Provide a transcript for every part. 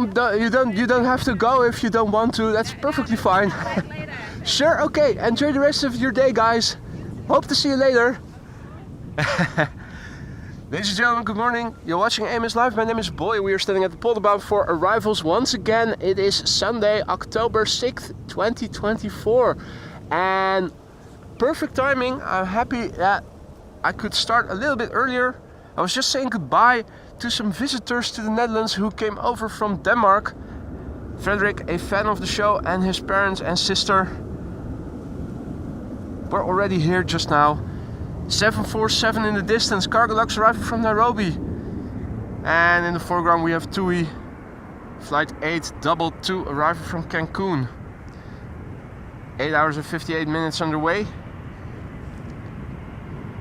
you don't have to go if you don't want to. That's perfectly fine. Sure, okay. Enjoy the rest of your day, guys. Hope to see you later. Ladies and gentlemen, good morning. You're watching AMS Live. My name is Boy. We are standing at the Polderbound for arrivals once again. It is Sunday, October 6th, 2024. And perfect timing. I'm happy that I could start a little bit earlier. I was just saying goodbye to some visitors to the Netherlands who came over from Denmark. Frederick, a fan of the show, and his parents and sister were already here just now. 747 in the distance, Cargolux arriving from Nairobi. And in the foreground we have TUI, flight 822 arriving from Cancun. 8 hours and 58 minutes underway.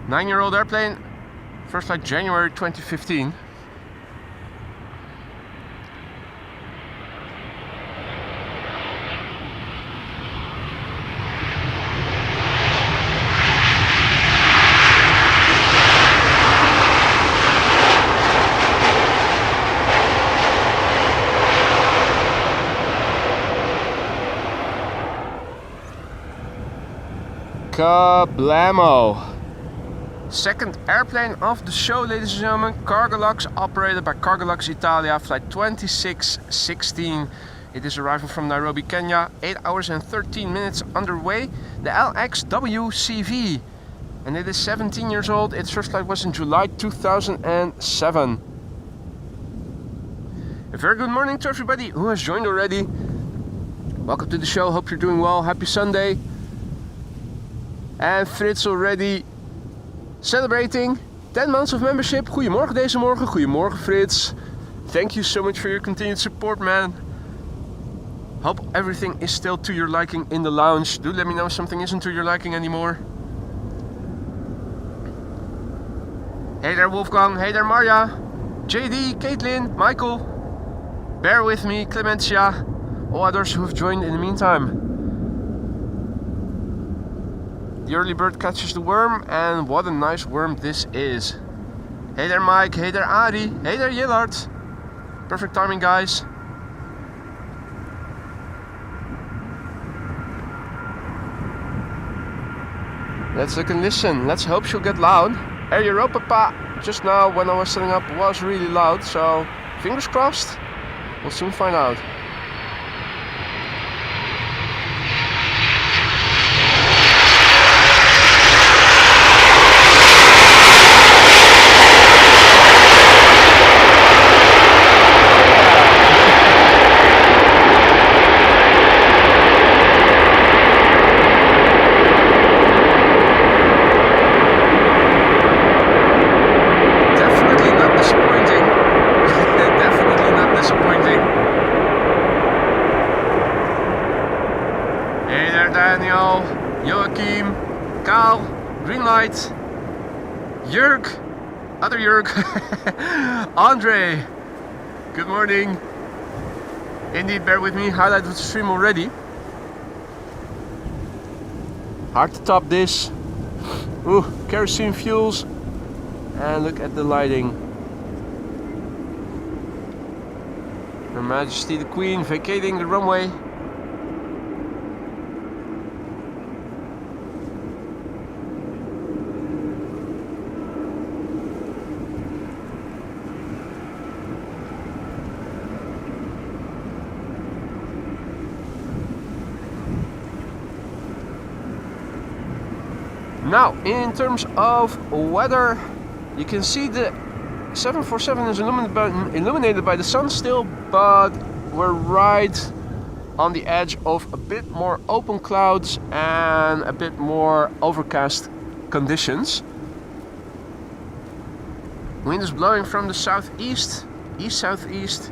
9-year-old airplane, first flight January 2015. Kablamo! Second airplane of the show, ladies and gentlemen, Cargolux, operated by Cargolux Italia, flight 2616. It is arriving from Nairobi, Kenya, 8 hours and 13 minutes underway. The LXWCV, and it is 17 years old. Its first flight was in July 2007. A very good morning to everybody who has joined already. Welcome to the show, hope you're doing well. Happy Sunday. And Frits already celebrating 10 months of membership. Goedemorgen deze morgen. Goedemorgen Frits. Thank you so much for your continued support, man. Hope everything is still to your liking in the lounge. Do let me know if something isn't to your liking anymore. Hey there Wolfgang. Hey there Marja. JD, Caitlin, Michael. Bear with me, Clementia. All others who have joined in the meantime. The early bird catches the worm, and what a nice worm this is. Hey there Mike, hey there Ari, hey there Yillard. Perfect timing, guys. Let's look and listen. Let's hope she'll get loud. Air Europa just now when I was setting up was really loud, so fingers crossed. We'll soon find out. Jörg, other Jörg, Andre, good morning. Indeed, bear with me, highlight of the stream already. Hard to top this. Ooh, kerosene fuels, and look at the lighting. Her Majesty the Queen vacating the runway. Now, in terms of weather, you can see the 747 is illuminated by the sun still, but we're right on the edge of a bit more open clouds and a bit more overcast conditions. Wind is blowing from the southeast, east-southeast.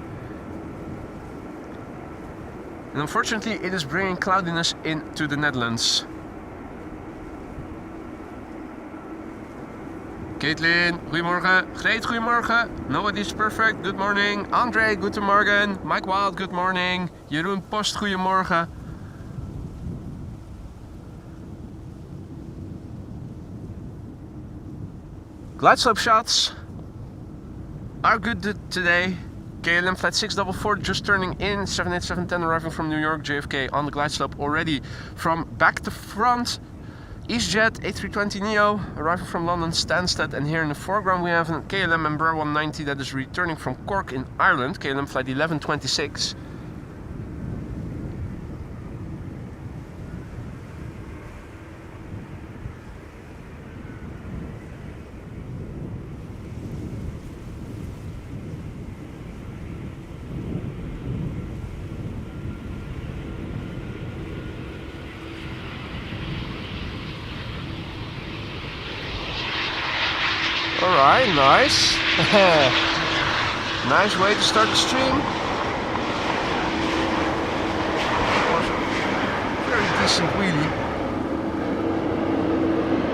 And unfortunately, it is bringing cloudiness into the Netherlands. Caitlin, goedemorgen. Greet, goedemorgen. Nobody's perfect, good morning. Andre, goedemorgen. Mike Wild, good morning. Jeroen Post, goedemorgen. Glide slope shots are good today. KLM flight 644 just turning in, 787-10 arriving from New York, JFK on the glide slope already from back to front. EasyJet A320neo arriving from London Stansted, and here in the foreground we have a KLM Ember 190 that is returning from Cork in Ireland, KLM flight 1126. Alright, nice. Nice way to start the stream. Very decent wheelie.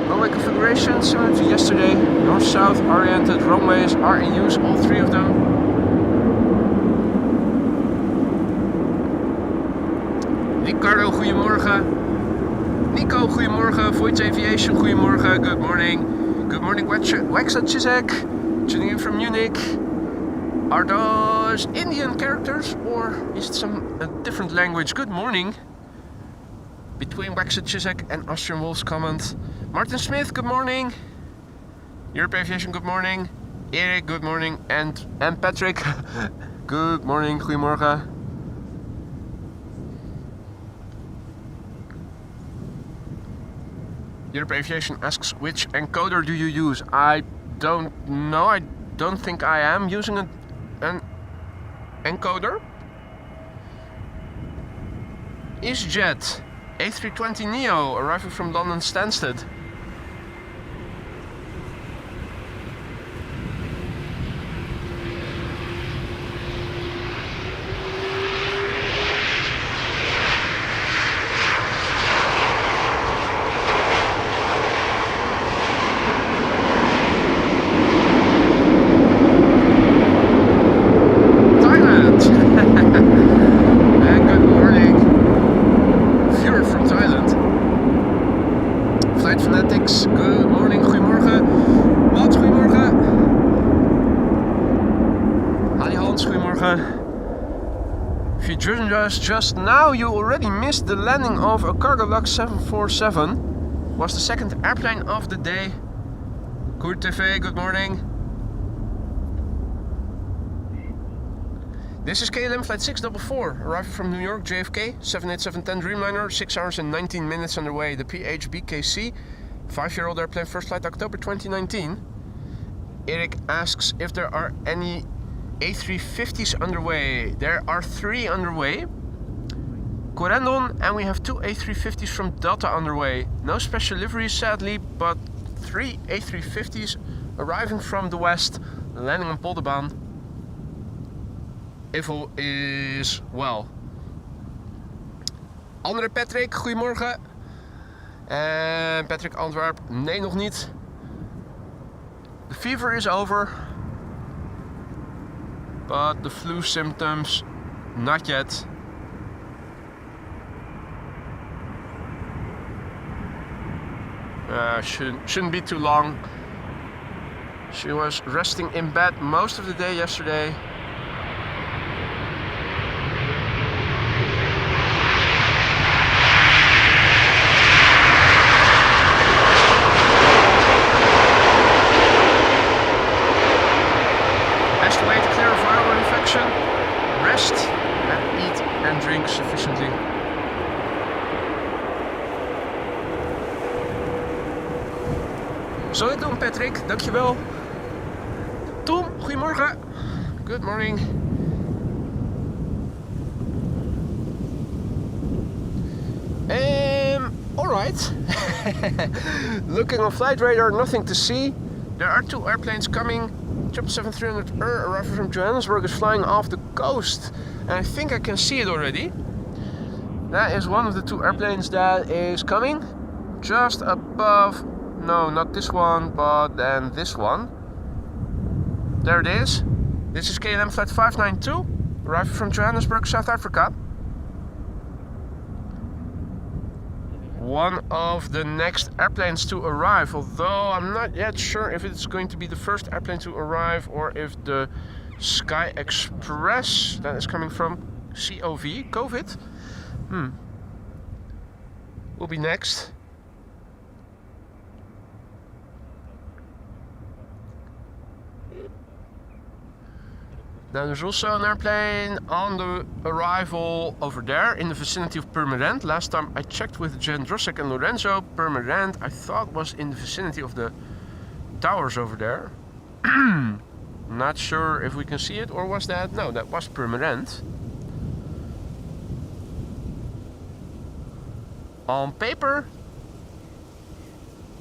Runway configuration similar to yesterday. North-south oriented runways are in use, all three of them. Ricardo, goedemorgen. Nico, goedemorgen. Voice Aviation, goedemorgen. Good morning. Good morning, Wexa Chisek, tuning in from Munich. Are those Indian characters or is it some different language? Good morning. Between Wexa Chisek and Austrian Wolf's comment. Martin Smith, good morning. Europe Aviation, good morning. Erik, good morning. And Patrick, good morning, goedemorgen. Europe Aviation asks, which encoder do you use? I don't know. I don't think I am using an encoder. EasyJet A320neo arriving from London Stansted. If you joined us just now, you already missed the landing of a Cargolux 747. Was the second airplane of the day. Koert TV, good morning. This is KLM flight 644, arriving from New York, JFK, 787-10 Dreamliner, 6 hours and 19 minutes underway. The PHBKC, 5-year-old airplane, first flight October 2019. Erik asks if there are any A350s underway. There are 3 underway. Corendon, and we have 2 A350s from Delta underway. No special liveries sadly, but 3 A350s arriving from the west, landing on Polderbaan. If all is well. Andere Patrick, goedemorgen. En Patrick Antwerp, nee nog niet. The fever is over. But the flu symptoms, not yet. Shouldn't be too long. She was resting in bed most of the day yesterday. Best way to clear a viral infection: rest and eat and drink sufficiently. Zal ik doen, Patrick? Dankjewel. Tom, goedemorgen. Good morning. Alright. Looking on flight radar, nothing to see. There are 2 airplanes coming. 777-300 arriving from Johannesburg is flying off the coast. And I think I can see it already. That is one of the 2 airplanes that is coming. Just above. No, not this one, but then this one. There it is. This is KLM flight 592, arriving from Johannesburg, South Africa. One of the next airplanes to arrive, although I'm not yet sure if it's going to be the first airplane to arrive or if the Sky Express, that is coming from COVID. Will be next. Now there's also an airplane on the arrival over there in the vicinity of Purmerend. Last time I checked with Jen Drossek and Lorenzo, Purmerend I thought was in the vicinity of the towers over there. Not sure if we can see it, or was that? No, that was Purmerend. On paper,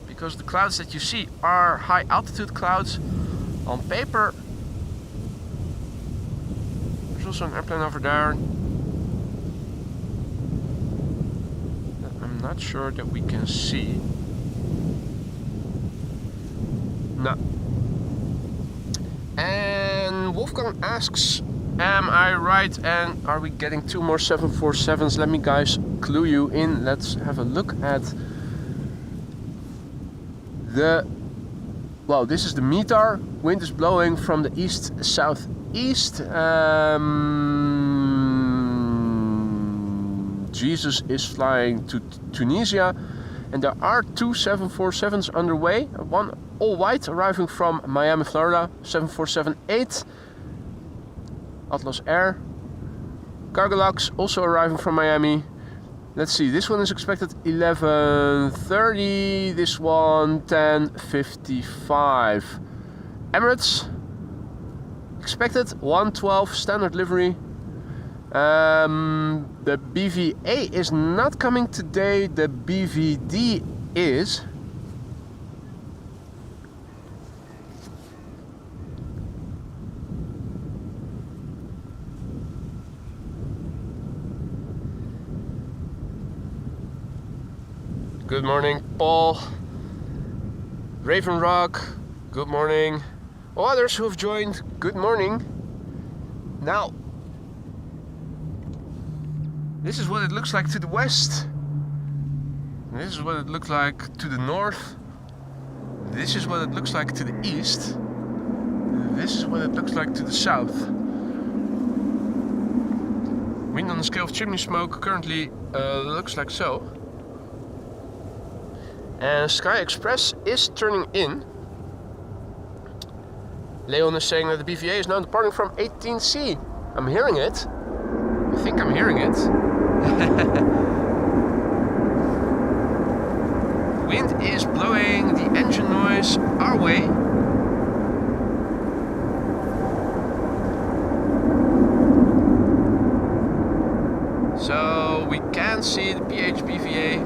because the clouds that you see are high altitude clouds, on paper there's also an airplane over there that I'm not sure that we can see. No. And Wolfgang asks, am I right, and are we getting 2 more 747s? Let me guys clue you in. Let's have a look at the... Well, this is the METAR. Wind is blowing from the east-southeast. Jesus is flying to Tunisia. And there are 2 747s underway. One all white arriving from Miami, Florida. 747-8. Atlas Air. Cargolux also arriving from Miami. Let's see, this one is expected 11:30. This one 10:55. Emirates expected 112 standard livery. The BVA is not coming today. The BVD is. Good morning, Paul. Raven Rock, good morning. All others who have joined, good morning. Now, this is what it looks like to the west. This is what it looks like to the north. This is what it looks like to the east. This is what it looks like to the south. Wind on the scale of chimney smoke currently looks like so. And Sky Express is turning in. Leon is saying that the BVA is now departing from 18C. I'm hearing it. I think I'm hearing it. Wind is blowing the engine noise our way. So we can see the PHBVA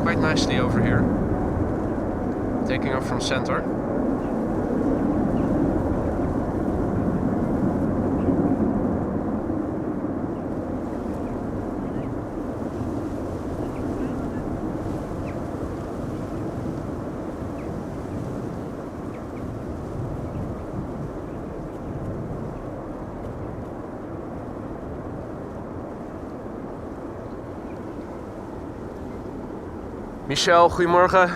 quite nicely over here, taking off from center. Michelle, goedemorgen.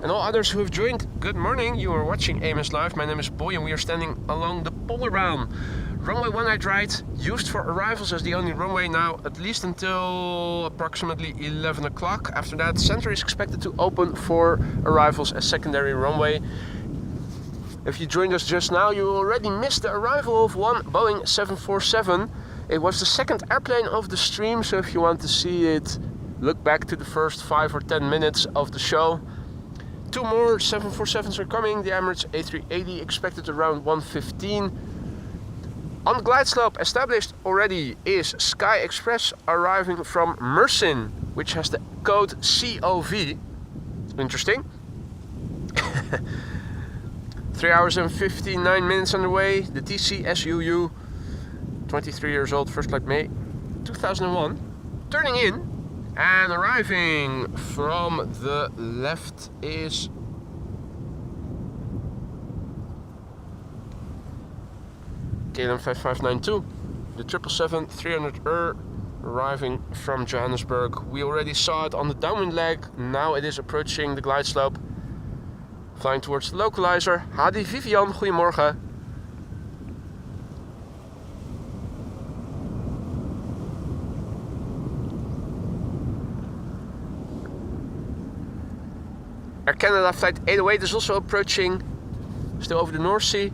And all others who have joined, good morning. You are watching AMS Live. My name is Boy and we are standing along the polar bound. Runway one-night ride, used for arrivals as the only runway now, at least until approximately 11 o'clock. After that, center is expected to open for arrivals as secondary runway. If you joined us just now, you already missed the arrival of one Boeing 747. It was the second airplane of the stream, so if you want to see it, look back to the first 5 or 10 minutes of the show. 2 more 747s are coming. The Emirates A380 expected around 1:15. On the glide slope established already is Sky Express arriving from Mersin, which has the code COV. Interesting. 3 hours and 59 minutes underway. The TC SUU, 23 years old, first flight May 2001. Turning in. And arriving from the left is KLM 5592, the 777-300 arriving from Johannesburg. We already saw it on the downwind leg, now it is approaching the glide slope, flying towards the localizer. Hadi Vivian, goedemorgen. Air Canada flight 808 is also approaching, still over the North Sea.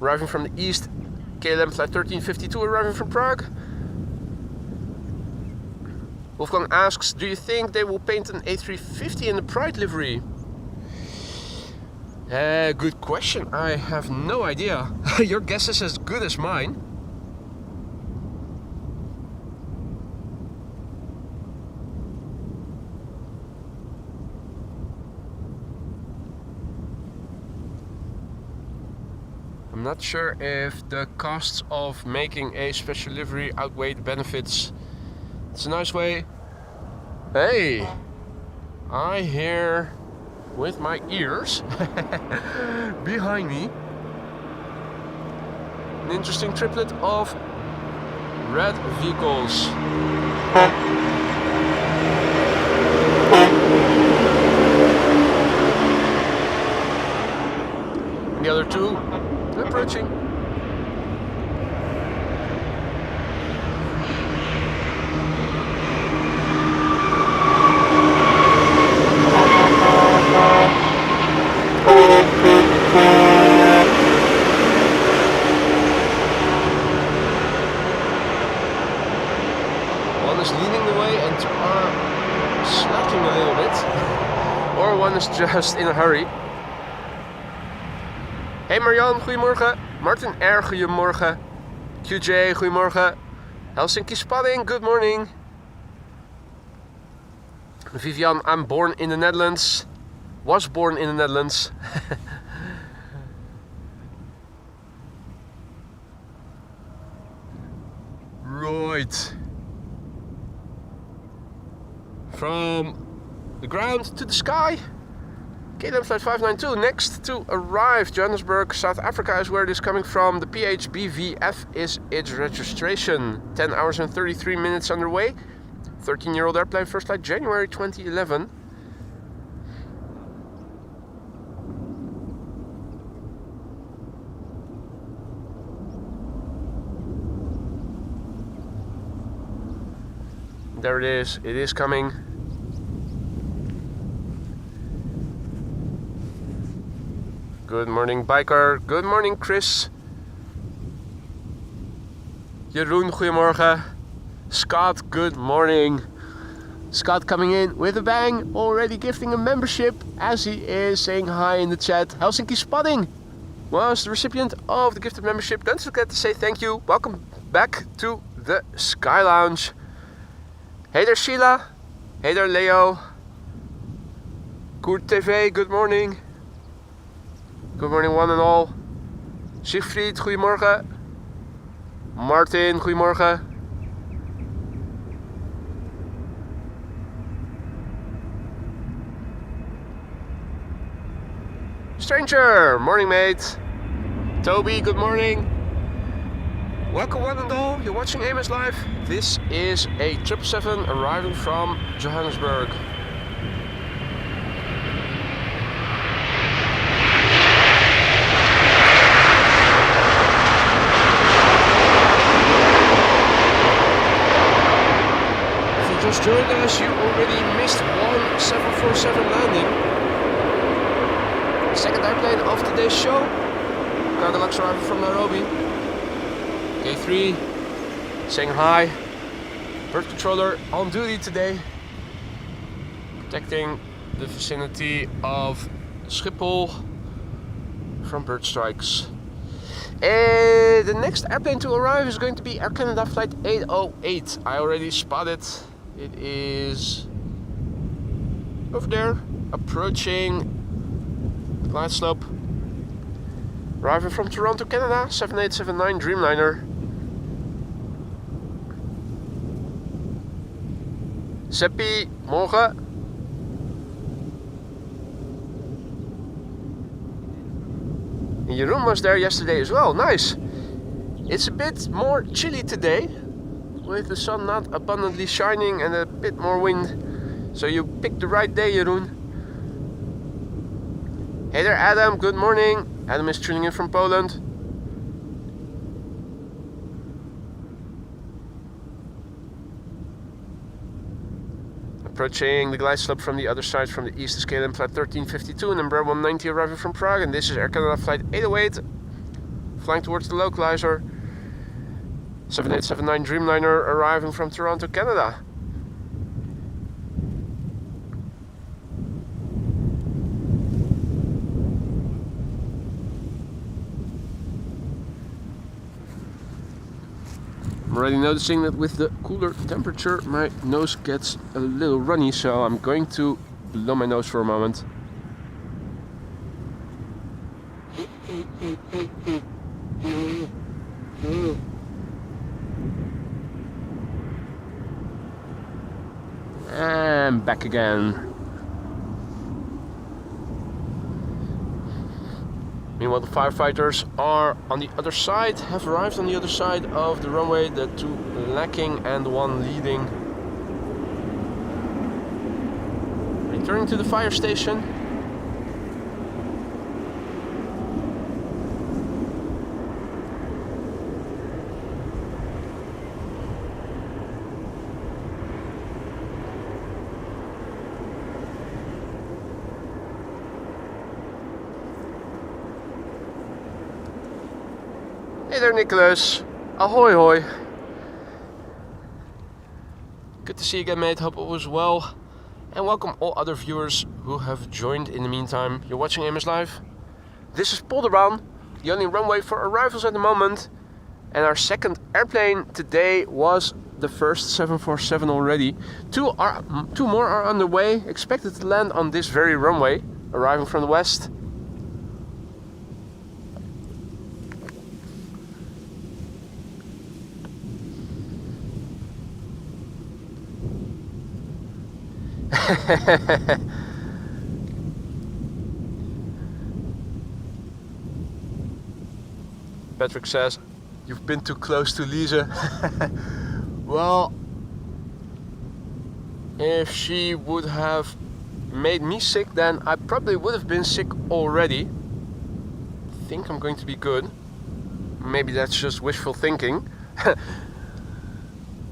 Arriving from the east, KLM flight 1352 arriving from Prague. Wolfgang asks, do you think they will paint an A350 in the Pride livery? Good question. I have no idea. Your guess is as good as mine. I'm not sure if the costs of making a special livery outweigh the benefits. It's a nice way. Hey, I hear with my ears behind me an interesting triplet of red vehicles. And the other two approaching. One is leaning away and two are slacking a little bit. Or one is just in a hurry. Hey Marianne, goedemorgen. Martin R, goedemorgen. QJ, goedemorgen. Helsinki Spotting, good morning. Vivian, I'm born in the Netherlands. Was born in the Netherlands. Right. From the ground to the sky. KLM flight 592 next to arrive. Johannesburg, South Africa is where it is coming from. The PHBVF is its registration. 10 hours and 33 minutes underway. 13-year-old airplane, first flight January 2011. There it is coming. Good morning, biker. Good morning, Chris. Jeroen, goedemorgen. Scott, good morning. Scott coming in with a bang, already gifting a membership as he is saying hi in the chat. Helsinki Spotting was the recipient of the gifted membership. Don't forget to say thank you. Welcome back to the Sky Lounge. Hey there, Sheila. Hey there, Leo. Koert TV, good morning. Good morning, one and all. Siegfried, goedemorgen. Martin, goedemorgen. Stranger, morning mate. Toby, good morning. Welcome one and all, you're watching Amos Live. This is a 777 arriving from Johannesburg. If you just joined us, you already missed one 747 landing. Second airplane of today's show. Cargo Lux arriving from Nairobi. K3 saying hi. Bird controller on duty today, protecting the vicinity of Schiphol from bird strikes. And the next airplane to arrive is going to be Air Canada flight 808. I already spotted. It is over there, approaching glide slope. Arriving from Toronto, Canada, 7879 Dreamliner. Seppi, morgen. And Jeroen was there yesterday as well, nice. It's a bit more chilly today, with the sun not abundantly shining and a bit more wind. So you picked the right day, Jeroen. Hey there, Adam, good morning. Adam is tuning in from Poland. Approaching the glide slope from the other side from the east is KLM flight 1352 and Ember 190 arriving from Prague, and this is Air Canada flight 808 flying towards the localizer. 7879 Dreamliner arriving from Toronto, Canada. I'm already noticing that with the cooler temperature my nose gets a little runny, so I'm going to blow my nose for a moment. And back again. Meanwhile, the firefighters are on the other side, have arrived on the other side of the runway, the two lacking and the one leading. Returning to the fire station. Hey there, Nicholas. Ahoy hoy. Good to see you again, mate. Hope all was well. And welcome all other viewers who have joined in the meantime. You're watching Amos Live. This is Polderbaan, the only runway for arrivals at the moment. And our second airplane today was the first 747 already. Two more are on the way, expected to land on this very runway, arriving from the west. Patrick says, you've been too close to Lisa. Well, if she would have made me sick, then I probably would have been sick already. I think I'm going to be good. Maybe that's just wishful thinking.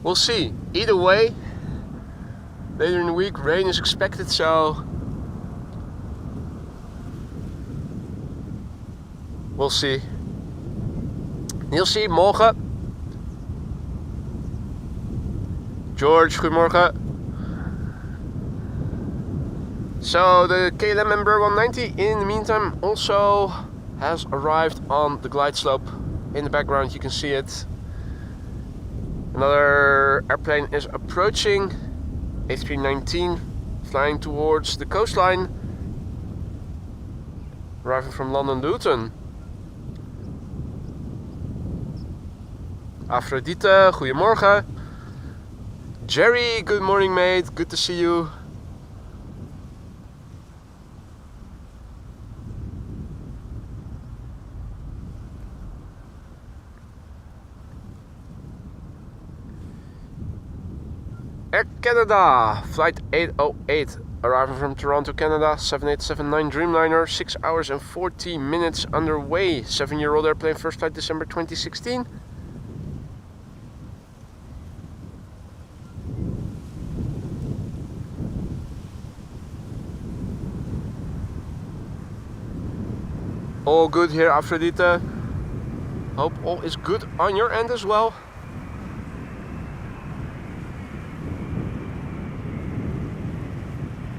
We'll see. Either way, later in the week rain is expected, so we'll see. Nielsie, morgen. George, goedemorgen. So the KLM Ember 190 in the meantime also has arrived on the glide slope. In the background you can see it. Another airplane is approaching, A319, flying towards the coastline, arriving from London Luton. Afrodite, goedemorgen. Jerry, good morning, mate. Good to see you. Air Canada, flight 808, arriving from Toronto, Canada, 7879 Dreamliner, 6 hours and 40 minutes underway. 7-year-old airplane, first flight December 2016. All good here, Aphrodite. Hope all is good on your end as well.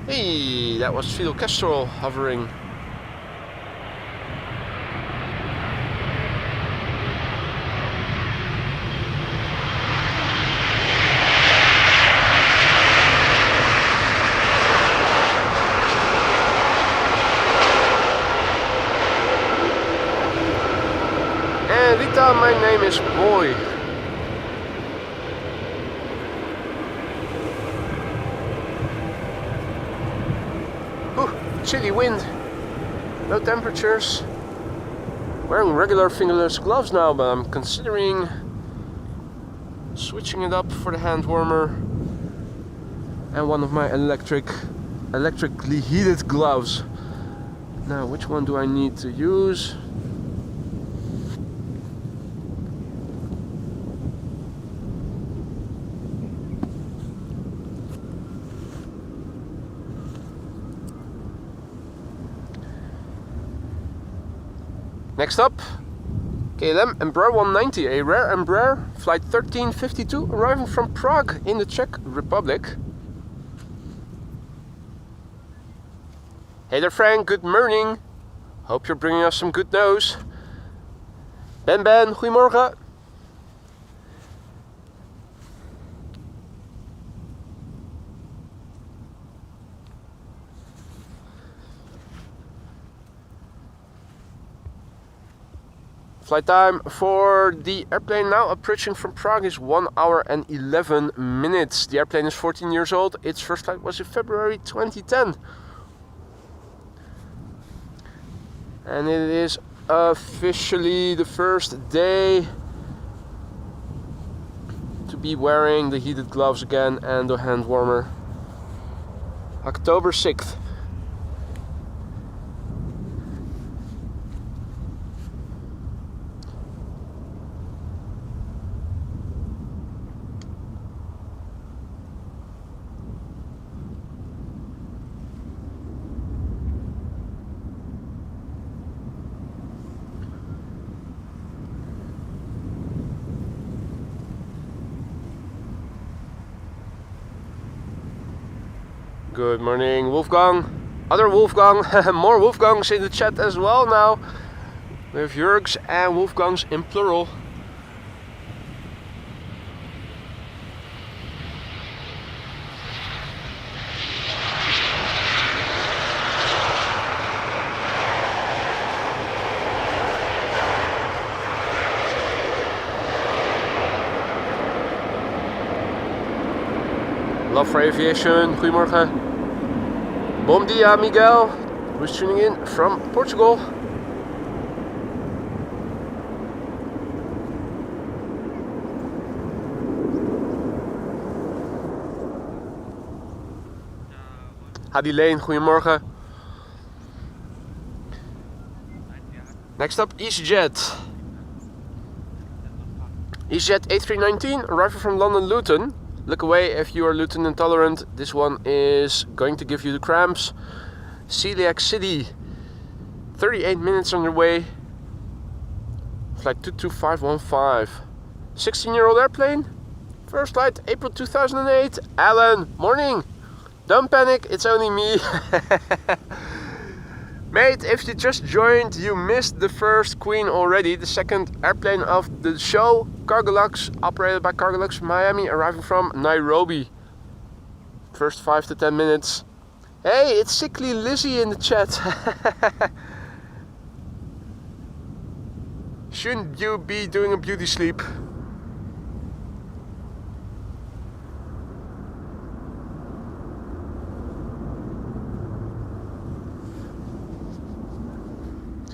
Hey, that was Fidel Castro hovering. And Rita, my name is Boy. Chilly wind, low temperatures. Wearing regular fingerless gloves now, but I'm considering switching it up for the hand warmer and one of my electrically heated gloves. Now, which one do I need to use? Next up, KLM Ember 190, a rare Ember, flight 1352, arriving from Prague in the Czech Republic. Hey there Frank, good morning. Hope you're bringing us some good news. Ben, goedemorgen. Flight time for the airplane now approaching from Prague is 1 hour and 11 minutes. The airplane is 14 years old. Its first flight was in February 2010. And it is officially the first day to be wearing the heated gloves again and the hand warmer. October 6th. Good morning, Wolfgang. Other Wolfgang, more Wolfgangs in the chat as well now. We have Jurgs and Wolfgangs in plural. Love for aviation, goedemorgen. Bom dia, Miguel, who's tuning in from Portugal. Hadi Lane, goedemorgen. Next up, EasyJet. EasyJet A380, arriving from London Luton. Look away if you are gluten intolerant. This one is going to give you the cramps. Celiac City, 38 minutes on your way. Flight 22515. 16-year-old airplane. First flight April 2008. Alan, morning. Don't panic, it's only me. Mate, if you just joined, you missed the first Queen already. The second airplane of the show, Cargolux, operated by Cargolux Miami, arriving from Nairobi. First 5 to 10 minutes. Hey, it's Sickly Lizzie in the chat. Shouldn't you be doing a beauty sleep?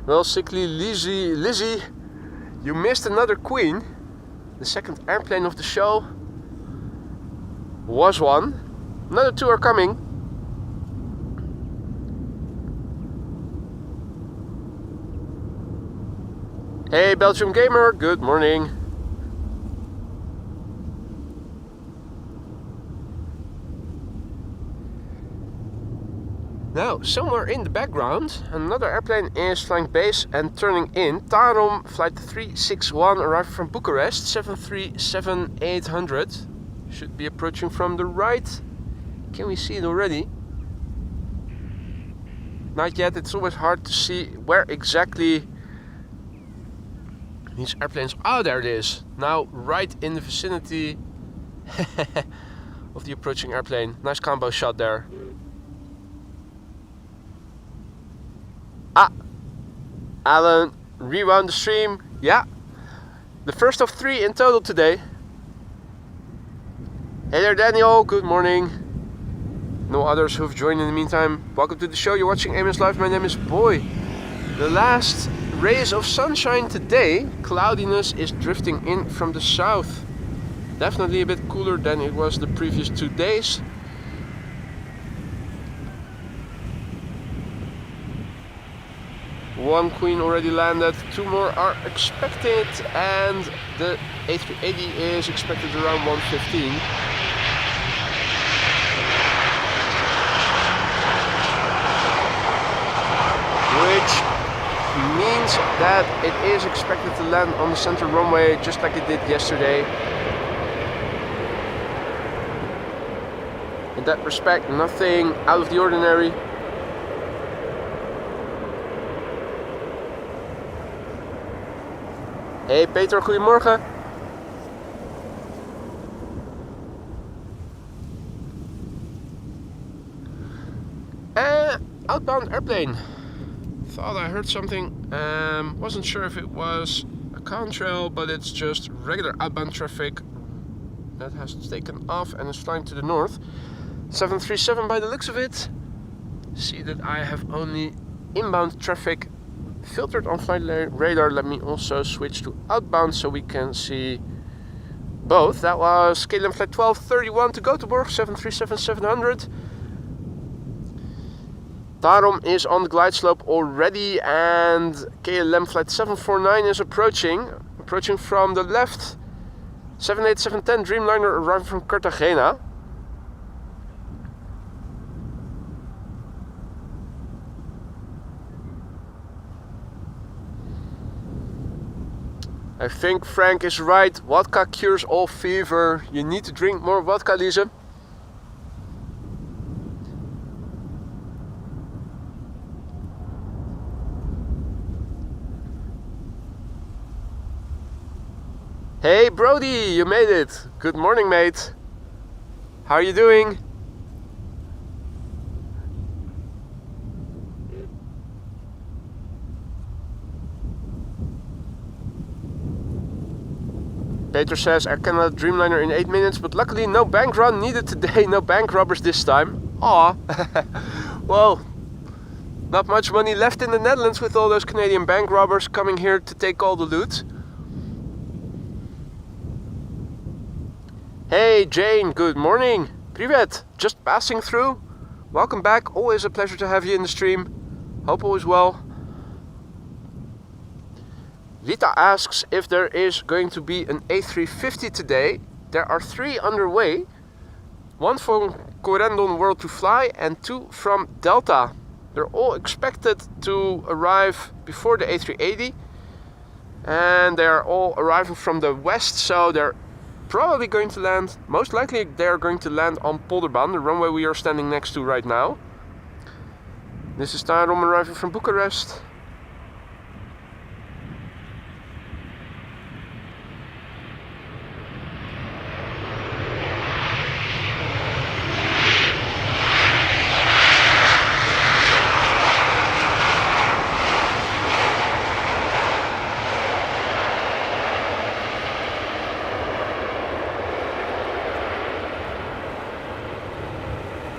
Well, Sickly Lizzie, you missed another Queen. The second airplane of the show was one. Another two are coming. Hey, Belgium Gamer, good morning. Now, somewhere in the background, another airplane is flying base and turning in. Tarom, flight 361, arriving from Bucharest, 737-800. Should be approaching from the right. Can we see it already? Not yet, it's always hard to see where exactly these airplanes are. Oh, there it is. Now, right in the vicinity of the approaching airplane. Nice combo shot there. Alan, rewound the stream. Yeah, the first of 3 in total today. Hey there, Daniel, good morning. No others who've joined in the meantime. Welcome to the show. You're watching Amos Live. My name is Boy. The last rays of sunshine today. Cloudiness is drifting in from the south. Definitely a bit cooler than it was the previous 2 days. One Queen already landed, 2 more are expected, and the A380 is expected around 1:15. Which means that it is expected to land on the center runway just like it did yesterday. In that respect, nothing out of the ordinary. Hey Peter, goedemorgen. Outbound airplane. Thought I heard something. Wasn't sure if it was a contrail, but it's just regular outbound traffic that has taken off and is flying to the north. 737 by the looks of it. See that I have only inbound traffic filtered on flight radar. Let me also switch to outbound so we can see both. That was KLM flight 1231 to Gothenburg, 737-700. Tarom is on the glide slope already, and KLM flight 749 is approaching from the left. 787-10 Dreamliner arriving from Cartagena. I think Frank is right. Vodka cures all fever. You need to drink more vodka, Lise. Hey Brody, you made it. Good morning, mate. How are you doing? Peter says Air Canada Dreamliner in 8 minutes, but luckily no bank run needed today. No bank robbers this time. Aw. Well, not much money left in the Netherlands with all those Canadian bank robbers coming here to take all the loot. Hey Jane, good morning. Privet, just passing through. Welcome back, always a pleasure to have you in the stream. Hope all is well. Lita asks if there is going to be an A350 today. There are 3 underway. 1 from Corendon World to Fly and 2 from Delta. They're all expected to arrive before the A380. And they are all arriving from the west, so they're probably going to land, most likely they are going to land on Polderbaan, the runway we are standing next to right now. This is Tarom arriving from Bucharest.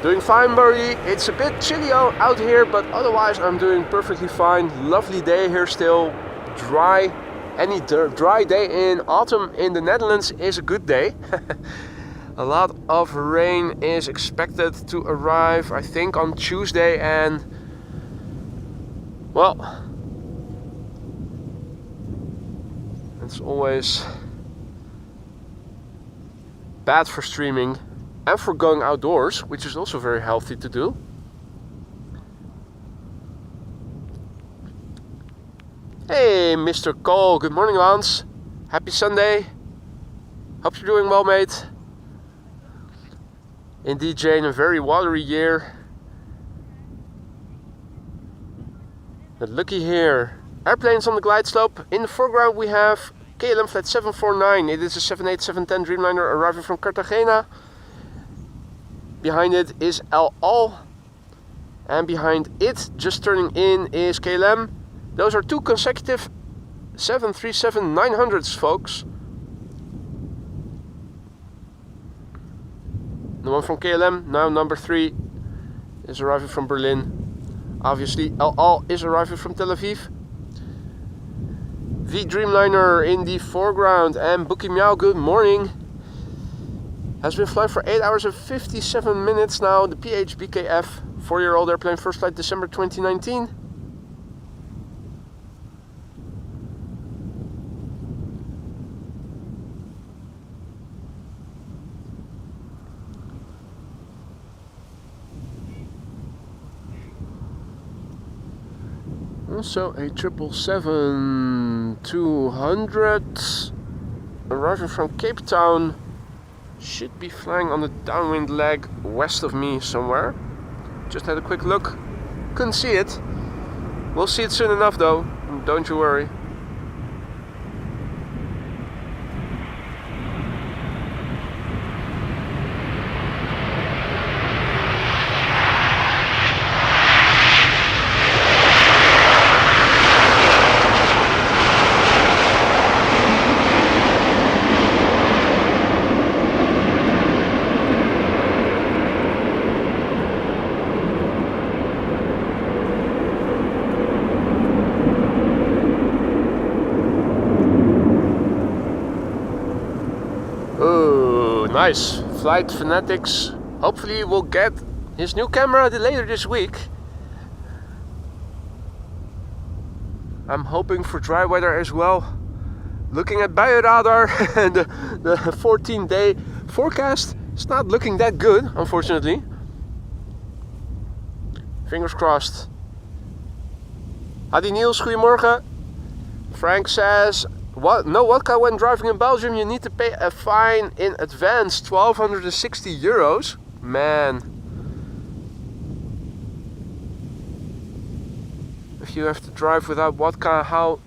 Doing fine, Birdie. It's a bit chilly out here, but otherwise I'm doing perfectly fine. Lovely day here still. Dry. Any dry day in autumn in the Netherlands is a good day. A lot of rain is expected to arrive, I think, on Tuesday, and well, it's always bad for streaming and for going outdoors, which is also very healthy to do. Hey, Mr. Cole, good morning, Lance. Happy Sunday. Hope you're doing well, mate. Indeed, Jane, a very watery year. But looky here. Airplanes on the glide slope. In the foreground we have KLM flight 749. It is a 787-10 Dreamliner arriving from Cartagena. Behind it is El Al, and behind it, just turning in, is KLM. Those are 2 consecutive 737-900s, folks. The one from KLM, now number 3, is arriving from Berlin. Obviously, El Al is arriving from Tel Aviv. The Dreamliner in the foreground, and Bookie Meow, good morning. Has been flying for 8 hours and 57 minutes now. The PHBKF 4-year-old airplane, first flight December 2019. Also a 777-200 arriving from Cape Town. Should be flying on the downwind leg west of me somewhere. Just had a quick look. Couldn't see it. We'll see it soon enough though. Don't you worry. Nice. Flight Fanatics. Hopefully we'll get his new camera later this week. I'm hoping for dry weather as well. Looking at Radar and the 14-day forecast, it's not looking that good, unfortunately. Fingers crossed. Hadi Niels, goedemorgen. Frank says, what? No vodka when driving in Belgium, you need to pay a fine in advance, 1,260 euros. Man. If you have to drive without vodka, how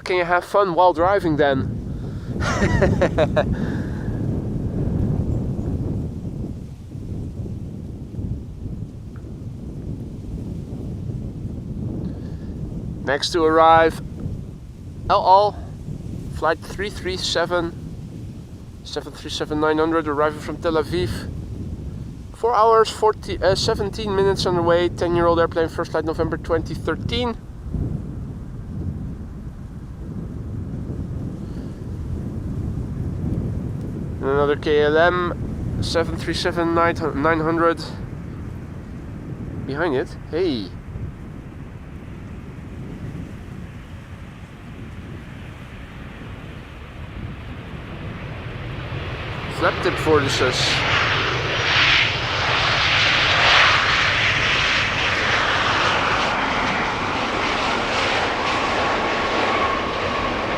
can you have fun while driving then? Next to arrive, El Flight 337, 737-900 arriving from Tel Aviv. 4 hours, 17 minutes on the way, 10-year-old airplane, first flight November 2013. And another KLM, 737-900 behind it. Hey! Flap tip vortices.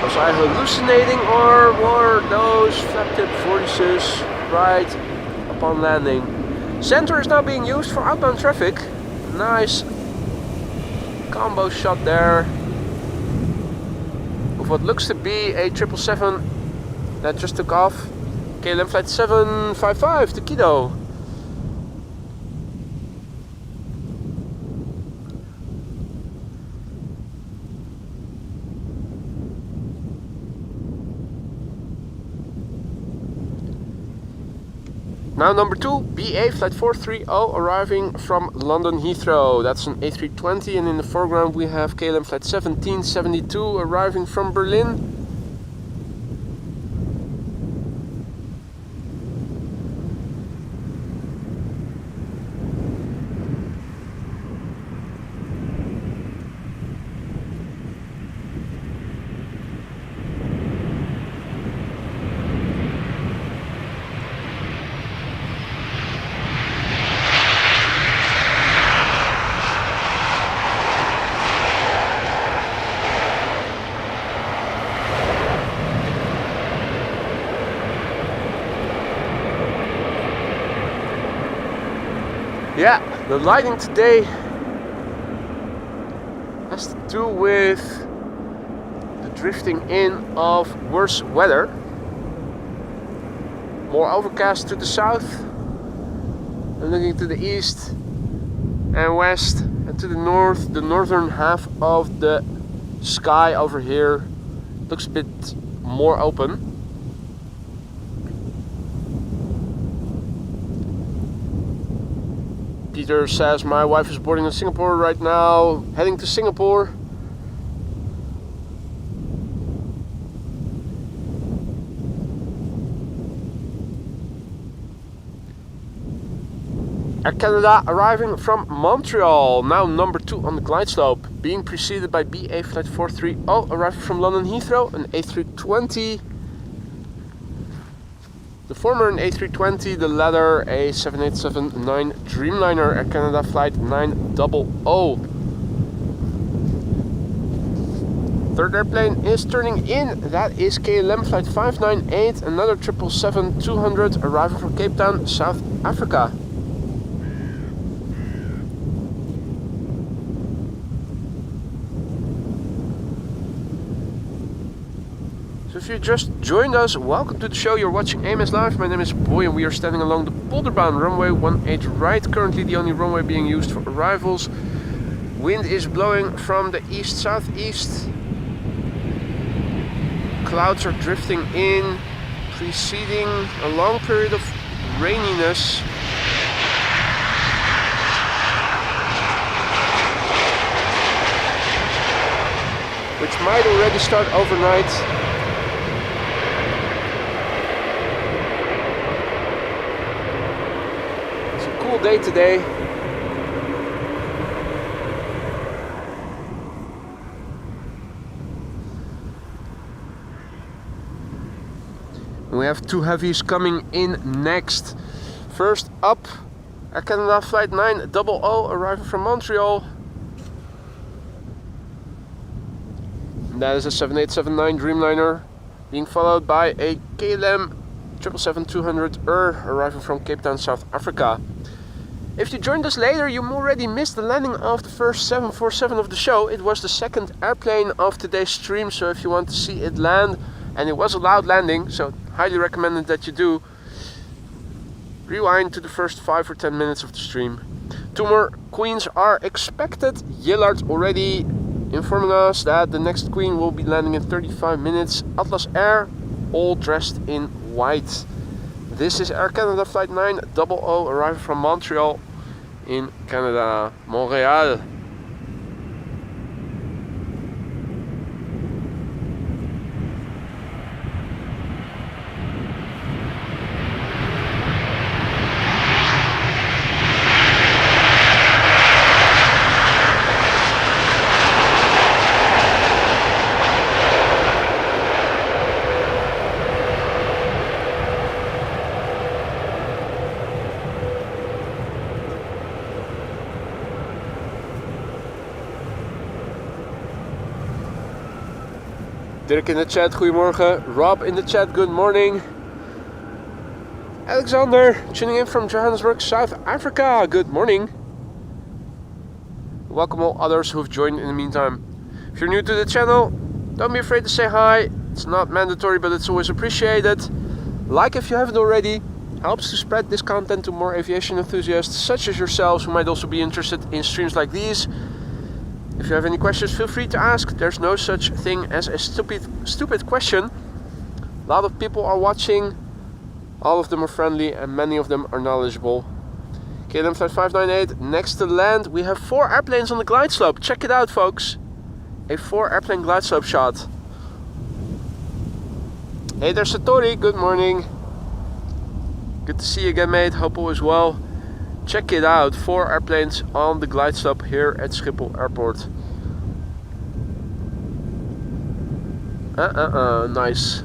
Was I hallucinating, or were those flap tip vortices right upon landing? Center is now being used for outbound traffic. Nice combo shot there with what looks to be a 777 that just took off. KLM flight 755 to Quito. Now number 2, BA flight 430 arriving from London Heathrow. That's an A320, and in the foreground we have KLM flight 1772 arriving from Berlin. Yeah, the lighting today has to do with the drifting in of worse weather. More overcast to the south, and looking to the east and west and to the north. The northern half of the sky over here looks a bit more open. Peter says, my wife is boarding in Singapore right now, heading to Singapore. Air Canada arriving from Montreal, now number 2 on the glide slope, being preceded by BA flight 430 arriving from London Heathrow, an A320. The former an A320, the latter a 787-9 Dreamliner Air Canada flight 900. Third airplane is turning in. That is KLM flight 598, another 777-200 arriving from Cape Town, South Africa. So if you just joined us, welcome to the show. You're watching AMS Live. My name is Boy and we are standing along the boulder-bound runway 18 right, currently the only runway being used for arrivals. Wind is blowing from the east-southeast. Clouds are drifting in, preceding a long period of raininess. Which might already start overnight. It's a cool day today. We have two heavies coming in next. First up, Air Canada flight 900 arriving from Montreal. And that is a 7879 Dreamliner, being followed by a KLM 777-200 arriving from Cape Town, South Africa. If you joined us later, you already missed the landing of the first 747 of the show. It was the second airplane of today's stream, so if you want to see it land, and it was a loud landing, so highly recommended that you do, rewind to the first 5 or 10 minutes of the stream. Two more queens are expected. Yillard already informing us that the next queen will be landing in 35 minutes. Atlas Air, all dressed in white. This is Air Canada flight 900 arriving from Montreal in Canada, Montreal. Dirk in the chat, goedemorgen. Rob in the chat, good morning. Alexander, tuning in from Johannesburg, South Africa, good morning. Welcome all others who've joined in the meantime. If you're new to the channel, don't be afraid to say hi. It's not mandatory, but it's always appreciated. Like if you haven't already, helps to spread this content to more aviation enthusiasts such as yourselves who might also be interested in streams like these. If you have any questions, feel free to ask. There's no such thing as a stupid question. A lot of people are watching. All of them are friendly and many of them are knowledgeable. KLM flight 598, next to land, we have 4 airplanes on the glide slope. Check it out, folks. A 4 airplane glide slope shot. Hey there, Satori, good morning. Good to see you again, mate. Hope all is well. Check it out, 4 airplanes on the glide slope here at Schiphol Airport. Nice.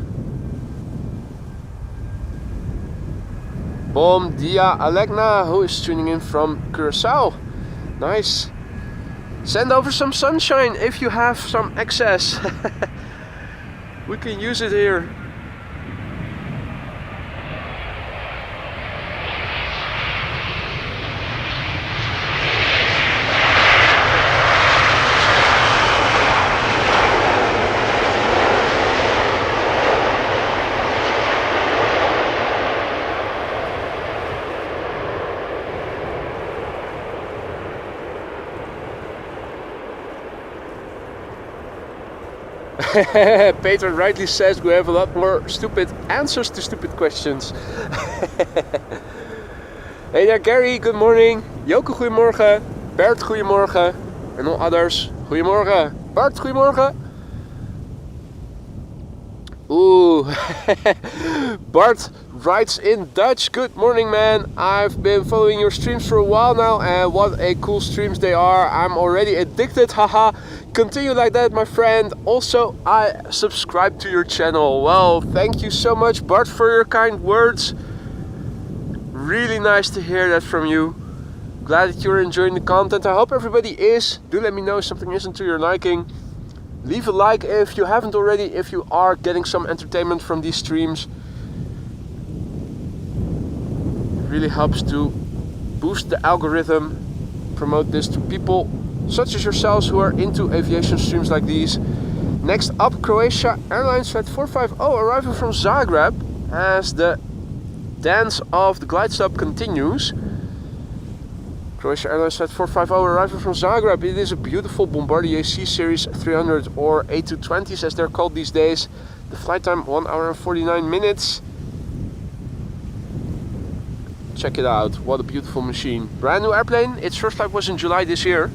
Bom dia, Alegna, who is tuning in from Curacao. Nice. Send over some sunshine if you have some excess. We can use it here. Peter rightly says we have a lot more stupid answers to stupid questions. Hey there Gary, good morning. Joke, goedemorgen. Bert, goedemorgen. And all others, goedemorgen. Bart, goedemorgen. Ooh, Bart writes in Dutch, good morning man, I've been following your streams for a while now and what a cool streams they are. I'm already addicted, haha. Continue like that, my friend. Also, I subscribe to your channel. Well, thank you so much, Bart, for your kind words. Really nice to hear that from you. Glad that you're enjoying the content. I hope everybody is. Do let me know if something isn't to your liking. Leave a like if you haven't already, if you are getting some entertainment from these streams. It really helps to boost the algorithm, promote this to people such as yourselves who are into aviation streams like these. Next up, Croatia Airlines Flight 450 arriving from Zagreb as the dance of the glide stop continues. Croatia Airlines Flight 450 arriving from Zagreb. It is a beautiful Bombardier C-Series 300 or A220s as they're called these days. The flight time 1 hour and 49 minutes. Check it out, what a beautiful machine. Brand new airplane, its first flight was in July this year.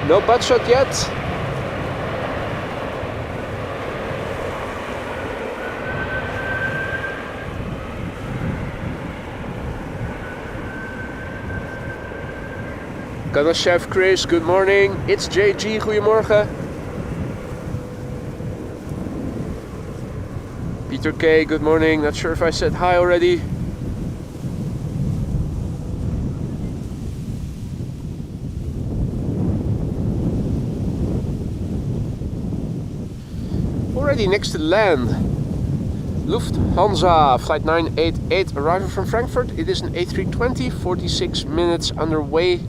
No butt shot yet. Gunner Chef Chris, good morning. It's JG, goedemorgen. Peter K, good morning. Not sure if I said hi already. Already next to land. Lufthansa flight 988 arriving from Frankfurt. It is an A320, 46 minutes underway.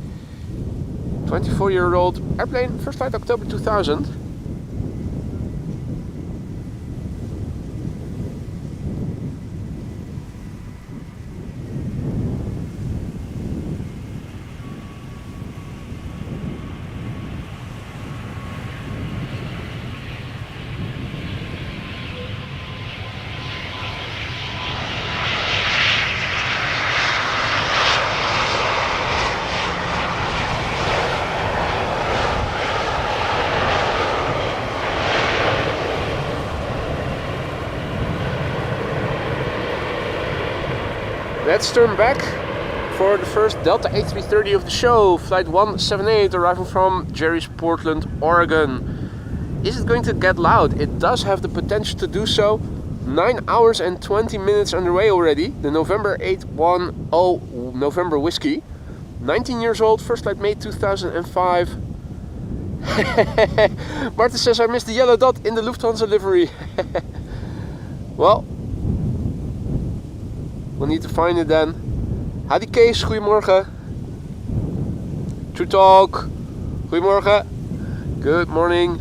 24-year-old airplane, first flight October 2000. Let's turn back for the first Delta A330 of the show, flight 178 arriving from Jerry's Portland, Oregon. Is it going to get loud? It does have the potential to do so. 9 hours and 20 minutes underway already. The November 810 November Whiskey. 19 years old, first flight May 2005. Martin says I missed the yellow dot in the Lufthansa livery. Well, we'll need to find it then. Hadi Kees, goedemorgen. True Talk, goedemorgen. Good morning.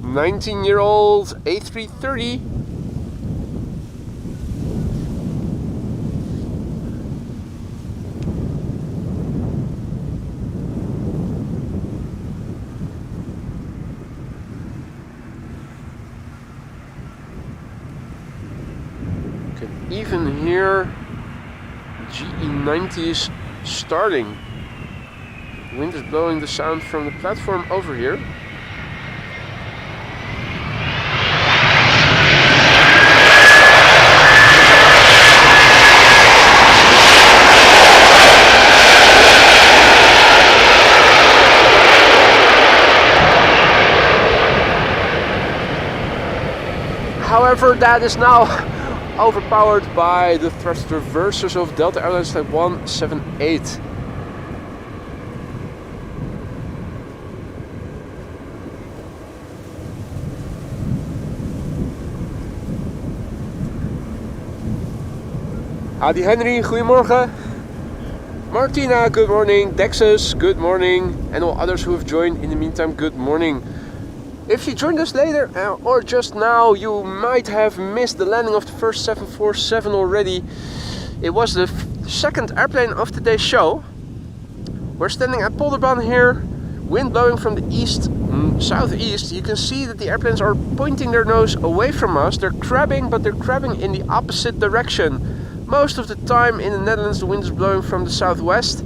19-year-old A330. Even here, GE90s starting. Wind is blowing the sound from the platform over here. However, that is now overpowered by the thrust reversers of Delta Airlines Flight 178. Adi Henry, goedemorgen. Martina, good morning. Dexus, good morning. And all others who have joined in the meantime, good morning. If you joined us later or just now, you might have missed the landing of the first 747 already. It was the second airplane of today's show. We're standing at Polderbaan here, wind blowing from the east, southeast. You can see that the airplanes are pointing their nose away from us. They're crabbing, but they're crabbing in the opposite direction. Most of the time in the Netherlands the wind is blowing from the southwest.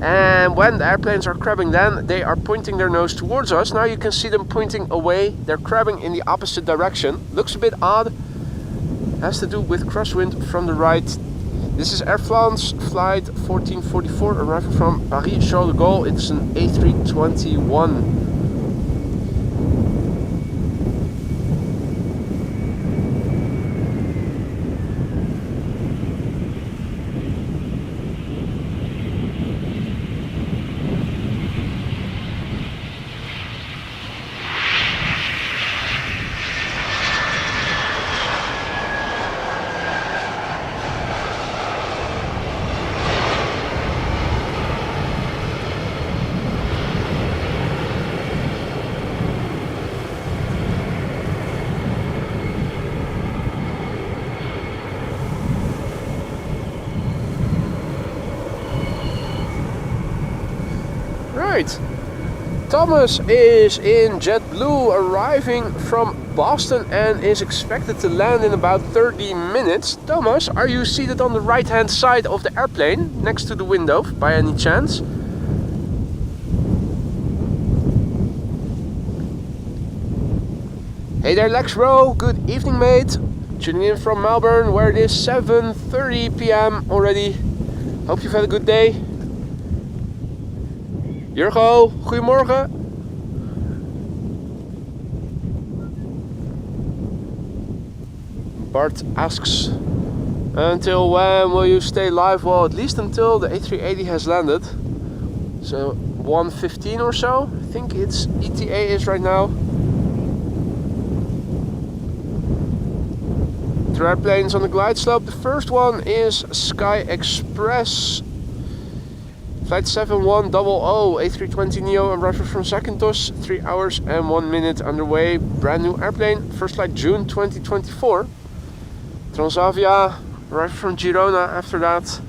And when the airplanes are crabbing, then they are pointing their nose towards us. Now you can see them pointing away. They're crabbing in the opposite direction. Looks a bit odd. has to do with crosswind from the right. This is Air France flight 1444 arriving from Paris Charles de Gaulle. It's an A321. Right, Thomas is in JetBlue arriving from Boston and is expected to land in about 30 minutes. Thomas, are you seated on the right hand side of the airplane next to the window by any chance? Hey there Lex Rowe, good evening mate. Tuning in from Melbourne where it is 7:30 p.m. already. Hope you've had a good day. Jurgo, goedemorgen. Bart asks, until when will you stay live? Well, at least until the A380 has landed. So 1:15 or so, I think it's ETA is right now. Two airplanes on the glide slope. The first one is Sky Express Flight 7100 A320neo arriving from Zakynthos, 3 hours and 1 minute underway. Brand new airplane, first flight June 2024. Transavia arriving from Girona after that.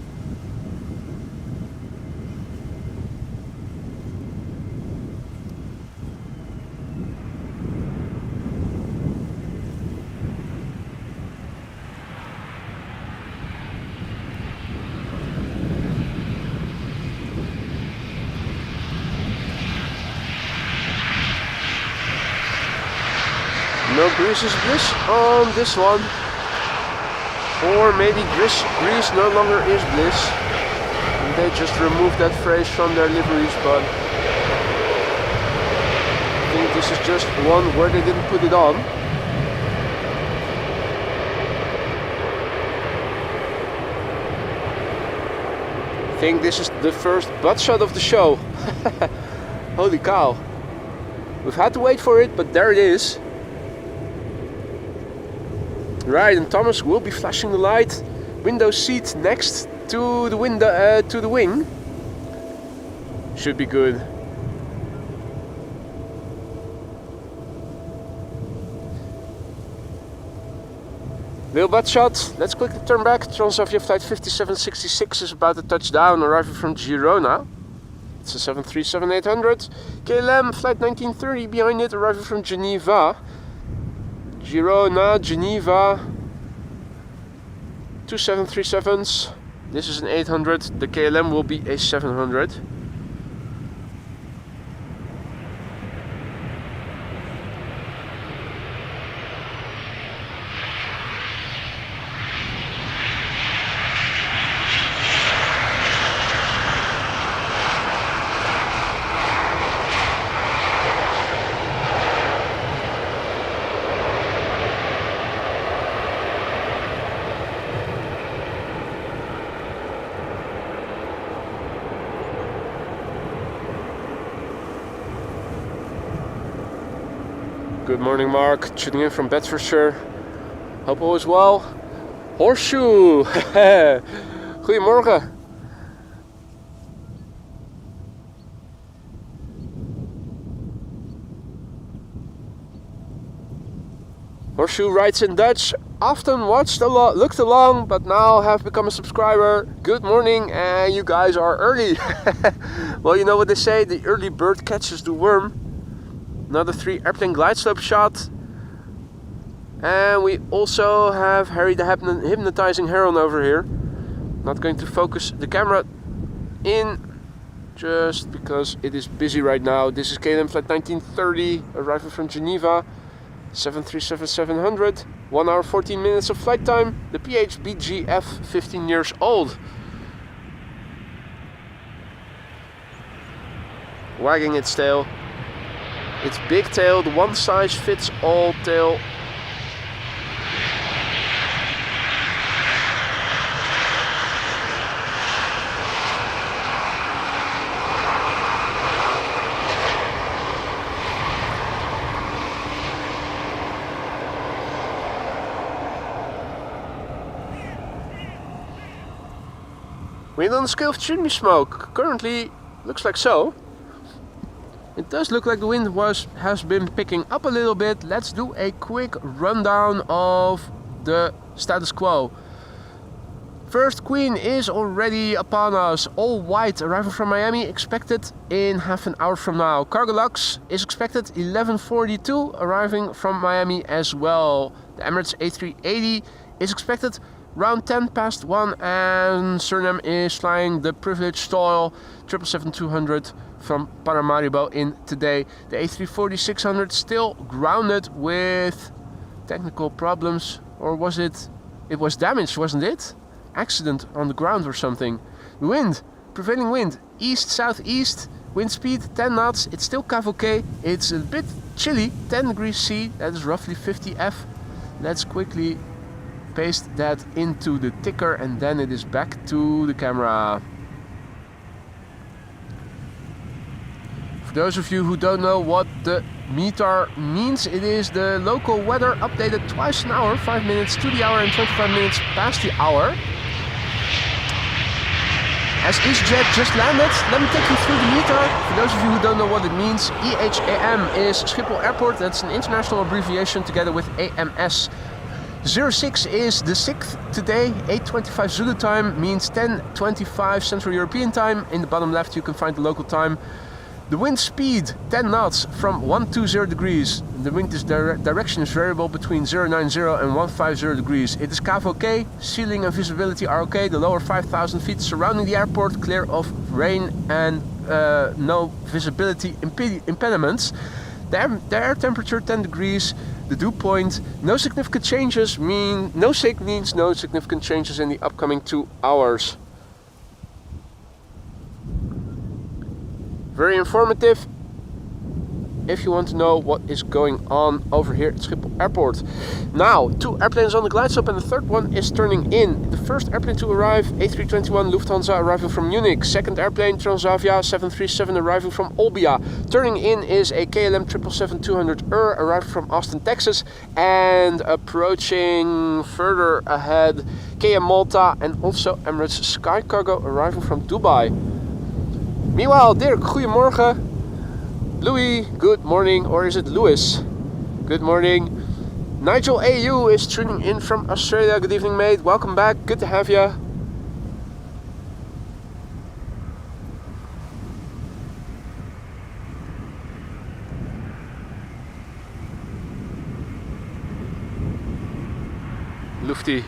No grease is bliss on this one. Or maybe grease no longer is bliss. And they just removed that phrase from their liveries, but I think this is just one where they didn't put it on. I think this is the first butt shot of the show. Holy cow. We've had to wait for it, but there it is. Right, and Thomas will be flashing the light. Window seat next to the window, to the wing. Should be good. Wheel butt shot. Let's quickly turn back. Transavia flight 5766 is about to touch down, arriving from Girona. It's a 737-800. KLM flight 1930 behind it, arriving from Geneva. Girona, Geneva, 2 737s. This is an 800. The KLM will be a 700. Good morning, Mark. Tuning in from Bedfordshire. Hope all is well. Horseshoe. Goedemorgen. Horseshoe writes in Dutch. Often watched a lot, looked along, but now have become a subscriber. Good morning, and you guys are early. Well, you know what they say, the early bird catches the worm. Another 3 airplane glide slope shot. And we also have Harry the hypnotizing heron over here. Not going to focus the camera in because it is busy right now. This is KLM flight 1930 arriving from Geneva. 737-700, 1 hour 14 minutes of flight time. The PHBGF, 15 years old. Wagging its tail. Its big tail, the one size fits all tail. Wind on the scale of chimney smoke. Currently looks like so. It does look like the wind has been picking up a little bit. Let's do a quick rundown of the status quo. First Queen is already upon us. All white, arriving from Miami, expected in half an hour from now. Cargo Lux is expected 11:42, arriving from Miami as well. The Emirates A380 is expected around 1:10 and Suriname is flying the privileged style 777-200 from Paramaribo in today. The A340-600 still grounded with technical problems, or was it? It was damaged, wasn't it? Accident on the ground or something. The wind, prevailing wind, east-southeast, wind speed 10 knots. It's still cavalcade. It's a bit chilly, 10 degrees C, that is roughly 50 F. Let's quickly paste that into the ticker and then it is back to the camera. For those of you who don't know what the METAR means, it is the local weather updated twice an hour, 5 minutes to the hour and 25 minutes past the hour. As EasyJet just landed, let me take you through the METAR. For those of you who don't know what it means, EHAM is Schiphol Airport, that's an international abbreviation together with AMS. 06 is the 6th today, 8:25 Zulu time, means 10:25 Central European time. In the bottom left you can find the local time. The wind speed 10 knots from 120 degrees. The wind direction is variable between 090 and 150 degrees. It is cavalcade, ceiling and visibility are okay. The lower 5,000 feet surrounding the airport clear of rain and no visibility impediments. The air temperature 10 degrees. The dew point, no significant changes means no significant changes in the upcoming 2 hours. Very informative if you want to know what is going on over here at Schiphol Airport. Now, 2 airplanes on the glide slope and the third one is turning in. The first airplane to arrive, A321 Lufthansa arriving from Munich. Second airplane, Transavia 737 arriving from Olbia. Turning in is a KLM 777-200 arriving from Austin, Texas. And approaching further ahead, KM Malta and also Emirates Sky Cargo arriving from Dubai. Meanwhile, Dirk, goedemorgen. Louis, good morning, or is it Louis? Good morning. Nigel AU is tuning in from Australia. Good evening, mate. Welcome back. Good to have you. Lufty.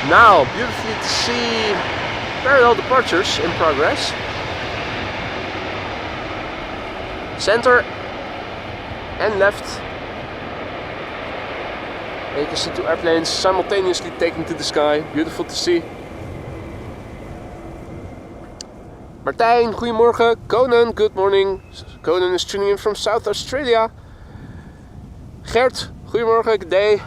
Now, beautifully to see parallel departures in progress. Center and left. And you can see 2 airplanes simultaneously taking to the sky. Beautiful to see. Martijn, goedemorgen. Conan, good morning. Conan is tuning in from South Australia. Gert, goedemorgen, good day.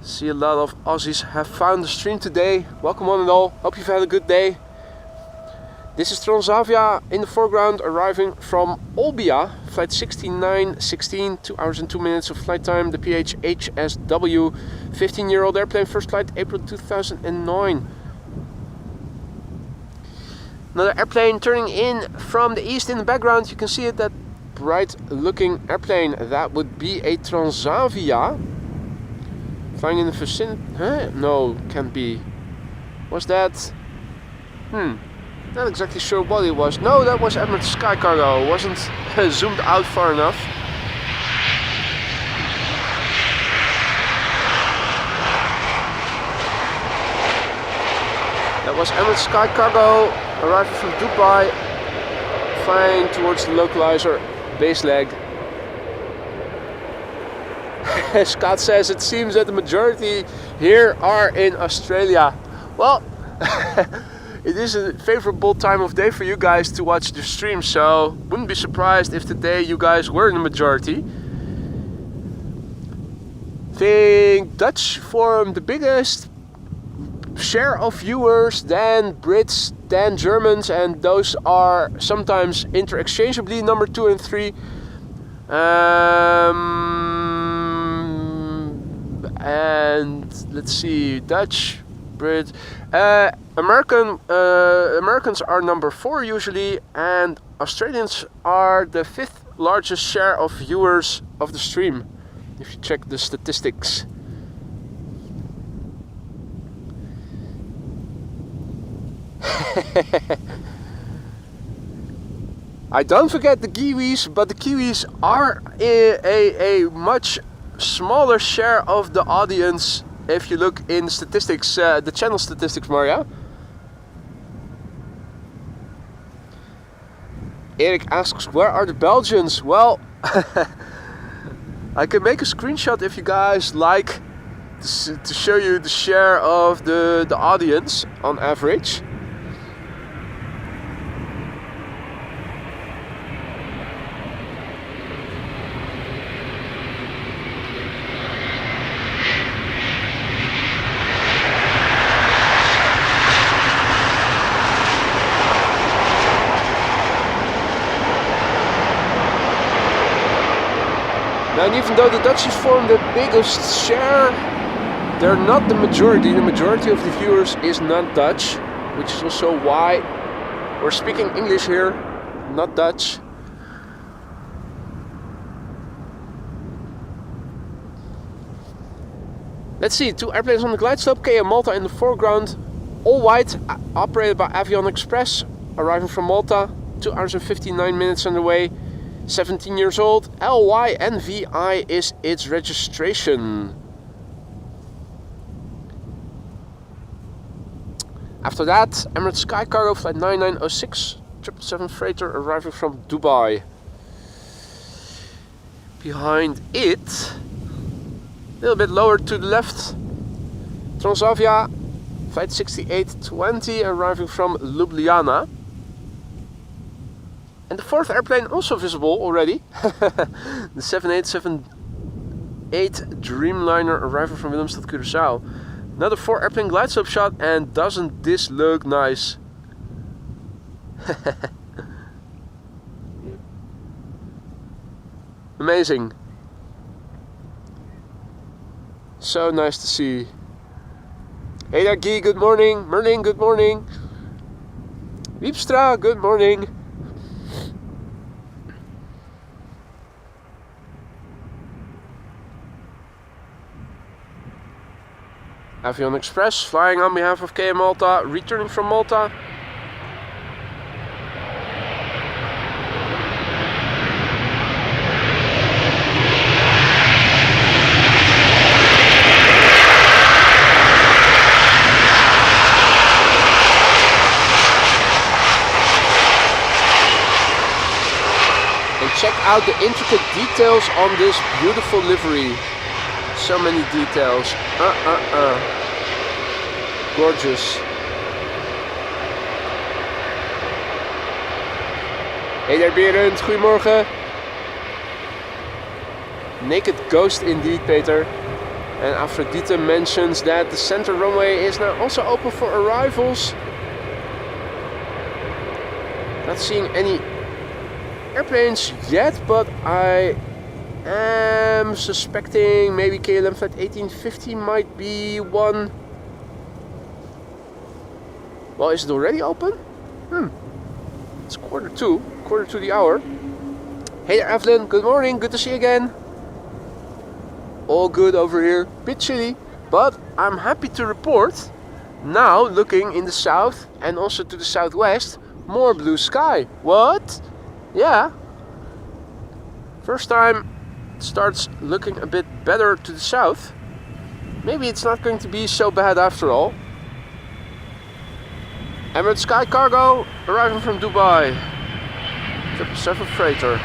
See a lot of Aussies have found the stream today. Welcome one and all. Hope you've had a good day. This is Transavia in the foreground arriving from Olbia. Flight 6916, 2 hours and 2 minutes of flight time. The PHHSW, 15-year-old airplane, first flight April 2009. Another airplane turning in from the east in the background. You can see it, that bright looking airplane. That would be a Transavia. Flying in the vicinity. Huh? No, can't be. Was that? Not exactly sure what it was. No, that was Emirates Sky Cargo. It wasn't zoomed out far enough. That was Emirates Sky Cargo arriving from Dubai, flying towards the localizer base leg. Scott says it seems that the majority here are in Australia. Well, it is a favorable time of day for you guys to watch the stream, so wouldn't be surprised if today you guys were in the majority. I think Dutch form the biggest share of viewers, then Brits, then Germans, and those are sometimes interchangeably number 2 and 3. And let's see, Dutch, Brit, Americans are number 4 usually, and Australians are the 5th largest share of viewers of the stream, if you check the statistics. I don't forget the Kiwis, but the Kiwis are a much smaller share of the audience if you look in statistics, the channel statistics, Maria. Eric asks, where are the Belgians? Well, I can make a screenshot if you guys like to show you the share of the audience on average. And even though the Dutchies form the biggest share, they're not the majority. The majority of the viewers is not Dutch, which is also why we're speaking English here, not Dutch. Let's see, 2 airplanes on the glide slope, KM Malta in the foreground, all white, operated by Avion Express, arriving from Malta, 2 hours and 59 minutes on the way. 17 years old, LYNVI is its registration. After that, Emirates Sky Cargo flight 9906, 777 freighter arriving from Dubai. Behind it, a little bit lower to the left, Transavia flight 6820 arriving from Ljubljana. And the 4th airplane also visible already, the 7878 Dreamliner arriving from Willemstad, Curaçao. Another 4 airplane glide slope shot, and doesn't this look nice? Amazing. So nice to see. Hey there Guy, good morning. Merlin, good morning. Wiepstra, good morning. Avion Express flying on behalf of KM Malta, returning from Malta. And check out the intricate details on this beautiful livery. So many details. Gorgeous. Hey there Berend, goedemorgen. Naked ghost indeed, Peter. And Aphrodite mentions that the center runway is now also open for arrivals. Not seeing any airplanes yet, but I am suspecting maybe KLM flight 1850 might be one. Well, is it already open? It's quarter to the hour. Hey there Evelyn, good morning, good to see you again. All good over here, bit chilly, but I'm happy to report, now looking in the south and also to the southwest, More blue sky. What? Yeah. First time it starts looking a bit better to the south. Maybe it's not going to be so bad after all. Emirates Sky Cargo arriving from Dubai. 777 freighter.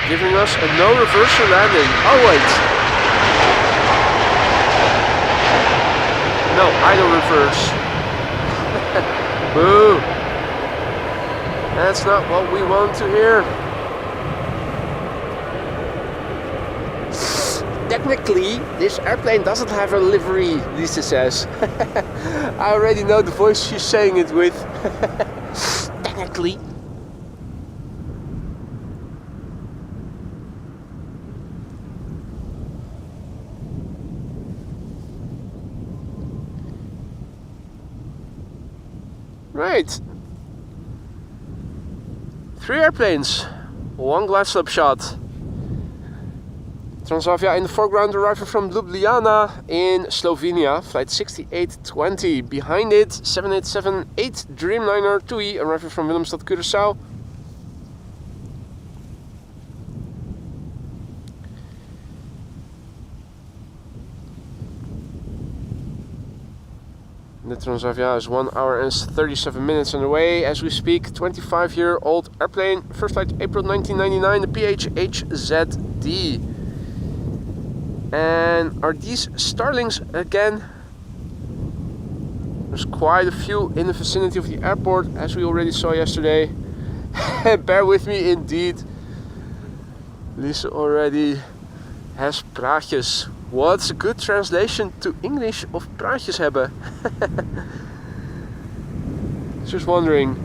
Giving us a no reversal landing. Oh wait. No, idle reverse. Boo. That's not what we want to hear. Technically, this airplane doesn't have a livery, Lisa says. I already know the voice she's saying it with. Technically. Right. 3 airplanes, 1 glide slope shot. Transavia in the foreground arriving from Ljubljana in Slovenia, flight 6820. Behind it, 787-8 Dreamliner TUI arriving from Willemstad, Curaçao. The Transavia is 1 hour and 37 minutes on the way as we speak. 25-year-old airplane, first flight April 1999, the PHHZD. And are these Starlings again? There's quite a few in the vicinity of the airport, as we already saw yesterday. Bear with me indeed. Lisa already has praatjes. What's a good translation to English of praatjes hebben? Just wondering.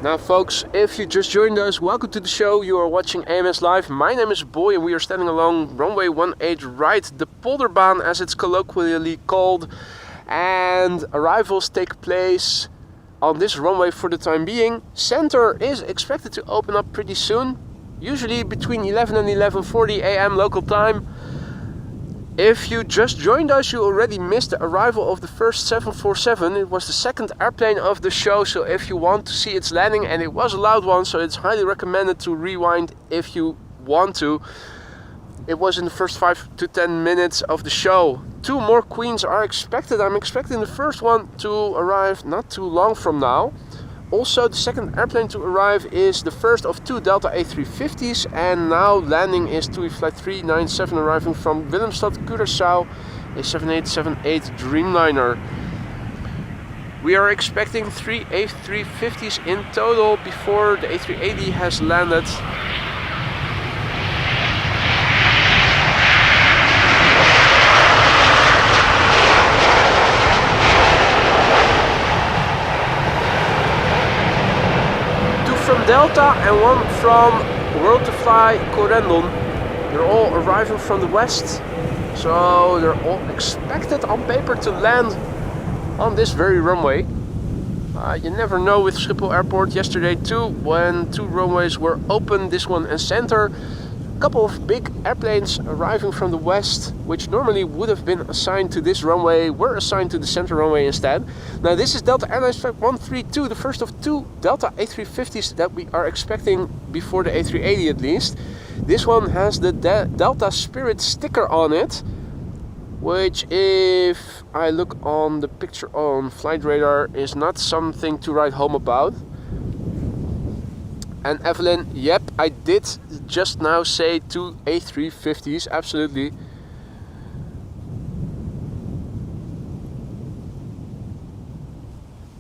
Now folks, if you just joined us, welcome to the show. You are watching AMS Live. My name is Boy and we are standing along runway 18 right, the Polderbaan as it's colloquially called. And arrivals take place on this runway for the time being. Center is expected to open up pretty soon, usually between 11 and 11:40 AM local time. If you just joined us, you already missed the arrival of the first 747. It was the second airplane of the show, so if you want to see its landing, and it was a loud one, so it's highly recommended to rewind if you want to. It was in the first 5 to 10 minutes of the show. 2 more Queens are expected. I'm expecting the first one to arrive not too long from now. Also, the second airplane to arrive is the first of 2 Delta A350s, and now landing is TUI Flight 397 arriving from Willemstad, Curaçao, a 787-8 Dreamliner. We are expecting 3 A350s in total before the A380 has landed. From Delta and 1 from World to Fly Corendon. They're all arriving from the west, so they're all expected on paper to land on this very runway. You never know with Schiphol Airport. Yesterday too, when 2 runways were open, this one and center, a couple of big airplanes arriving from the west, which normally would have been assigned to this runway, were assigned to the center runway instead. Now this is Delta Airlines Flight 132, the first of 2 Delta A350s that we are expecting before the A380 at least. This one has the Delta Spirit sticker on it, which if I look on the picture on Flight Radar is not something to write home about. And Evelyn, yep, I did just now say 2 A350s, absolutely.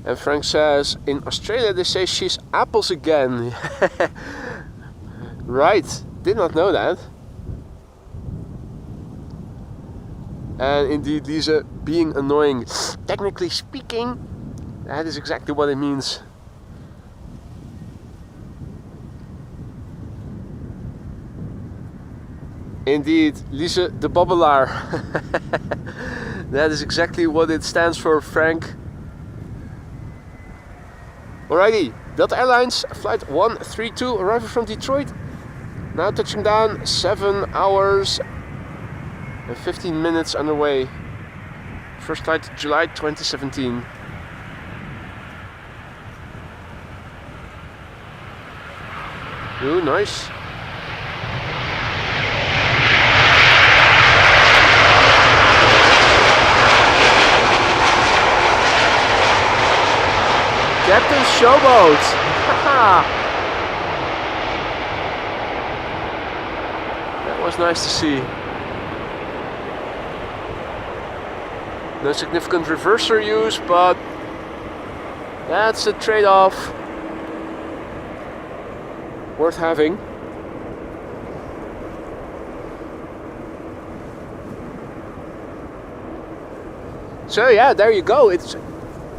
And Frank says, in Australia they say she's apples again. Right, Did not know that. And indeed, Lisa being annoying. Technically speaking, that is exactly what it means. Indeed, Lisa de Babbelaar. That is exactly what it stands for, Frank. Alrighty, Delta Airlines, flight 132, arrival from Detroit. Now touching down, 7 hours and 15 minutes underway. First flight July 2017. Ooh, nice. Captain Showboat! That was nice to see. No significant reverser use, but that's a trade-off worth having. So yeah, there you go. It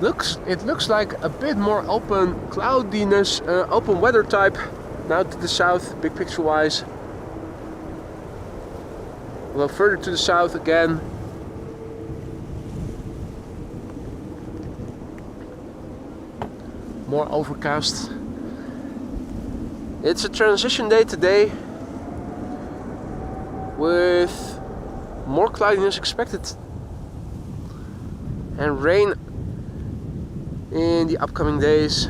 looks like a bit more open cloudiness, open weather type now to the south, big picture wise. Well, further to the south again. More overcast. It's a transition day today with more cloudiness expected and rain in the upcoming days.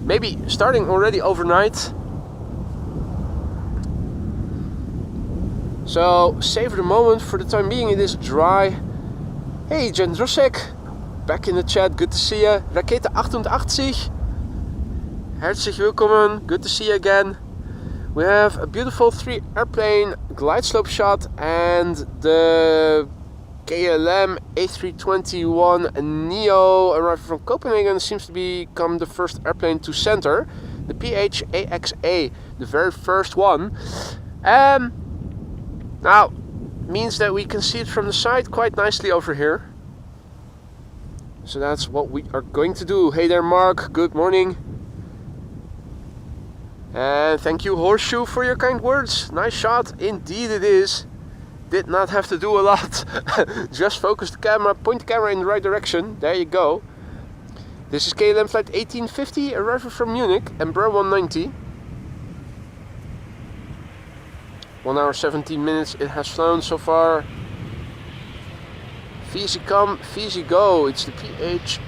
Maybe starting already overnight. So savor the moment. For the time being it is dry. Hey Jendrosek, back in the chat, good to see you. Rakete 88, herzlich willkommen, good to see you again. We have a beautiful 3 airplane glide slope shot and the KLM A321 Neo arriving from Copenhagen seems to become the first airplane to center. The PHAXA, the very first one. Now, means that we can see it from the side quite nicely over here. So that's what we are going to do. Hey there Mark, good morning. And thank you Horseshoe for your kind words. Nice shot, indeed it is. Did not have to do a lot. Just focus the camera, point the camera in the right direction. There you go. This is KLM flight 1850, arriving from Munich, Ember 190. 1 hour 17 minutes it has flown so far. Easy come, easy go. It's the PHEZY.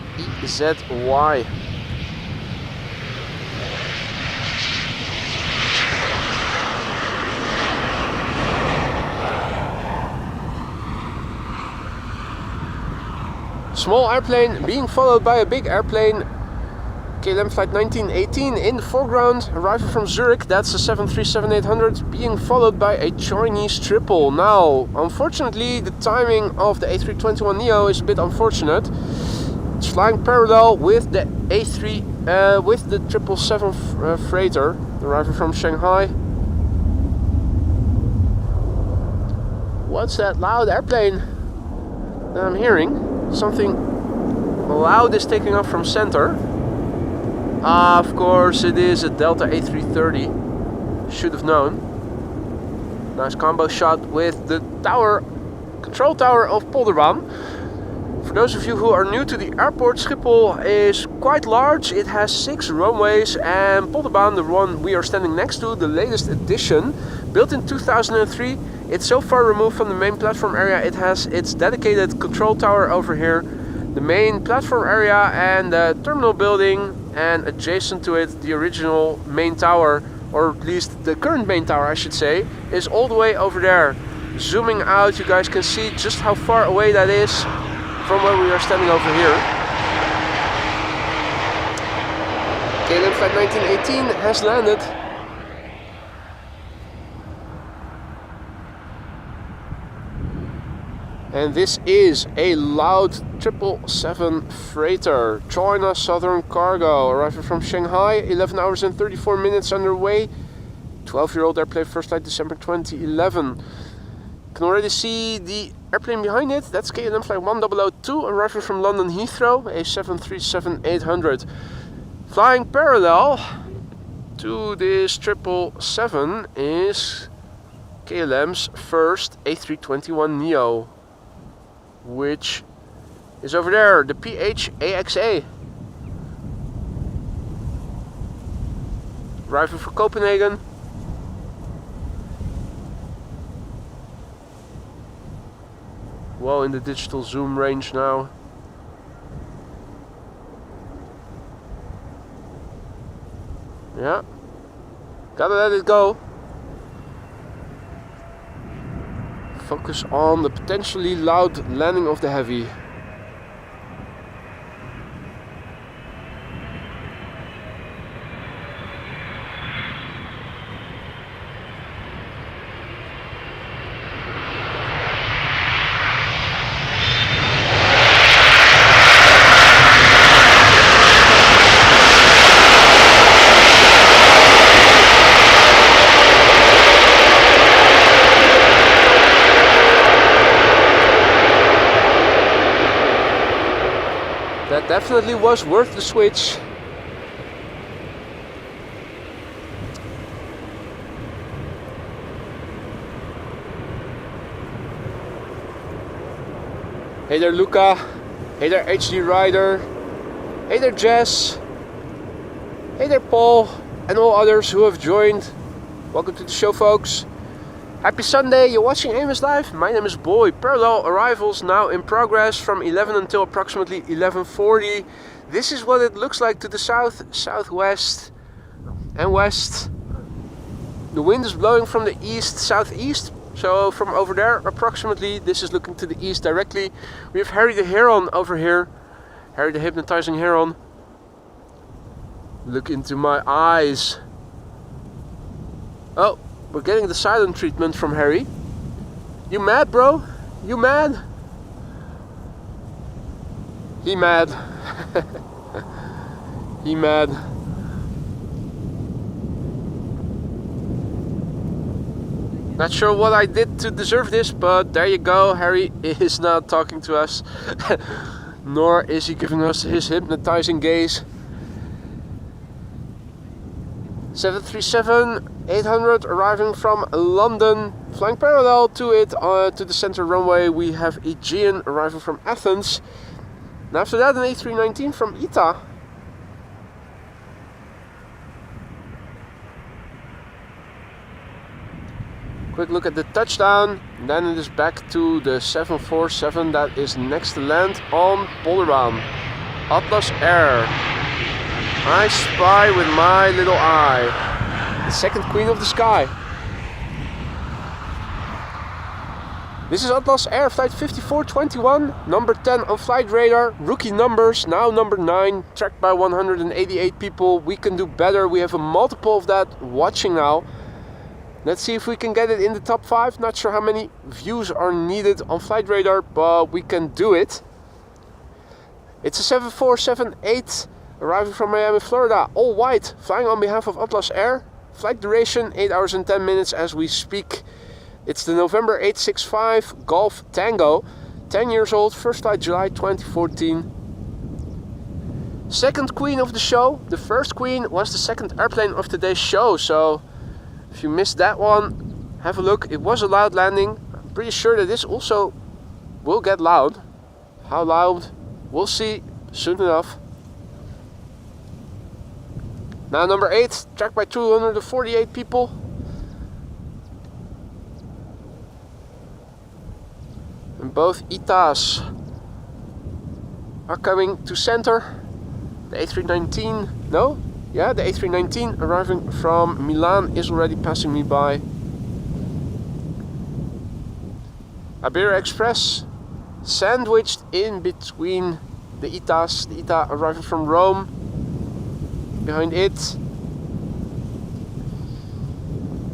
Small airplane being followed by a big airplane. KLM flight 1918 in the foreground, arriving from Zurich. That's a 737-800 being followed by a Chinese triple. Now, unfortunately, the timing of the A321 Neo is a bit unfortunate. It's flying parallel with the with the 777 freighter, arriving from Shanghai. What's that loud airplane that I'm hearing? Something loud is taking off from center. Of course it is a Delta A330. Should have known. Nice combo shot with the tower, control tower of Polderbaan. For those of you who are new to the airport, Schiphol is quite large. It has 6 runways, and Polderbaan, the one we are standing next to, the latest edition, built in 2003. It's so far removed from the main platform area. It has its dedicated control tower over here, the main platform area and the terminal building, and adjacent to it the original main tower, or at least the current main tower I should say, is all the way over there. Zooming out you guys can see just how far away that is from where we are standing over here. KLM flight 1918 has landed. And this is a loud 777 freighter, China Southern Cargo, arriving from Shanghai, 11 hours and 34 minutes underway, 12-year-old airplane, first flight December 2011. Can already see the airplane behind it. That's KLM flight 1002, arriving from London Heathrow, a 737-800. Flying parallel to this 777 is KLM's first A321neo, which is over there, the PH-AXA. Arriving for Copenhagen. Well in the digital zoom range now. Yeah, gotta let it go. Focus on the potentially loud landing of the heavy. That definitely was worth the switch. Hey there Luca, hey there HD Rider, hey there Jess, hey there Paul, and all others who have joined. Welcome to the show, folks. Happy Sunday, you're watching Amos Live. My name is Boy. Parallel arrivals now in progress from 11 until approximately 11:40. This is what it looks like to the south, southwest and west. The wind is blowing from the east, southeast. So from over there approximately, this is looking to the east directly. We have Harry the Heron over here. Harry the hypnotizing heron. Look into my eyes. Oh. We're getting the silent treatment from Harry. You mad, bro? You mad? He mad. He mad. Not sure what I did to deserve this, but there you go. Harry is not talking to us. Nor is he giving us his hypnotizing gaze. 737-800 arriving from London, flying parallel to it to the center runway. We have Aegean arriving from Athens, and after that an A319 from ITA. Quick look at the touchdown, and then it is back to the 747 that is next to land on Polderbaan. Atlas Air. I spy with my little eye the second queen of the sky. This is Atlas Air flight 5421, number 10 on flight radar, rookie numbers, now number 9, tracked by 188 people. We can do better, we have a multiple of that watching now. Let's see if we can get it in the top 5. Not sure how many views are needed on flight radar, but we can do it. It's a 7478 arriving from Miami, Florida, all white, flying on behalf of Atlas Air. Flight duration 8 hours and 10 minutes as we speak. It's the November 865 Golf Tango, 10 years old, first flight July 2014. Second queen of the show. The first queen was the second airplane of today's show, so if you missed that one, have a look. It was a loud landing. I'm pretty sure that this also will get loud. How loud? We'll see soon enough. Now number 8, tracked by 248 people. And both ITAs are coming to center. The A319, no? Yeah, the A319 arriving from Milan is already passing me by. Iberia Express sandwiched in between the ITAs. The ITA arriving from Rome. Behind it.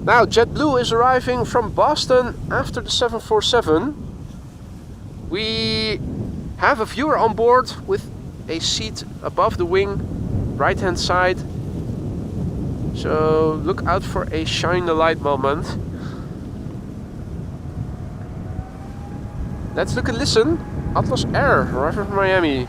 Now JetBlue is arriving from Boston after the 747. We have a viewer on board with a seat above the wing, right hand side. So look out for a shine the light moment. Let's look and listen. Atlas Air, arriving from Miami.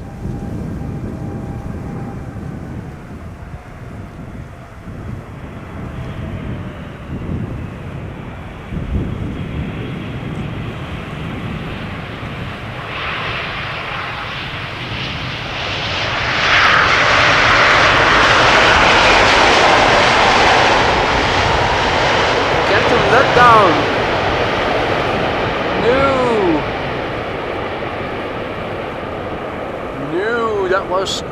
Let down. No, that was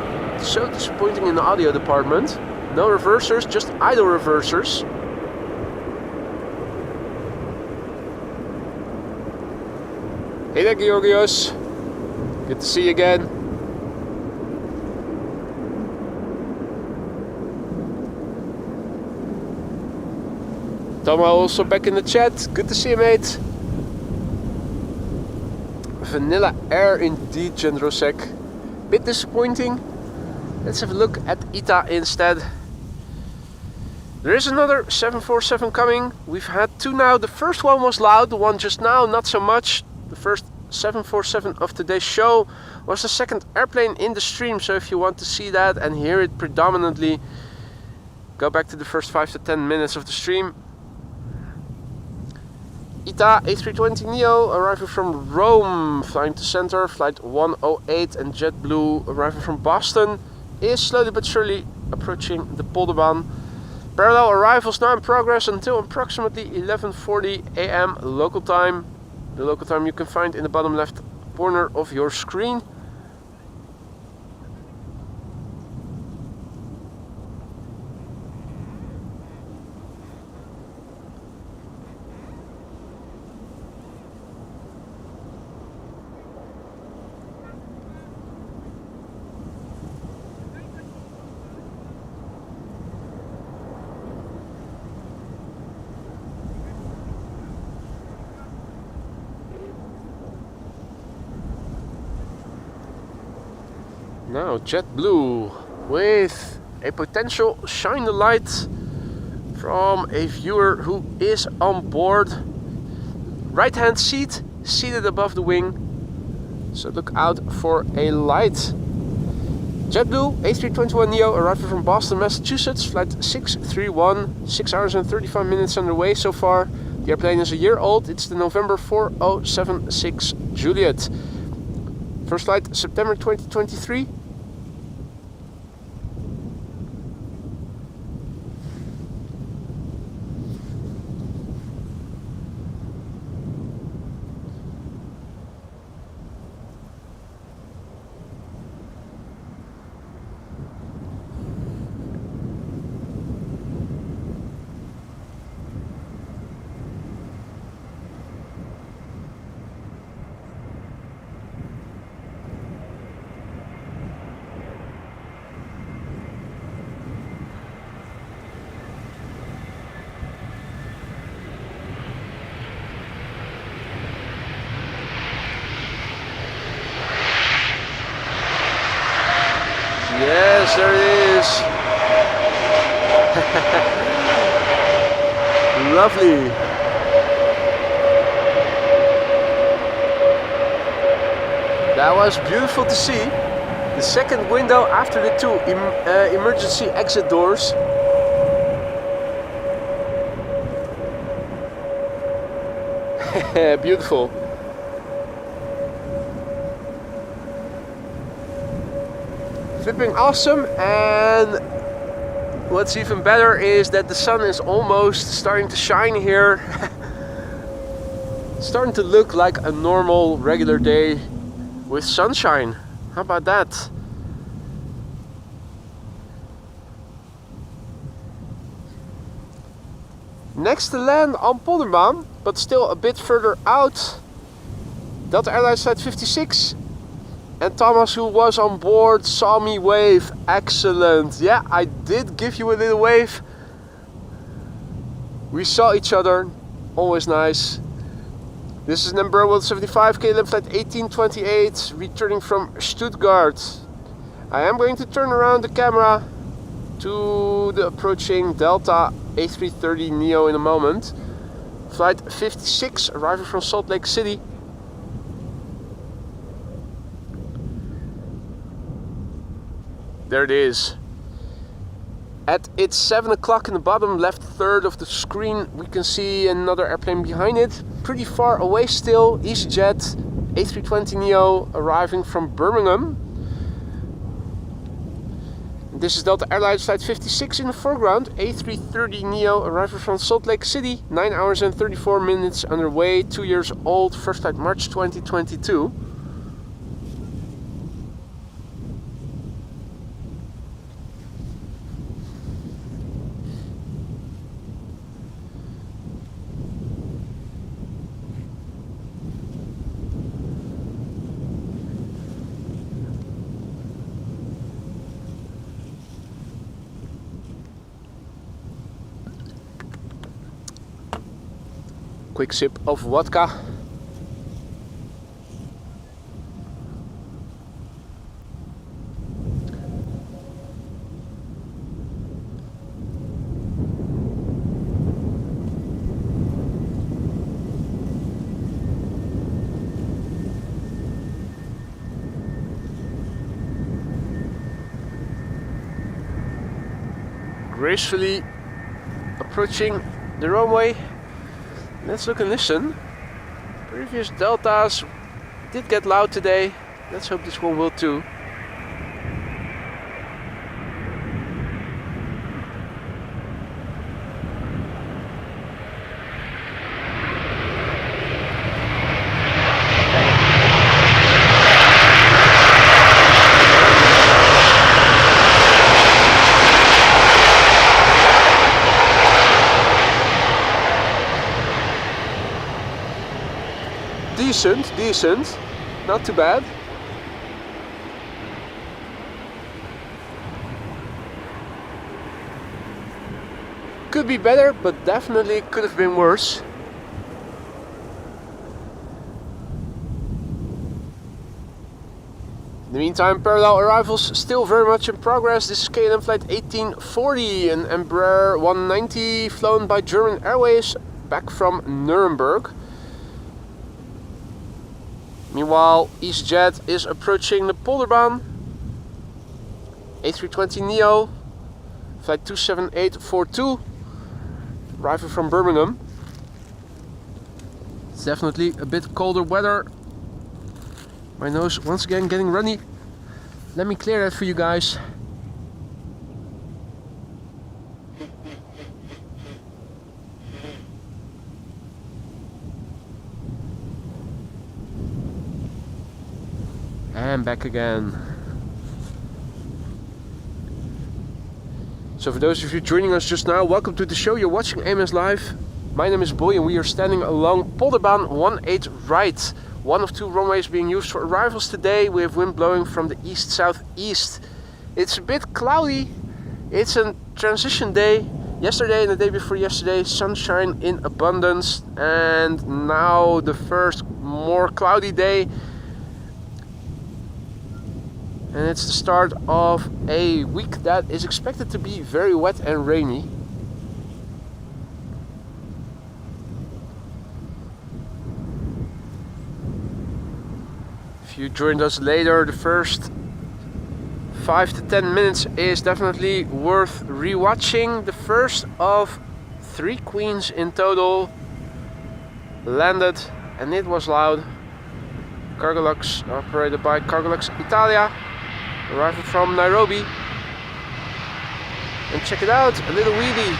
so disappointing in the audio department. No reversers, just idle reversers. Hey there, Georgios. Good to see you again. Toma also back in the chat. Good to see you, mate. Vanilla Air indeed, Jendrosek. Bit disappointing. Let's have a look at ITA instead. There is another 747 coming. We've had two now. The first one was loud, the one just now not so much. The first 747 of today's show was the second airplane in the stream. So if you want to see that and hear it predominantly, go back to the first 5 to 10 minutes of the stream. ITA A320neo arriving from Rome, flying to center, flight 108, and JetBlue arriving from Boston is slowly but surely approaching the Polderbaan. Parallel arrivals now in progress until approximately 11:40 AM local time. The local time you can find in the bottom left corner of your screen. Now JetBlue with a potential shine the light from a viewer who is on board. Right hand seat seated above the wing, so look out for a light. JetBlue A321neo arriving from Boston, Massachusetts, flight 631, 6 hours and 35 minutes underway so far. The airplane is a year old. It's the November 4076 Juliet. First flight September 2023. Yes, there it is. Lovely. That was beautiful to see. The second window after the two emergency exit doors. Beautiful. Flipping awesome, and what's even better is that the sun is almost starting to shine here. Starting to look like a normal regular day with sunshine. How about that? Next to land on Polderbaan, but still a bit further out, Delta Airlines Flight 56. And Thomas, who was on board, saw me wave. Excellent. Yeah, I did give you a little wave. We saw each other. Always nice. This is Ember 175 KLM Flight 1828, returning from Stuttgart. I am going to turn around the camera to the approaching Delta A330 Neo in a moment. Flight 56 arriving from Salt Lake City. There it is. At its 7 o'clock in the bottom left third of the screen, we can see another airplane behind it. Pretty far away still, EasyJet A320 Neo arriving from Birmingham. This is Delta Airlines Flight 56 in the foreground. A330 Neo arriving from Salt Lake City. 9 hours and 34 minutes underway, 2 years old, first flight March 2022. Quick sip of vodka. Gracefully approaching the runway. Let's look and listen. Previous Deltas did get loud today. Let's hope this one will too. Decent, not too bad. Could be better, but definitely could have been worse. In the meantime, parallel arrivals still very much in progress. This is KLM Flight 1840, an Ember 190 flown by German Airways back from Nuremberg. Meanwhile, EasyJet is approaching the Polderbaan. A320 Neo, flight 27842, arriving from Birmingham. It's definitely a bit colder weather. My nose once again getting runny. Let me clear that for you guys. And back again. So for those of you joining us just now, welcome to the show. You're watching AMS Live. My name is Boy and we are standing along Polderbaan 18 right. One of two runways being used for arrivals today. We have wind blowing from the east-southeast. It's a bit cloudy. It's a transition day. Yesterday and the day before yesterday, sunshine in abundance. And now the first more cloudy day. And it's the start of a week that is expected to be very wet and rainy. If you joined us later, the first 5 to 10 minutes is definitely worth rewatching. The first of 3 queens in total landed, and it was loud. Cargolux, operated by Cargolux Italia, arriving from Nairobi. And check it out, a little wheelie,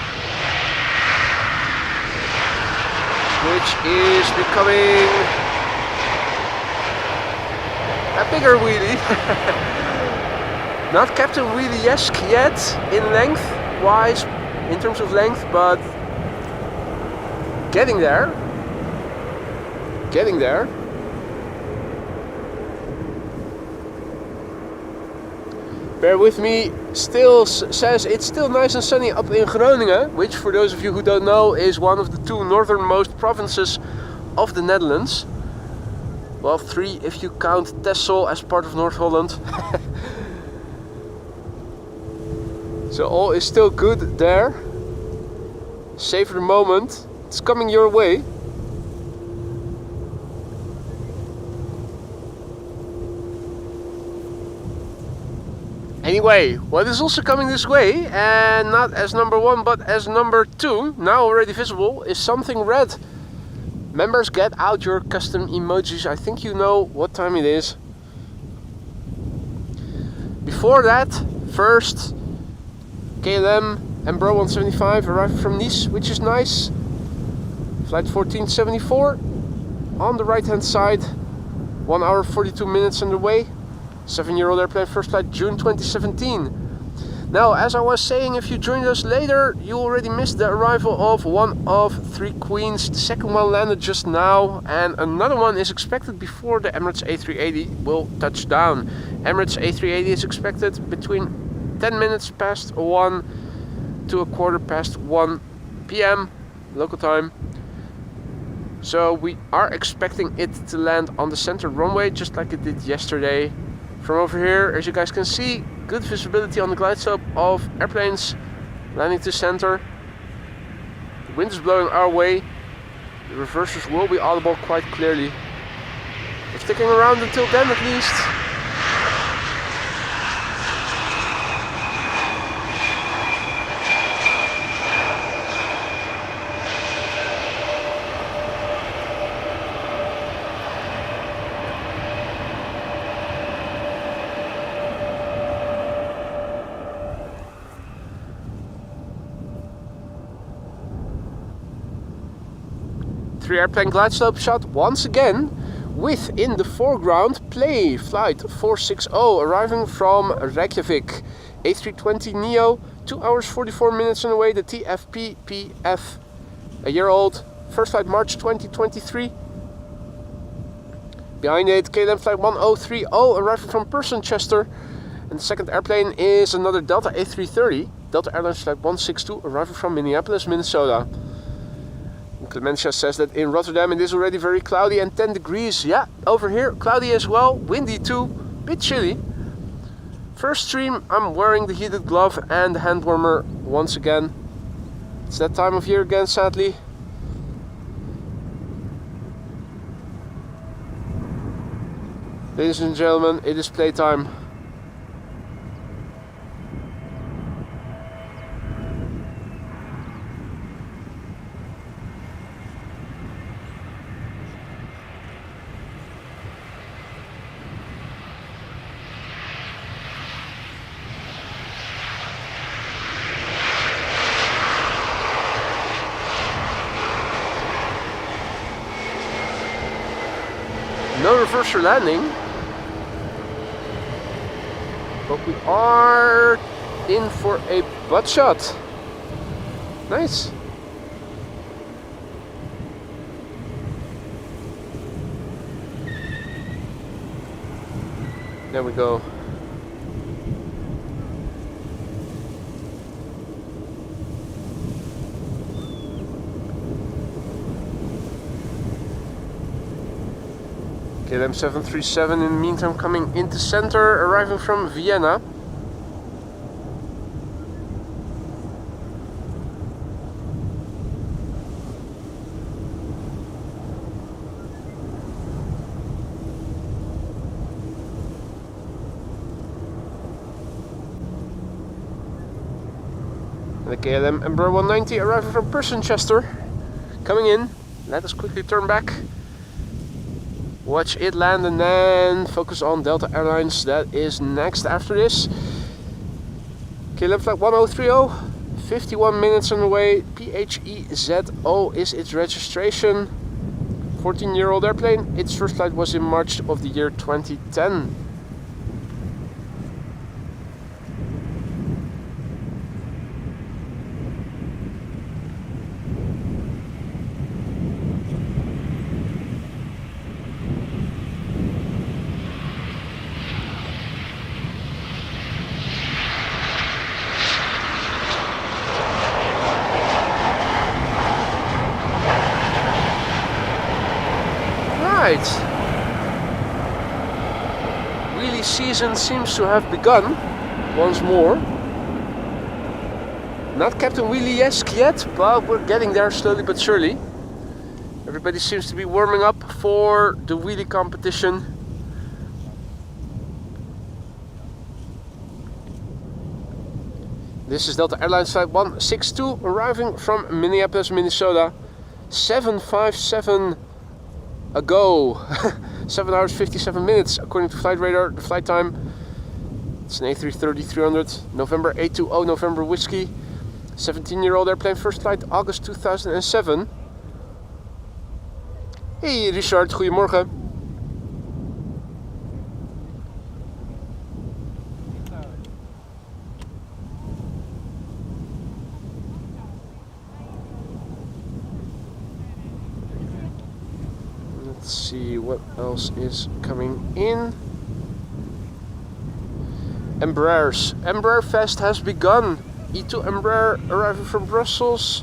which is becoming a bigger wheelie. Not Captain Wheelie-esque yet in length wise, in terms of length, but getting there. Bear with me, still says it's still nice and sunny up in Groningen, which for those of you who don't know is one of the 2 northernmost provinces of the Netherlands. Well, 3 if you count Texel as part of North Holland. So So all is still good there. Savor the moment. It's coming your way. Anyway, what is also coming this way, and not as number 1 but as number 2, now already visible, is something red. Members, get out your custom emojis. I think you know what time it is. Before that, first KLM Ember 175 arrived from Nice, which is nice. Flight 1474 on the right hand side, 1 hour 42 minutes underway. 7-year-old airplane, first flight June 2017. Now, as I was saying, if you joined us later, you already missed the arrival of one of 3 queens. The second one landed just now, and another one is expected before the Emirates A380 will touch down. Emirates A380 is expected between 10 minutes past 1 to a quarter past 1 p.m. local time. So we are expecting it to land on the center runway, just like it did yesterday. From over here, as you guys can see, good visibility on the glide slope of airplanes landing to center. The wind is blowing our way. The reversers will be audible quite clearly. We're sticking around until then at least. Airplane glide slope shot once again, with in the foreground play flight 460 arriving from Reykjavik, A320neo, 2 hours 44 minutes on the way, the TFP-PF, a year old, first flight March 2023. Behind it, KLM flight 1030 arriving from Persenchester, and the second airplane is another Delta A330, Delta Airlines flight 162 arriving from Minneapolis, Minnesota. Clementia says that in Rotterdam it is already very cloudy and 10 degrees. Yeah, over here cloudy as well, windy too, bit chilly. First stream, I'm wearing the heated glove and the hand warmer once again. It's that time of year again, sadly. Ladies and gentlemen, it is playtime. No reverser landing, but we are in for a butt shot. Nice. There we go. KLM 737 in the meantime coming into center, arriving from Vienna. And the KLM Ember 190 arriving from Persenchester, coming in. Let us quickly turn back. Watch it land and then focus on Delta Airlines. That is next after this. KLM flight 1030, 51 minutes on the way. PHEZO is its registration. 14-year-old airplane. Its first flight was in March of the year 2010. Wheelie season seems to have begun once more. Not Captain Wheelie-esque yet, but we're getting there slowly but surely. Everybody seems to be warming up for the wheelie competition. This is Delta Airlines Flight 162 arriving from Minneapolis, Minnesota. 7:57 ago. 7 hours 57 minutes according to flight radar. The flight time, it's an A330-300, November 820 November Whiskey. 17-year-old airplane, first flight August 2007. Hey Richard, goedemorgen. Let's see what else is coming in. Embraers. Embraer Fest has begun. E2 Embraer arriving from Brussels,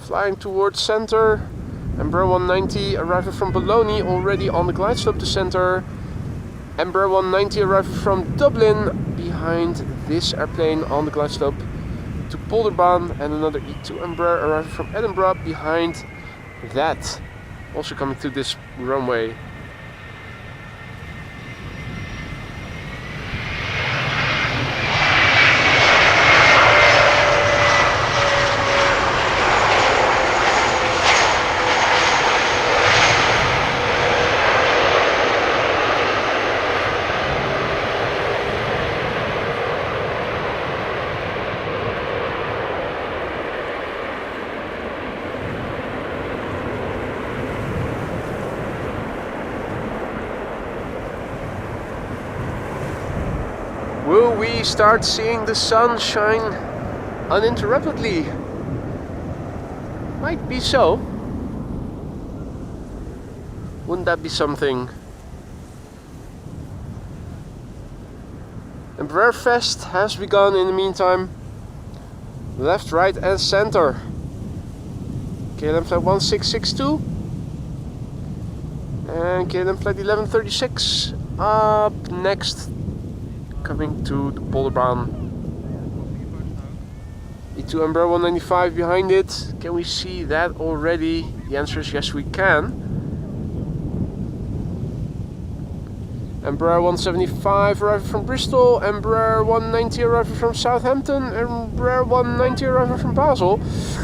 flying towards center. Embraer 190 arriving from Bologna, already on the glide slope to center. Embraer 190 arriving from Dublin, behind this airplane on the glide slope to Polderbaan, and another E2 Embraer arriving from Edinburgh behind that, also coming to this runway. Will we start seeing the sun shine uninterruptedly? Might be so. Wouldn't that be something? Embraer Fest has begun in the meantime. Left, right and center. KLM flight 1662 and KLM flight 1136 up next, coming to the Polderbaan. E2 Embraer 195 behind it. Can we see that already? The answer is yes, we can. Embraer 175 arriving from Bristol, Embraer 190 arriving from Southampton, Embraer 190 arriving from Basel.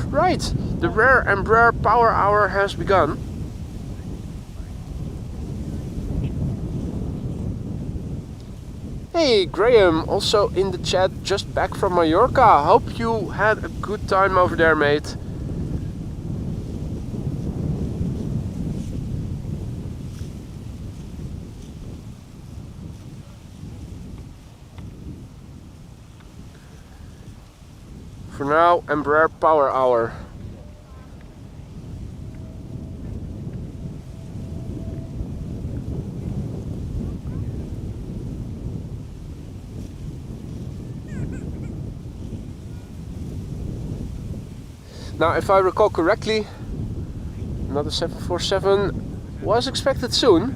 Right, the rare Embraer power hour has begun. Hey Graham, also in the chat, just back from Mallorca. Hope you had a good time over there, mate. For now, Embraer power hour. Now, if I recall correctly, another 747 was expected soon.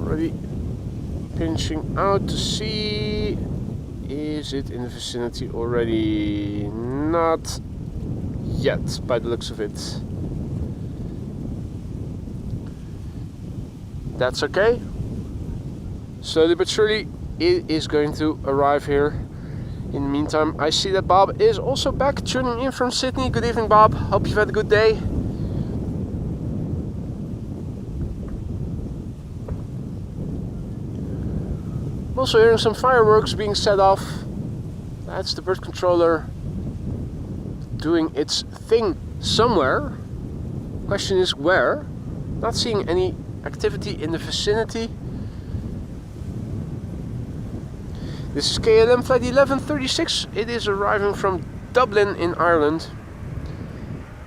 Already pinching out to see, is it in the vicinity already? Not yet, by the looks of it. That's okay. Slowly but surely it is going to arrive here. In the meantime, I see that Bob is also back, tuning in from Sydney. Good evening, Bob. Hope you've had a good day. I'm also hearing some fireworks being set off. That's the bird controller doing its thing somewhere. Question is where? Not seeing any activity in the vicinity. This is KLM flight 1136. It is arriving from Dublin in Ireland.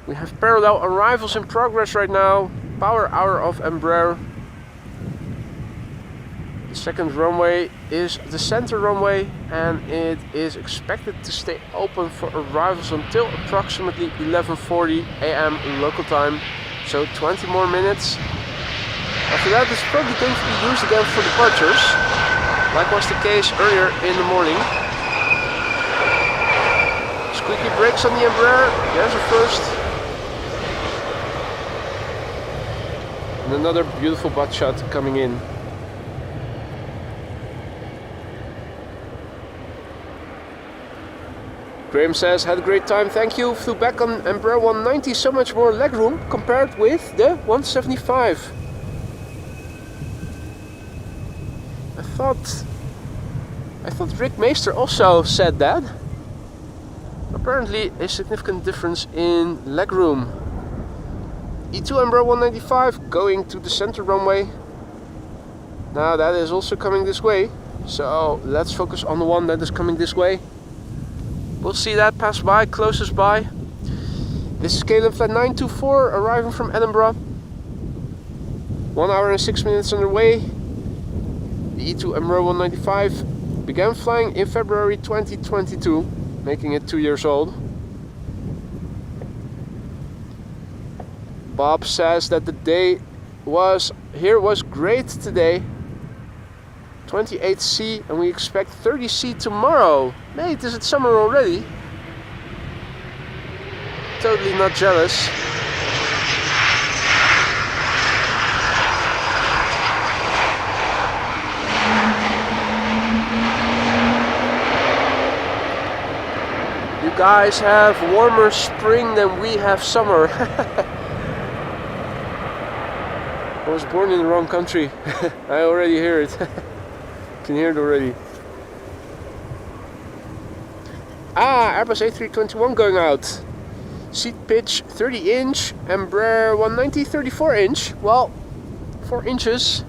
We have parallel arrivals in progress right now. Power hour of Embraer. The second runway is the center runway, and it is expected to stay open for arrivals until approximately 11:40 AM local time. So 20 more minutes. After that, it's probably going to be used again for departures, like was the case earlier in the morning. Squeaky brakes on the Ember. There's a first. And another beautiful butt shot coming in. Graham says, had a great time, thank you. Flew back on Ember 190, so much more legroom compared with the 175. I thought Rick Meester also said that. Apparently a significant difference in legroom. E2 Ember 195 going to the center runway. Now that is also coming this way. So let's focus on the one that is coming this way. We'll see that pass by, closest by. This is KLM flight 924 arriving from Edinburgh. 1 hour and 6 minutes underway. The E2 Ember 195 began flying in February 2022, making it 2 years old. Bob says that the day was great today. 28C and we expect 30C tomorrow. Mate, is it summer already? Totally not jealous. You guys have warmer spring than we have summer. I was born in the wrong country. I already hear it. Can hear it already. Airbus A321 going out. Seat pitch 30 inch, Embraer 190 34 inch. Well, 4 inches,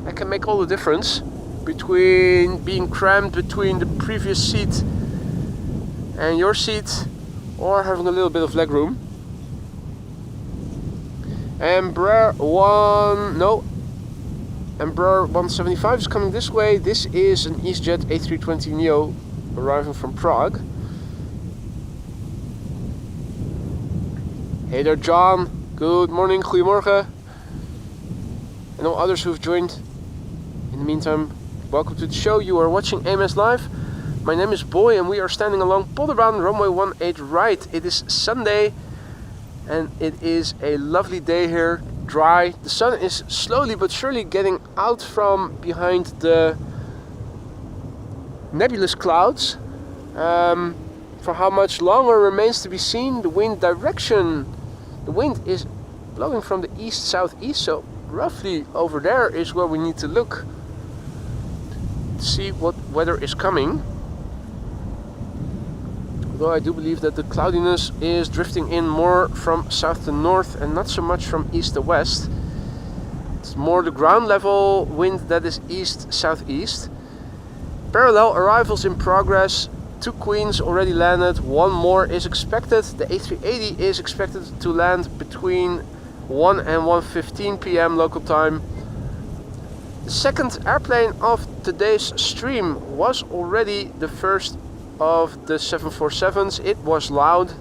that can make all the difference between being crammed between the previous seat and your seat, or having a little bit of leg room. Embraer 175 is coming this way. This is an EasyJet A320neo arriving from Prague. Hey there, John. Good morning, goedemorgen. And all others who've joined. In the meantime, welcome to the show. You are watching AMS Live. My name is Boy and we are standing along Polderbaan runway 18 right. It is Sunday and it is a lovely day here. Dry. The sun is slowly but surely getting out from behind the nebulous clouds. For how much longer remains to be seen. The wind direction. The wind is blowing from the east-southeast, so roughly over there is where we need to look to see what weather is coming. Although I do believe that the cloudiness is drifting in more from south to north and not so much from east to west. It's more the ground level wind that is east-southeast. Parallel arrivals in progress. 2 Queens already landed, 1 more is expected. The A380 is expected to land between 1 and 1:15 p.m. local time. The second airplane of today's stream was already the first of the 747s. It was loud.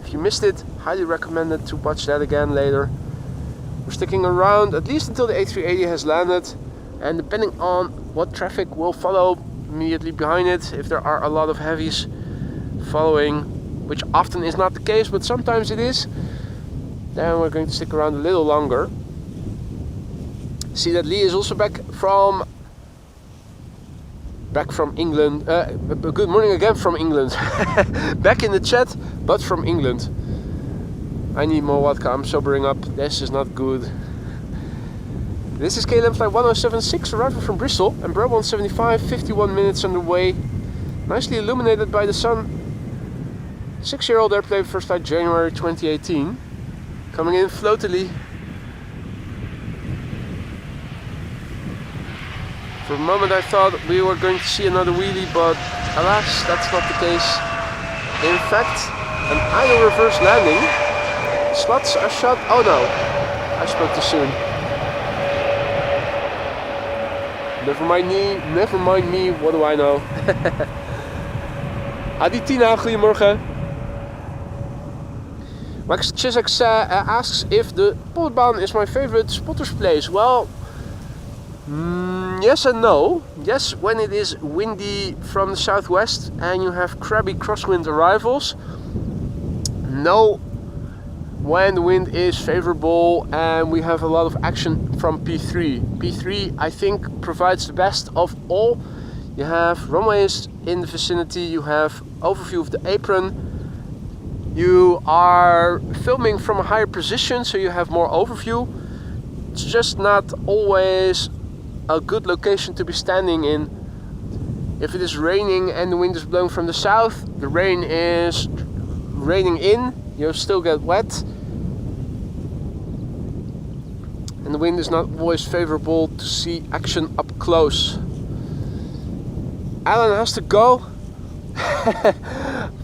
If you missed it, highly recommended to watch that again later. We're sticking around at least until the A380 has landed, and depending on what traffic will follow immediately behind it, if there are a lot of heavies following, which often is not the case, but sometimes it is, then we're going to stick around a little longer. See that Lee is also back from England. Good morning again from England. Back in the chat, but from England. I need more vodka, I'm sobering up. This is not good. This is KLM flight 1076 arriving from Bristol. Embraer 175, 51 minutes underway. Nicely illuminated by the sun. 6-year-old airplane, first flight January 2018. Coming in floatily. For a moment I thought we were going to see another wheelie, but alas, that's not the case. In fact, an idle reverse landing. Slots are shot. Oh no, I spoke too soon. Never mind me, what do I know? Aditina, goedemorgen. Max Chisek asks if the Polderbaan is my favorite spotter's place. Well, yes and no. Yes, when it is windy from the southwest and you have crabby crosswind arrivals. No, when the wind is favorable and we have a lot of action from P3. P3, I think, provides the best of all. You have runways in the vicinity, you have overview of the apron. You are filming from a higher position, so you have more overview. It's just not always a good location to be standing in. If it is raining and the wind is blowing from the south, the rain is raining in, you'll still get wet. And the wind is not always favorable to see action up close. Alan has to go.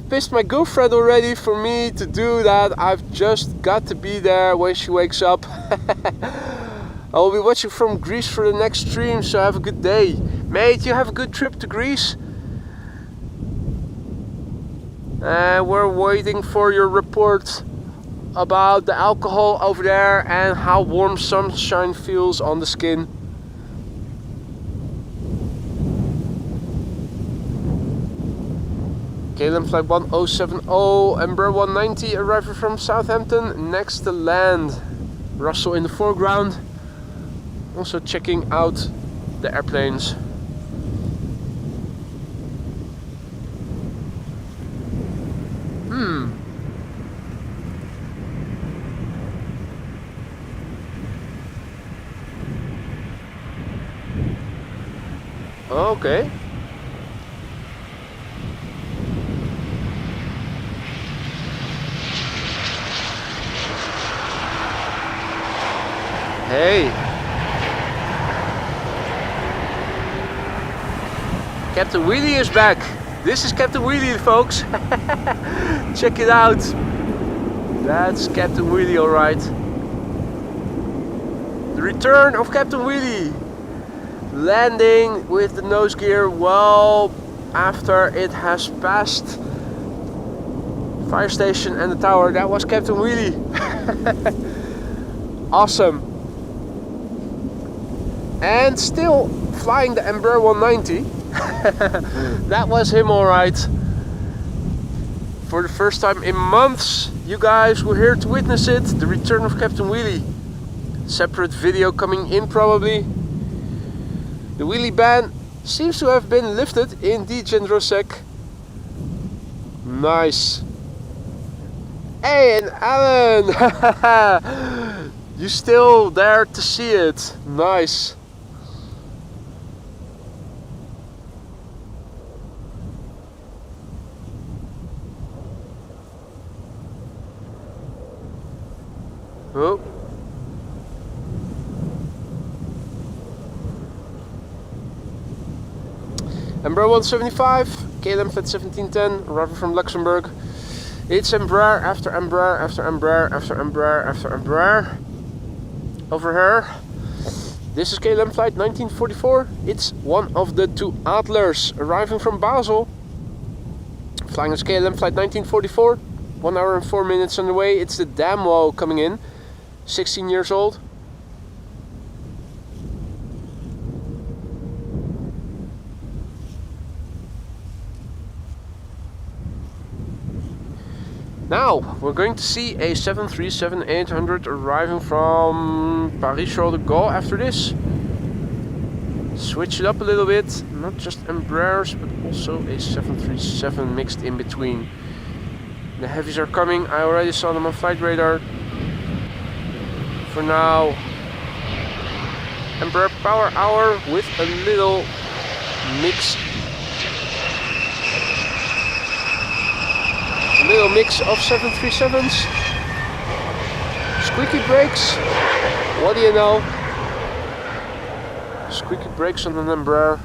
Pissed my girlfriend already for me to do that. I've just got to be there when she wakes up. I will be watching from Greece for the next stream, so have a good day. Mate, you have a good trip to Greece. We're waiting for your report about the alcohol over there and how warm sunshine feels on the skin. KLM flight 1070, Ember 190 arriving from Southampton, next to land. Russell in the foreground, also checking out the airplanes. Okay. Hey, Captain Wheelie is back. This is Captain Wheelie, folks. Check it out. That's Captain Wheelie, alright. The return of Captain Wheelie. Landing with the nose gear well after it has passed fire station and the tower. That was Captain Wheelie. Awesome. And still flying the Ember 190. That was him, alright. For the first time in months, you guys were here to witness it. The return of Captain Wheelie. Separate video coming in probably. The wheelie ban seems to have been lifted in the Gendrosec. Nice. Hey, and Alan! You still there to see it. Nice. Oh. Ember 175, KLM flight 1710, arriving from Luxembourg. It's Embraer after Embraer after Embraer after Embraer after Embraer. Over here. This is KLM flight 1944. It's one of the two Adlers arriving from Basel. Flying as KLM flight 1944. 1 hour and 4 minutes on the way. It's the Damwo coming in. 16 years old. Now, we're going to see a 737-800 arriving from Paris-Charles de Gaulle after this. Switch it up a little bit, not just Embraers, but also a 737 mixed in between. The heavies are coming, I already saw them on flight radar. For now, Embraer power hour with a little mix. A little mix of 737s. Squeaky brakes. What do you know? Squeaky brakes on an Embraer.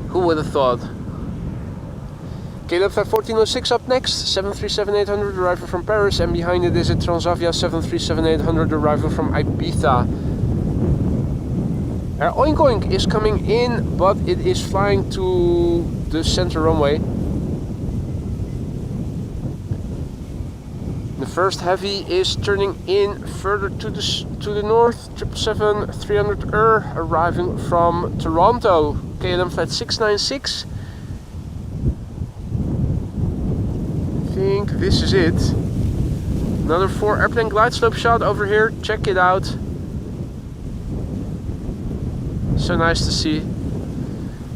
Who would have thought? KLM flight 1406 up next. 737-800 arriving from Paris, and behind it is a Transavia 737-800 arriving from Ibiza. Air Oink Oink is coming in, but it is flying to the center runway. The first heavy is turning in further to the north. 777-300 arriving from Toronto. KLM flight 696. I think this is it. Another 4 airplane glide slope shot over here. Check it out. So nice to see.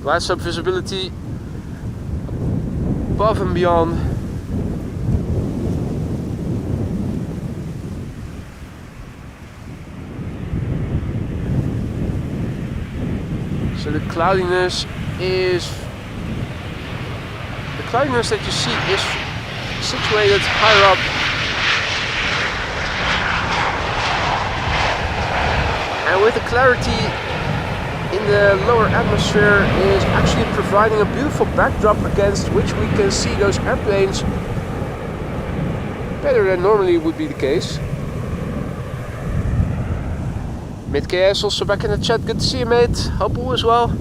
Glide slope visibility above and beyond. So the cloudiness that you see is situated higher up. And with the clarity in the lower atmosphere is actually providing a beautiful backdrop against which we can see those airplanes better than normally would be the case. Mid-KS also back in the chat. Good to see you, mate. Hope all is well.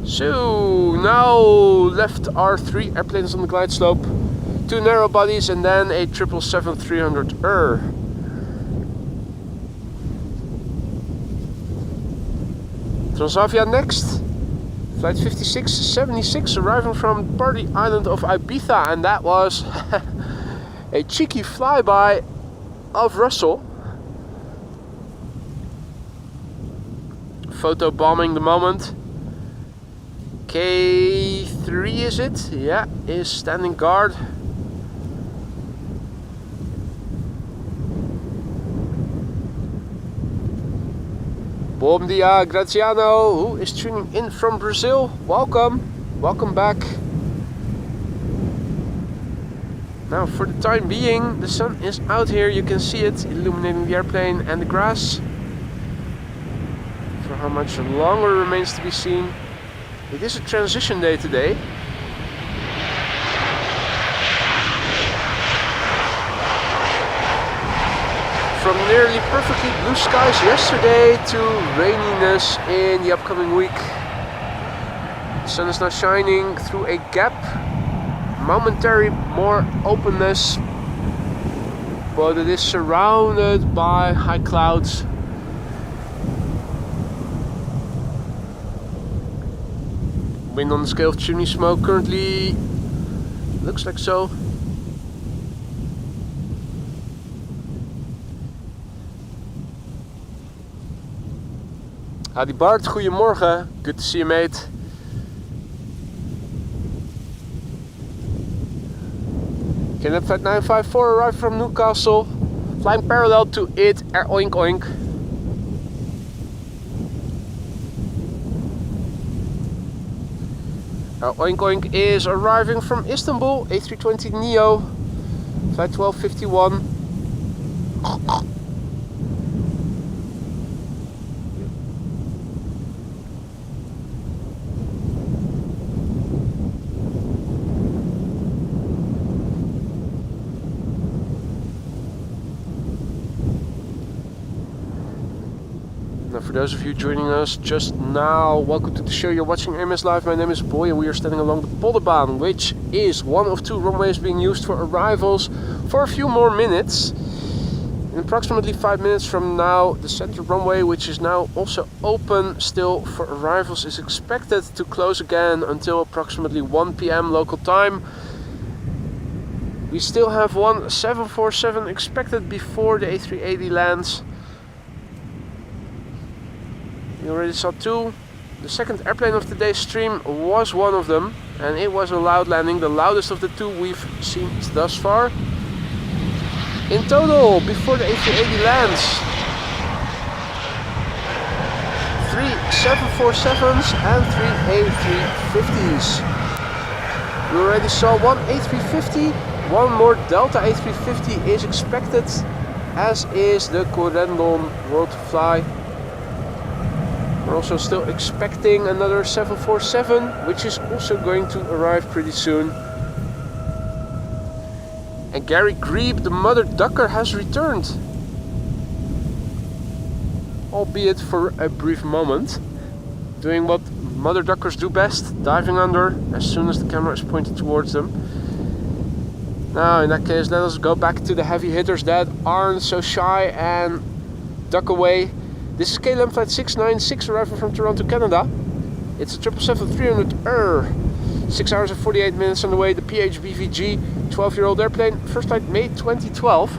So now left are 3 airplanes on the glide slope, 2 narrow bodies and then a 777-300 Transavia next, flight 5676 arriving from Party Island of Ibiza, and that was a cheeky flyby of Russell. Photo bombing the moment. K3 is it? Yeah, is standing guard. Bom dia, Graziano, who is tuning in from Brazil. Welcome back. Now for the time being, the sun is out here, you can see it illuminating the airplane and the grass. For how much longer remains to be seen. It is a transition day today. From nearly perfectly blue skies yesterday to raininess in the upcoming week. The sun is now shining through a gap. Momentary more openness, but it is surrounded by high clouds. Wind on the scale of chimney smoke currently looks like so. Adi Bart, goedemorgen. Good to see you, mate. KLM flight 954 arrived from Newcastle, flying parallel to it, Air Oink Oink. Air Oink Oink is arriving from Istanbul, A320neo, flight 1251. For those of you joining us just now, welcome to the show. You're watching AMS Live. My name is Boy and we are standing along the Polderbaan, which is one of 2 runways being used for arrivals for a few more minutes. In approximately 5 minutes from now, the center runway, which is now also open still for arrivals, is expected to close again until approximately 1 p.m. local time. We still have one 747 expected before the A380 lands. You already saw 2. The second airplane of today's stream was one of them, and it was a loud landing, the loudest of the 2 we've seen thus far. In total, before the A380 lands, 3 747s and 3 A350s. We already saw 1 A350, 1 more Delta A350 is expected, as is the Corendon World to Fly. We're also still expecting another 747, which is also going to arrive pretty soon. And Gary Grebe, the mother ducker, has returned. Albeit for a brief moment. Doing what mother duckers do best, diving under as soon as the camera is pointed towards them. Now in that case, let us go back to the heavy hitters that aren't so shy and duck away. This is KLM flight 696 arriving from Toronto, Canada. It's a 777-300 6 hours and 48 minutes on the way. The PHBVG 12-year-old airplane. First flight May 2012.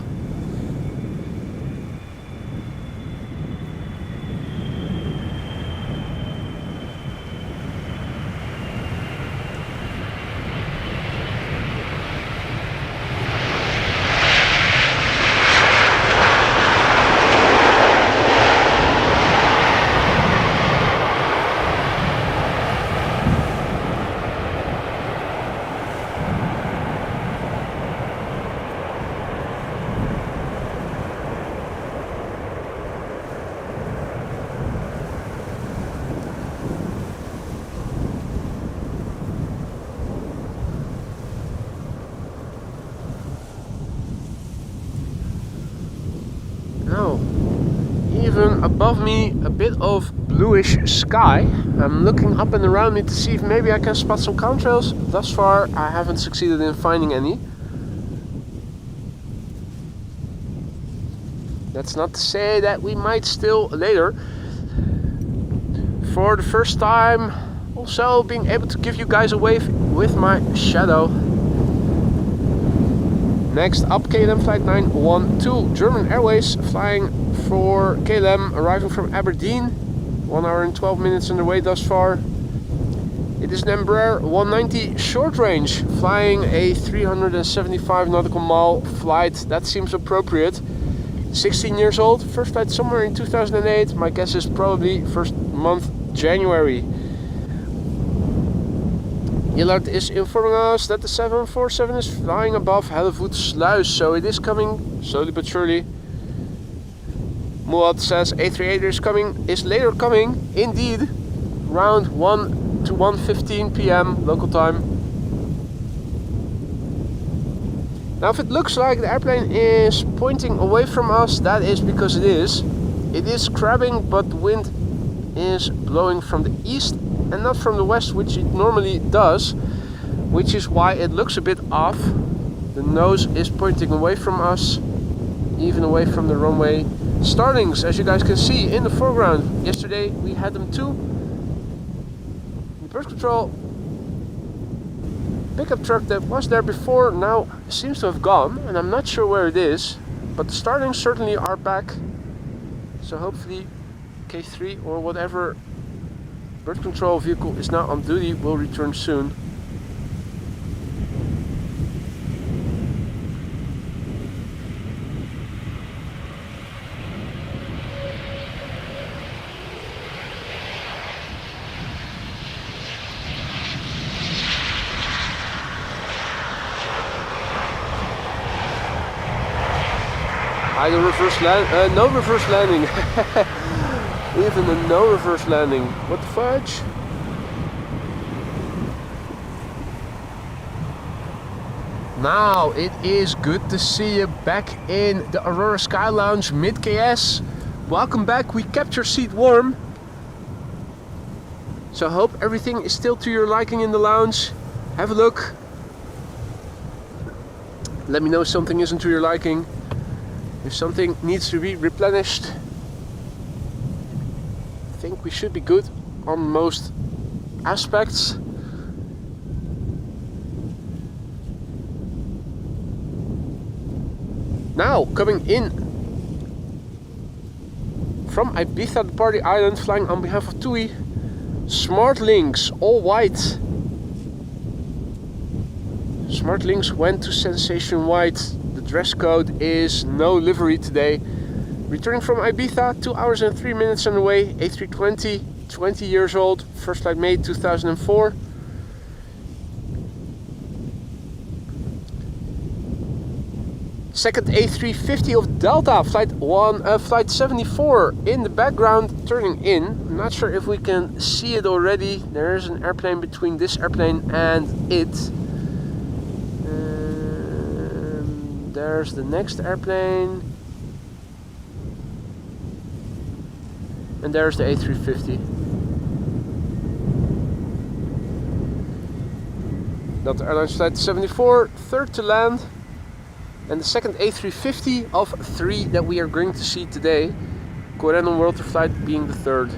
Now, even above me, a bit of bluish sky. I'm looking up and around me to see if maybe I can spot some contrails. Thus far, I haven't succeeded in finding any. That's not to say that we might still later. For the first time, also being able to give you guys a wave with my shadow. Next up, KLM flight 912, German Airways, flying for KLM, arriving from Aberdeen. 1 hour and 12 minutes on the way thus far. It is an Ember 190 short range, flying a 375 nautical mile flight. That seems appropriate. 16 years old, first flight somewhere in 2008. My guess is probably first month January. Yellard is informing us that the 747 is flying above Hellevoetsluis, so it is coming slowly but surely. Muad says A380 is later coming, indeed, around 1 to 1:15 p.m. local time. Now if it looks like the airplane is pointing away from us, that is because it is. It is crabbing, but the wind is blowing from the east and not from the west, which it normally does, which is why it looks a bit off. The nose is pointing away from us, even away from the runway. Starlings, as you guys can see in the foreground. Yesterday we had them too. The bird control pickup truck that was there before now seems to have gone, and I'm not sure where it is, but the starlings certainly are back. So hopefully K3 or whatever bird control vehicle is now on duty will return soon. No reverse landing. Even a no reverse landing. What the fudge? Now it is good to see you back in the Aurora Sky Lounge mid KS. Welcome back. We kept your seat warm. So I hope everything is still to your liking in the lounge. Have a look. Let me know if something isn't to your liking. If something needs to be replenished. I think we should be good on most aspects. Now coming in from Ibiza, the party island, flying on behalf of TUI, Smartlinks, all white. Smartlinks went to Sensation White. The dress code is no livery today. Returning from Ibiza, 2 hours and 3 minutes on the way. A320, 20 years old, first flight May 2004. Second A350 of Delta, flight 74 in the background, turning in. I'm not sure if we can see it already. There is an airplane between this airplane and it. There's the next airplane. And there's the A350. Delta Airlines flight 74, third to land. And the second A350 of 3 that we are going to see today. Corendon World Flight being the third.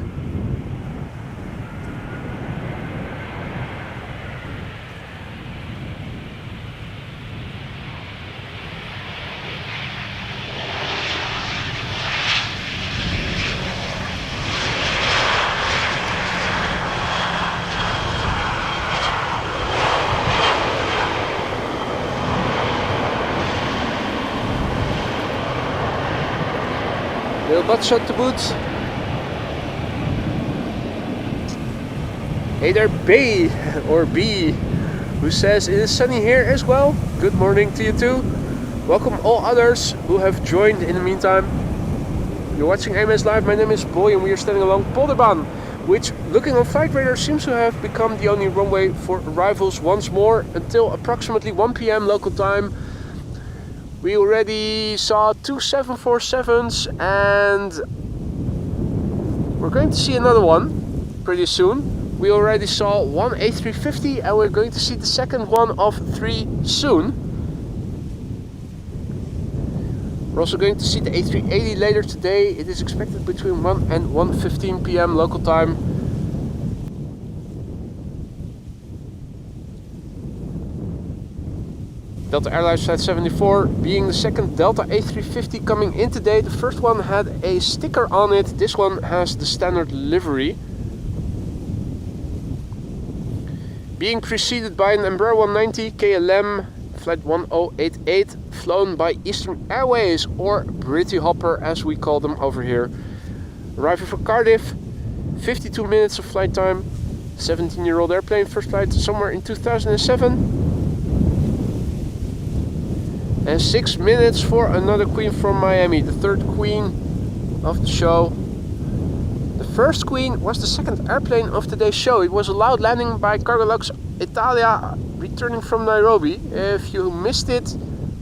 Little butt shot to boot. Hey there, B or B, who says it is sunny here as well. Good morning to you too. Welcome all others who have joined in the meantime. You're watching AMS Live. My name is Boy and we are standing along Polderbaan, which, looking on Flight Radar, seems to have become the only runway for arrivals once more until approximately 1 p.m. local time. We already saw 2 747s and we're going to see another one pretty soon. We already saw one A350 and we're going to see the second one of 3 soon. We're also going to see the A380 later today. It is expected between 1 and 1:15 p.m. local time. Delta Airlines Flight 74 being the second Delta A350 coming in today. The first one had a sticker on it. This one has the standard livery. Being preceded by an Ember 190 KLM Flight 1088 flown by Eastern Airways, or Britty Hopper as we call them over here. Arriving for Cardiff, 52 minutes of flight time. 17-year-old airplane, first flight somewhere in 2007. And 6 minutes for another queen from Miami, the third queen of the show. The first queen was the second airplane of today's show. It was a loud landing by Cargolux Italia returning from Nairobi. If you missed it,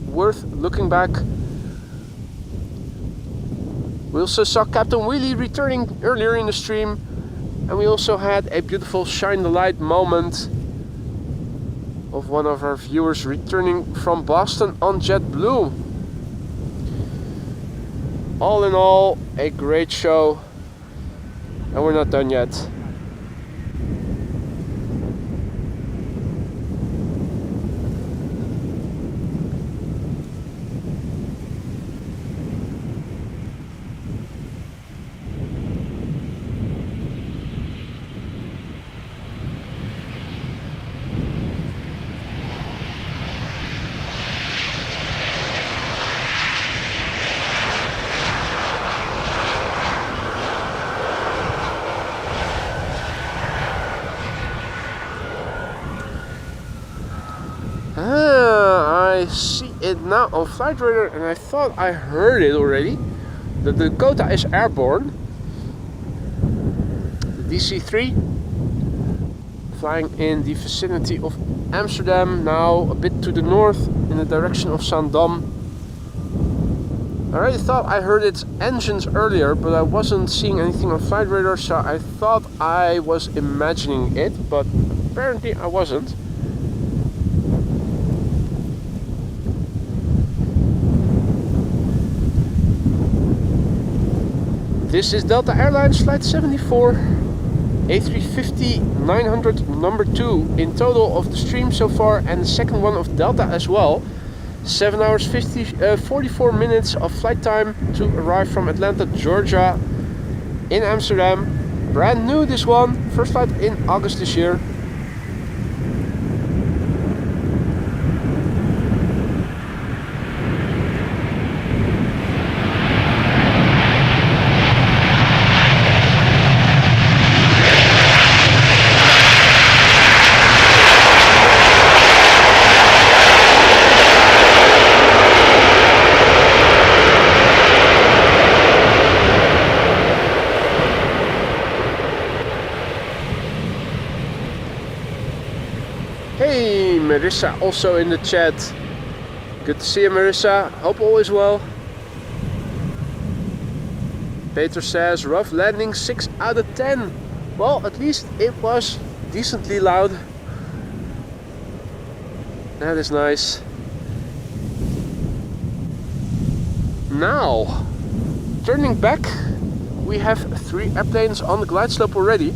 worth looking back. We also saw Captain Wheelie returning earlier in the stream. And we also had a beautiful shine the light moment of one of our viewers returning from Boston on JetBlue. All in all, a great show, and we're not done yet. I see it now on Flight Radar and I thought I heard it already. The Dakota is airborne. The DC-3 flying in the vicinity of Amsterdam, now a bit to the north in the direction of Zaandam. I already thought I heard its engines earlier, but I wasn't seeing anything on Flight Radar, so I thought I was imagining it, but apparently I wasn't. This is Delta Airlines Flight 74, A350-900 number 2 in total of the stream so far, and the second one of Delta as well. 7 hours 44 minutes of flight time to arrive from Atlanta, Georgia in Amsterdam. Brand new this one, first flight in August this year. Hey, Marissa also in the chat. Good to see you, Marissa. Hope all is well. Peter says, rough landing, 6 out of 10. Well, at least it was decently loud. That is nice. Now, turning back, we have 3 airplanes on the glide slope already.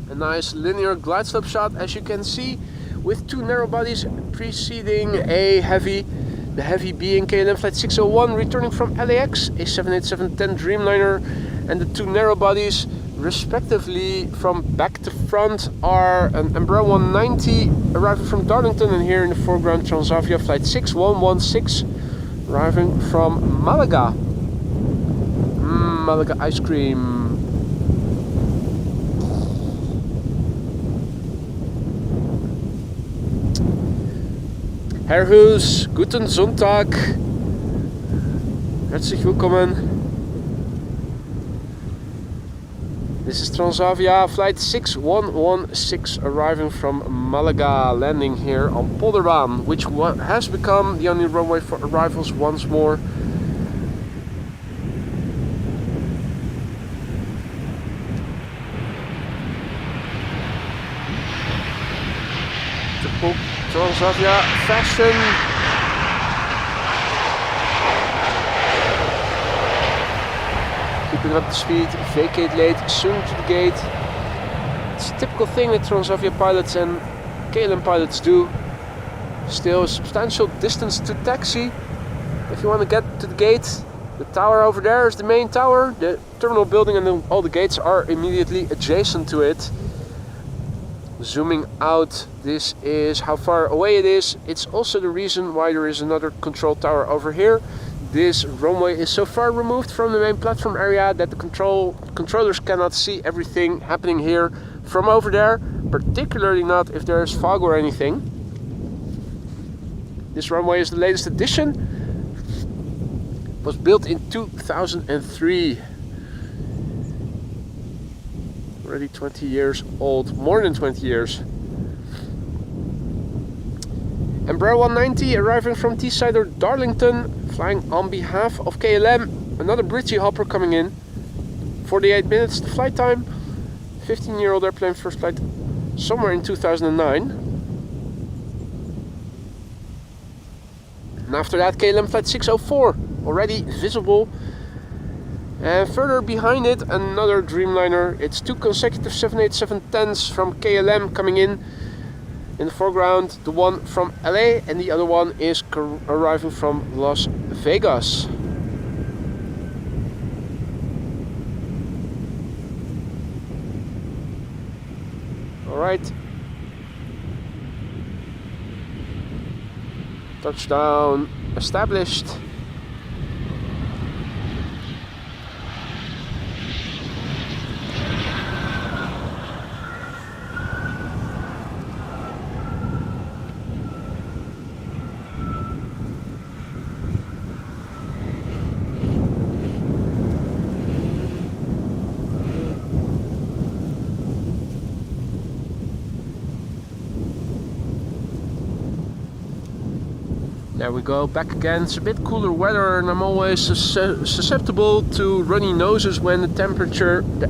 A nice linear glide slope shot, as you can see, with 2 narrow bodies preceding a heavy. The heavy being KLM Flight 601 returning from LAX, a 787-10 Dreamliner, and the 2 narrow bodies respectively from back to front are an Ember 190 arriving from Darlington, and here in the foreground Transavia Flight 6116 arriving from Malaga. Malaga ice cream. Herrhus, guten Sonntag. Herzlich willkommen. This is Transavia Flight 6116 arriving from Malaga, landing here on Polderbaan, which has become the only runway for arrivals once more. Typical Transavia fashion. Keeping up the speed, vacate late, soon to the gate. It's a typical thing that Transavia pilots and KLM pilots do. Still a substantial distance to taxi. If you want to get to the gate, the tower over there is the main tower. The terminal building and all the gates are immediately adjacent to it. Zooming out, this is how far away it is. It's also the reason why there is another control tower over here. This runway is so far removed from the main platform area that the controllers cannot see everything happening here from over there, particularly not if there is fog or anything. This runway is the latest addition. It was built in 2003. Already 20 years old, more than 20 years. Ember 190 arriving from Teesside or Darlington, flying on behalf of KLM. Another British hopper coming in. 48 minutes the flight time. 15-year-old airplane, first flight somewhere in 2009. And after that KLM Flight 604, already visible. And further behind it, another Dreamliner. It's 2 consecutive 787-10s from KLM coming in. In the foreground, the one from LA, and the other one is arriving from Las Vegas. Alright. Touchdown established. There we go, back again. It's a bit cooler weather and I'm always susceptible to runny noses when the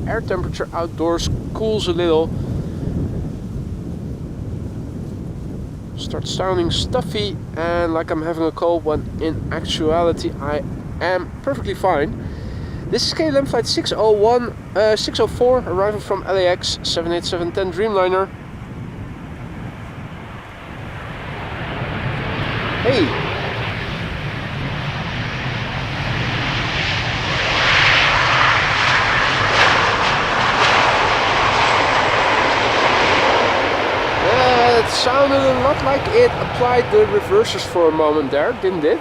air temperature outdoors cools a little. Starts sounding stuffy and like I'm having a cold, when in actuality I am perfectly fine. This is KLM Flight 604 arriving from LAX, 787-10 Dreamliner. Hey! It sounded a lot like it applied the reversers for a moment there, didn't it?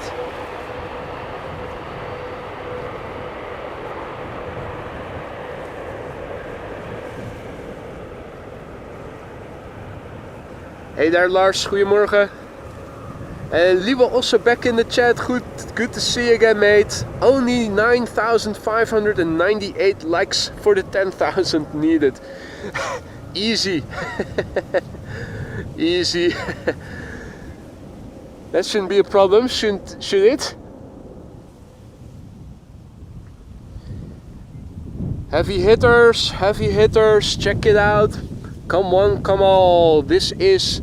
Hey there Lars, goedemorgen. Liebe also back in the chat, good to see you again mate. Only 9,598 likes for the 10,000 needed. Easy. Easy. That shouldn't be a problem, should it? Heavy hitters, check it out. Come on, come on. This is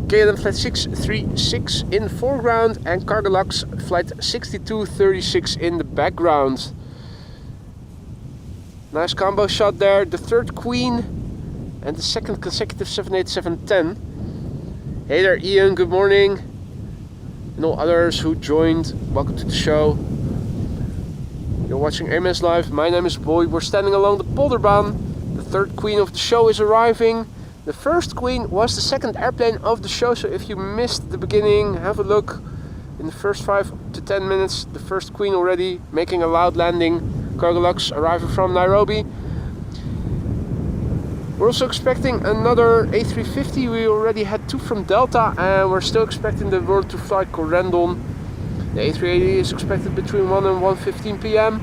KLM flight 636 in the foreground and Cargolux flight 6236 in the background. Nice combo shot there. The third Queen and the second consecutive 787-10. Hey there Ian, good morning. And all others who joined, welcome to the show. You're watching AMS Live. My name is Boy. We're standing along the Polderbaan. The third Queen of the show is arriving. The first Queen was the second airplane of the show, so if you missed the beginning, have a look. In the first 5 to 10 minutes, the first Queen already making a loud landing. Cargolux arriving from Nairobi. We're also expecting another A350. We already had 2 from Delta, and we're still expecting the World to Flight Corendon. The A380 is expected between 1 and 1:15 p.m.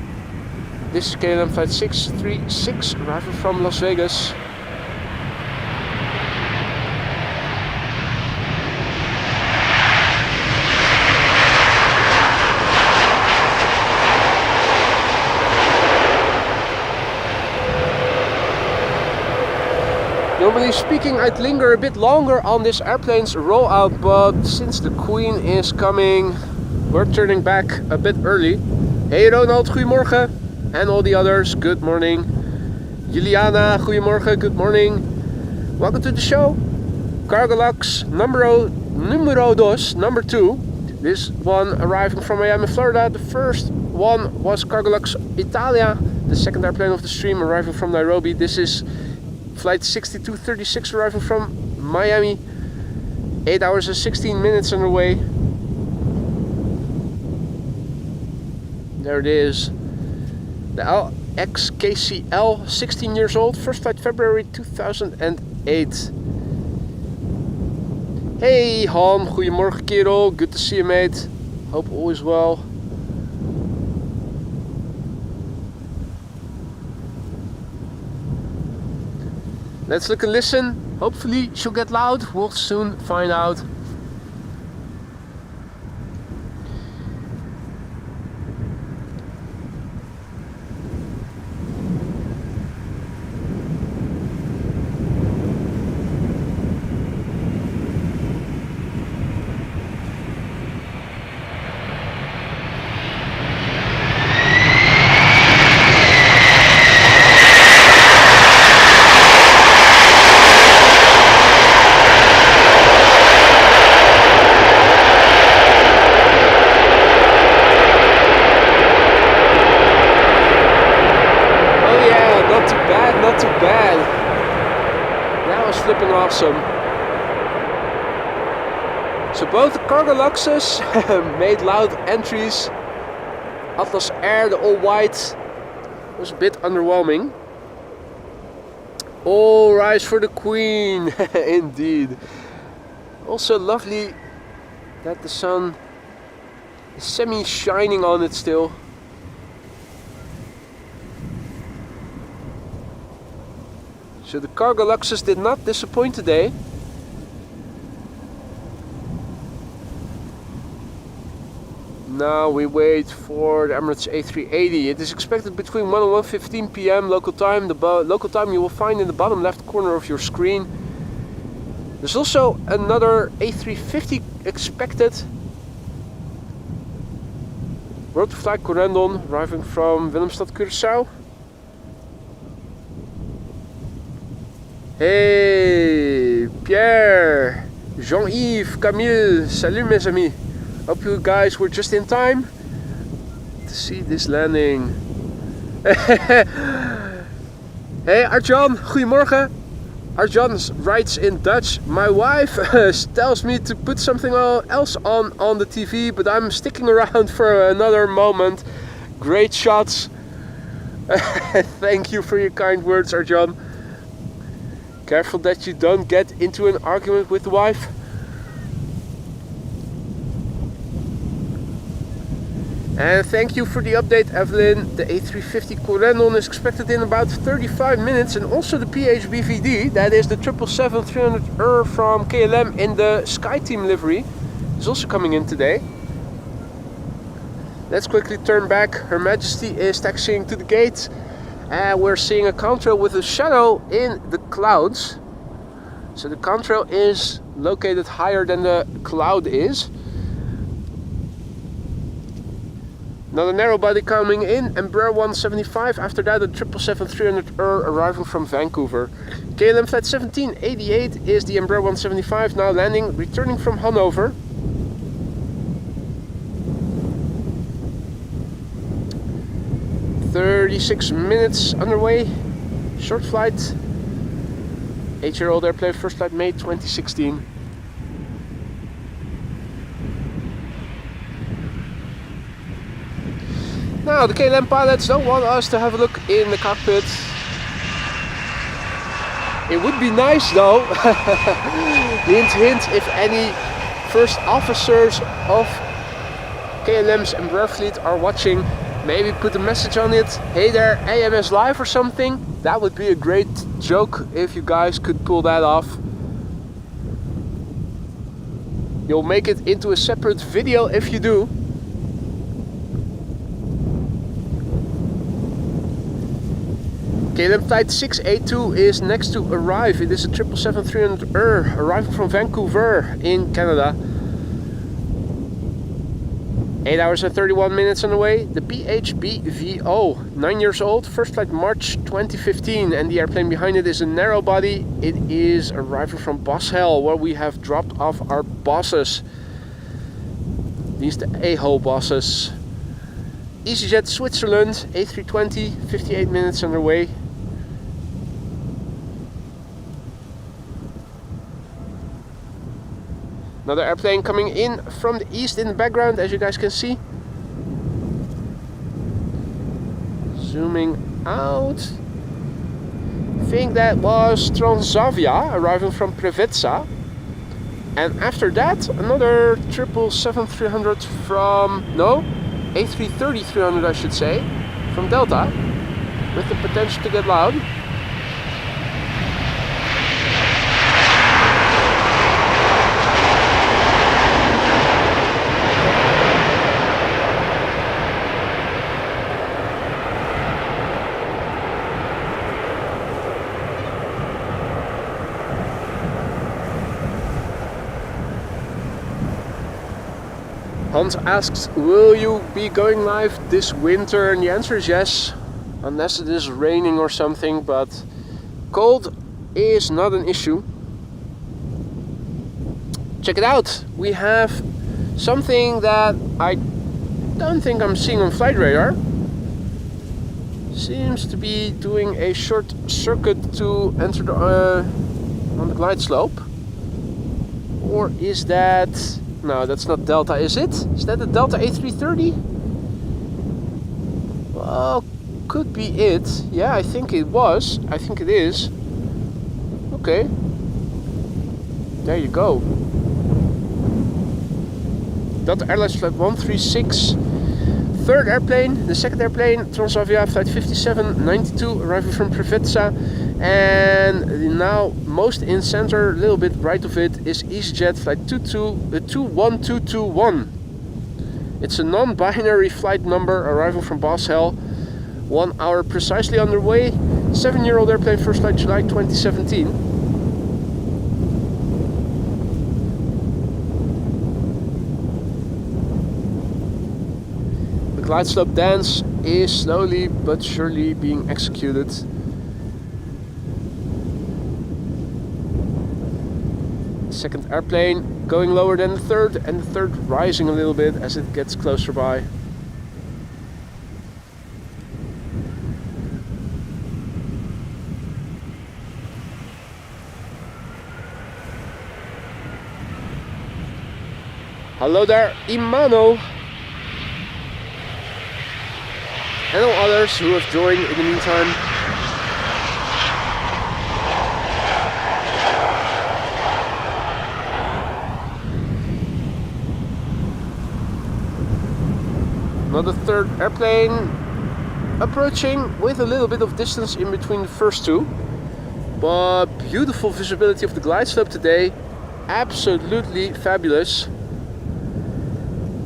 This is KLM flight 636 arriving from Las Vegas. Normally speaking, I'd linger a bit longer on this airplane's rollout, but since the Queen is coming, we're turning back a bit early. Hey Ronald, goedemorgen. And all the others, good morning. Juliana, goedemorgen, good morning. Welcome to the show. Cargolux numero 2, number 2. This one arriving from Miami, Florida. The first one was Cargolux Italia, the second airplane of the stream arriving from Nairobi. This is flight 6236 arriving from Miami. 8 hours and 16 minutes underway. There it is. The LXKCL, 16 years old, first flight February 2008. Hey Han, goedemorgen kerel, good to see you mate. Hope all is well. Let's look and listen. Hopefully she'll get loud. We'll soon find out. Flipping awesome. So both Cargoluxes made loud entries. Atlas Air, the all white, was a bit underwhelming. All rise for the Queen, indeed. Also lovely that the sun is semi-shining on it still. So the Cargoluxes did not disappoint today. Now we wait for the Emirates A380. It is expected between 1 and 1:15 p.m. local time. The local time you will find in the bottom left corner of your screen. There's also another A350 expected. World to Flight Corendon arriving from Willemstad, Curaçao. Hey, Pierre, Jean-Yves, Camille, salut mes amis. Hope you guys were just in time to see this landing. Hey Arjan, goedemorgen. Arjan writes in Dutch, my wife tells me to put something else on the TV, but I'm sticking around for another moment. Great shots. Thank you for your kind words, Arjan. Careful that you don't get into an argument with the wife. And thank you for the update, Evelyn. The A350 Corendon is expected in about 35 minutes, and also the PHBVD, that is the 777-300ER from KLM in the SkyTeam livery, is also coming in today. Let's quickly turn back. Her Majesty is taxiing to the gate. And we're seeing a contrail with a shadow in the clouds. So the contrail is located higher than the cloud is. Another narrow body coming in, Ember 175. After that, a 777-300 arriving from Vancouver. KLM flight 1788 is the Ember 175 now landing, returning from Hanover. "36 minutes underway, short flight, 8-year-old airplane, first flight May 2016. Now the KLM pilots don't want us to have a look in the cockpit. It would be nice though, hint hint, if any first officers of KLM's Ember fleet are watching, maybe put a message on it, "Hey there, AMS Live" or something. That would be a great joke if you guys could pull that off. You'll make it into a separate video if you do. KLM flight 682 is next to arrive. It is a 777-300 arriving from Vancouver in Canada. 8 hours and 31 minutes on the way. The PHBVO, 9 years old, first flight March 2015, and the airplane behind it is a narrow body. It is arriving from Boshell, where we have dropped off our bosses. These the A-hole bosses. EasyJet Switzerland, A320, 58 minutes on their way. Another airplane coming in from the east in the background, as you guys can see. Zooming out. I think that was Transavia arriving from Preveza. And after that, another 777-300 from, no, A330-300 I should say, from Delta, with the potential to get loud. Hans asks, will you be going live this winter? And the answer is yes, unless it is raining or something, but cold is not an issue. Check it out, we have something that I don't think I'm seeing on flight radar. Seems to be doing a short circuit to enter the, on the glide slope. Or is that... No, that's not Delta, is it? Is that the Delta A330? Well, could be it. Yeah, I think it was. I think it is. Okay. There you go. Delta Airlines flight 136. Third airplane, the second airplane, Transavia flight 5792, arriving from Preveza. And now most in center, a little bit right of it, is EasyJet flight 21221. It's a non-binary flight number arriving from Boshell. 1 hour precisely underway. 7-year-old airplane, first flight July 2017. The glide slope dance is slowly but surely being executed. Second airplane going lower than the third, and the third rising a little bit as it gets closer by. Hello there, Imano, and all others who have joined in the meantime. Another third airplane approaching with a little bit of distance in between the first two. But beautiful visibility of the glide slope today. Absolutely fabulous.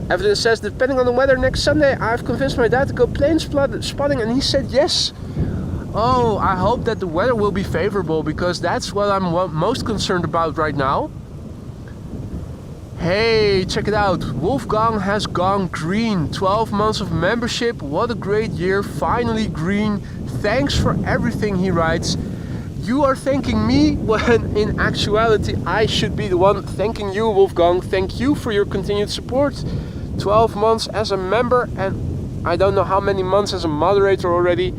Evidence says, depending on the weather next Sunday, I've convinced my dad to go plane spotting, and he said yes. Oh, I hope that the weather will be favorable, because that's what I'm most concerned about right now. Hey, check it out. Wolfgang has gone green. 12 months of membership. What a great year. Finally green. Thanks for everything, he writes. You are thanking me when in actuality I should be the one thanking you, Wolfgang. Thank you for your continued support. 12 months as a member and I don't know how many months as a moderator already.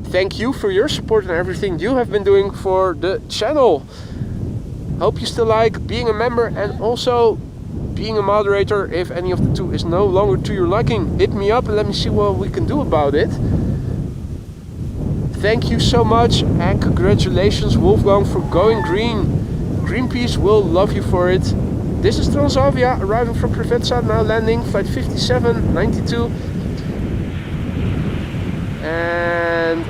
Thank you for your support and everything you have been doing for the channel. Hope you still like being a member and also being a moderator. If any of the two is no longer to your liking, hit me up and let me see what we can do about it. Thank you so much and congratulations, Wolfgang, for going green. Greenpeace will love you for it. This is Transavia arriving from Crevetza, now landing flight 5792. And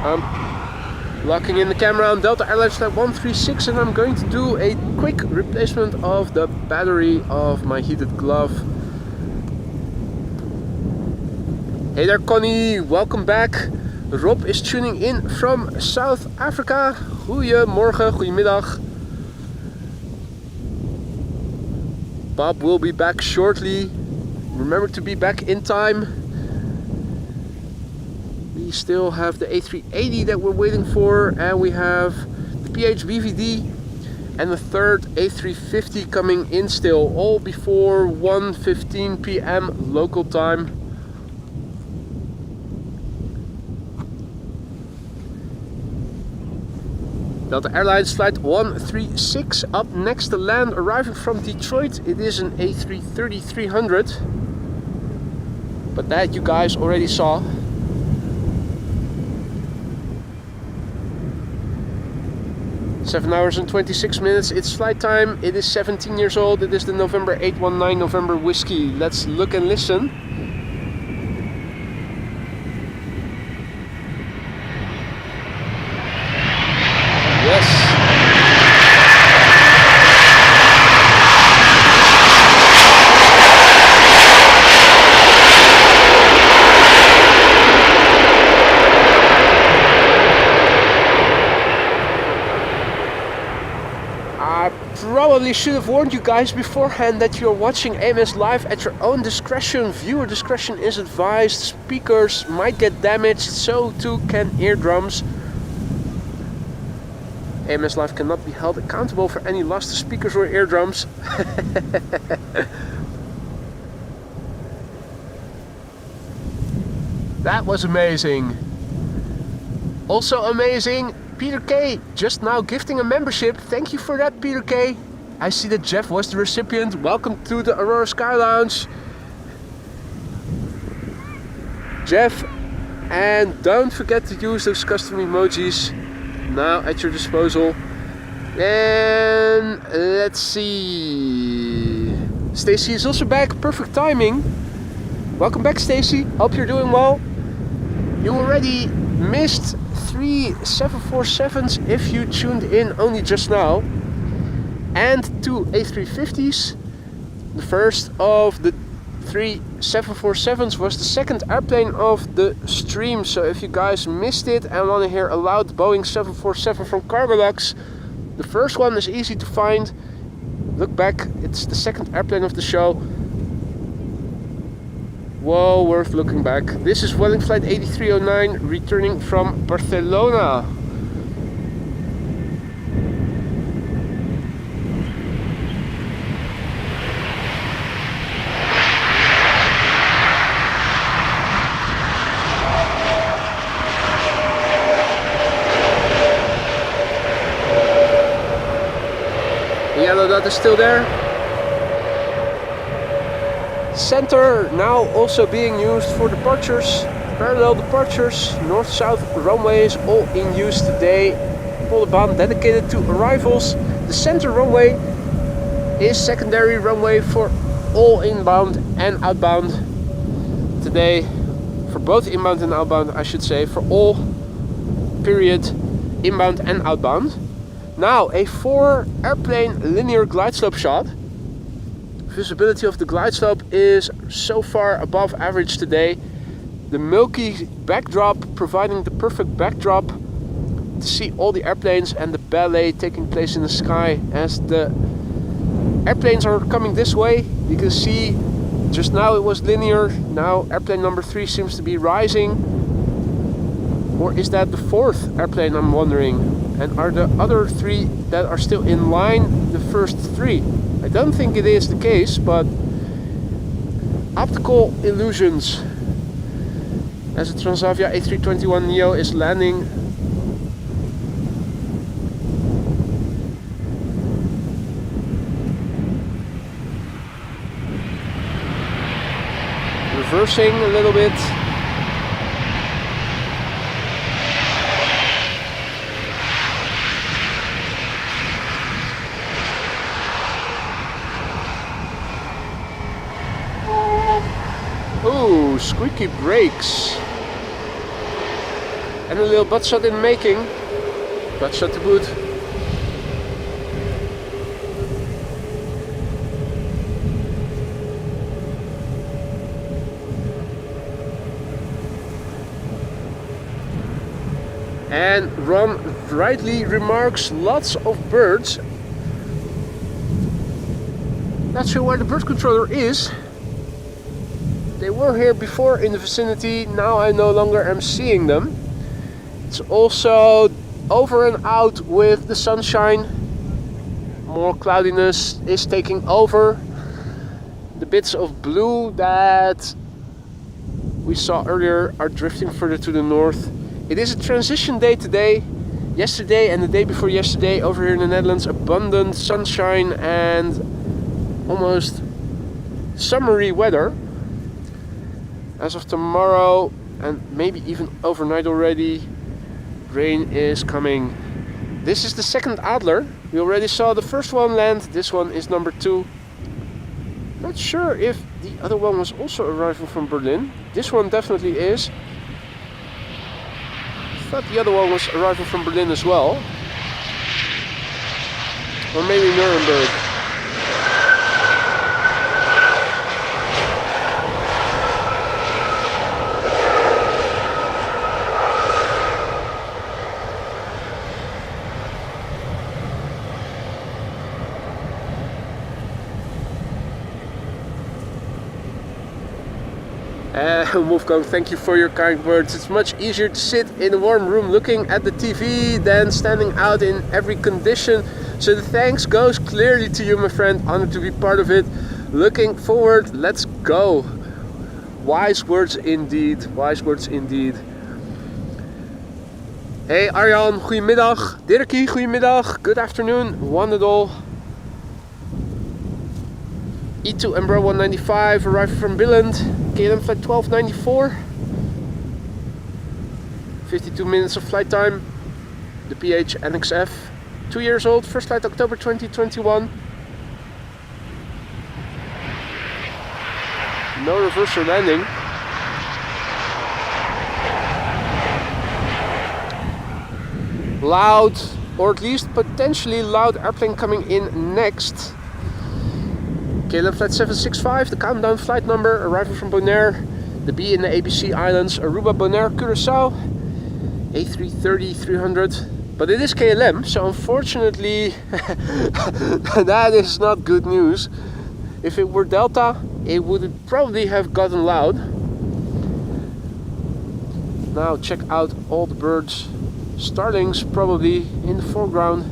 I'm locking in the camera on Delta Airlines flight 136, and I'm going to do a quick replacement of the battery of my heated glove. Hey there, Connie, welcome back. Rob is tuning in from South Africa. Goedemorgen, goedemiddag. Bob will be back shortly. Remember to be back in time. We still have the A380 that we're waiting for, and we have the PHVVD and the third A350 coming in still, all before 1:15 p.m. local time. Delta Airlines flight 136 up next to land, arriving from Detroit. It is an A330-300, but that you guys already saw. Seven hours and 26 minutes, it's flight time. It is 17 years old. It is the November 819 November Whiskey. Let's look and listen. Yes. I probably should have warned you guys beforehand that you're watching AMS live at your own discretion. Viewer discretion is advised. Speakers might get damaged, so too can eardrums. AMS Live cannot be held accountable for any loss to speakers or eardrums. That was amazing. Also amazing, Peter K. just now gifting a membership. Thank you for that, Peter K. I see that Jeff was the recipient. Welcome to the Aurora Sky Lounge, Jeff. And don't forget to use those custom emojis now at your disposal. And let's see, Stacy is also back. Perfect timing. Welcome back, Stacy. Hope you're doing well. You already missed 3 747s if you tuned in only just now, and 2 A350s. The first of the 3 747s was the second airplane of the stream, so if you guys missed it and want to hear a loud Boeing 747 from Cargolux, the first one is easy to find. Look back, it's the second airplane of the show. Well worth looking back. This is Welling Flight 8309 returning from Barcelona. The yellow dot is still there. Center now also being used for departures, parallel departures, north-south runways all in use today. Polderbaan dedicated to arrivals. The center runway is secondary runway for all inbound and outbound today, for both inbound and outbound, I should say, for all period inbound and outbound. Now a 4 airplane linear glide slope shot. Visibility of the glide slope is so far above average today. The milky backdrop providing the perfect backdrop to see all the airplanes and the ballet taking place in the sky. As the airplanes are coming this way, you can see just now it was linear. Now airplane number 3 seems to be rising. Or is that the 4th airplane, I'm wondering? And are the other 3 that are still in line the first 3? I don't think it is the case, but optical illusions. As the Transavia A321neo is landing. Reversing a little bit. Ooh, squeaky brakes. And a little butt shot in making. Butt shot to boot. And Ron rightly remarks, lots of birds. Not sure where the bird controller is. They were here before in the vicinity, now I no longer am seeing them. It's also over and out with the sunshine. More cloudiness is taking over. The bits of blue that we saw earlier are drifting further to the north. It is a transition day today. Yesterday and the day before yesterday over here in the Netherlands, abundant sunshine and almost summery weather. As of tomorrow and maybe even overnight already, rain is coming. This is the second Adler. We already saw the first one land. This one is number 2. Not sure if the other one was also arriving from Berlin. This one definitely is. I thought the other one was arriving from Berlin as well. Or maybe Nuremberg. Wolfgang, thank you for your kind words. It's much easier to sit in a warm room looking at the TV than standing out in every condition. So the thanks goes clearly to you, my friend. Honored to be part of it. Looking forward, let's go. Wise words indeed. Wise words indeed. Hey Arjan, goedemiddag. Dirkie, goedemiddag. Good afternoon, one and all. E2 Ember 195 arriving from Billund. KLM flight 1294. 52 minutes of flight time. The PH NXF. 2 years old. First flight October 2021. No reverse or landing. Loud, or at least potentially loud airplane coming in next. KLM flight 765, the countdown flight number, arriving from Bonaire, the B in the ABC Islands, Aruba, Bonaire, Curaçao, A330-300. But it is KLM, so unfortunately that is not good news. If it were Delta, it would probably have gotten loud. Now check out all the birds. Starlings probably in the foreground.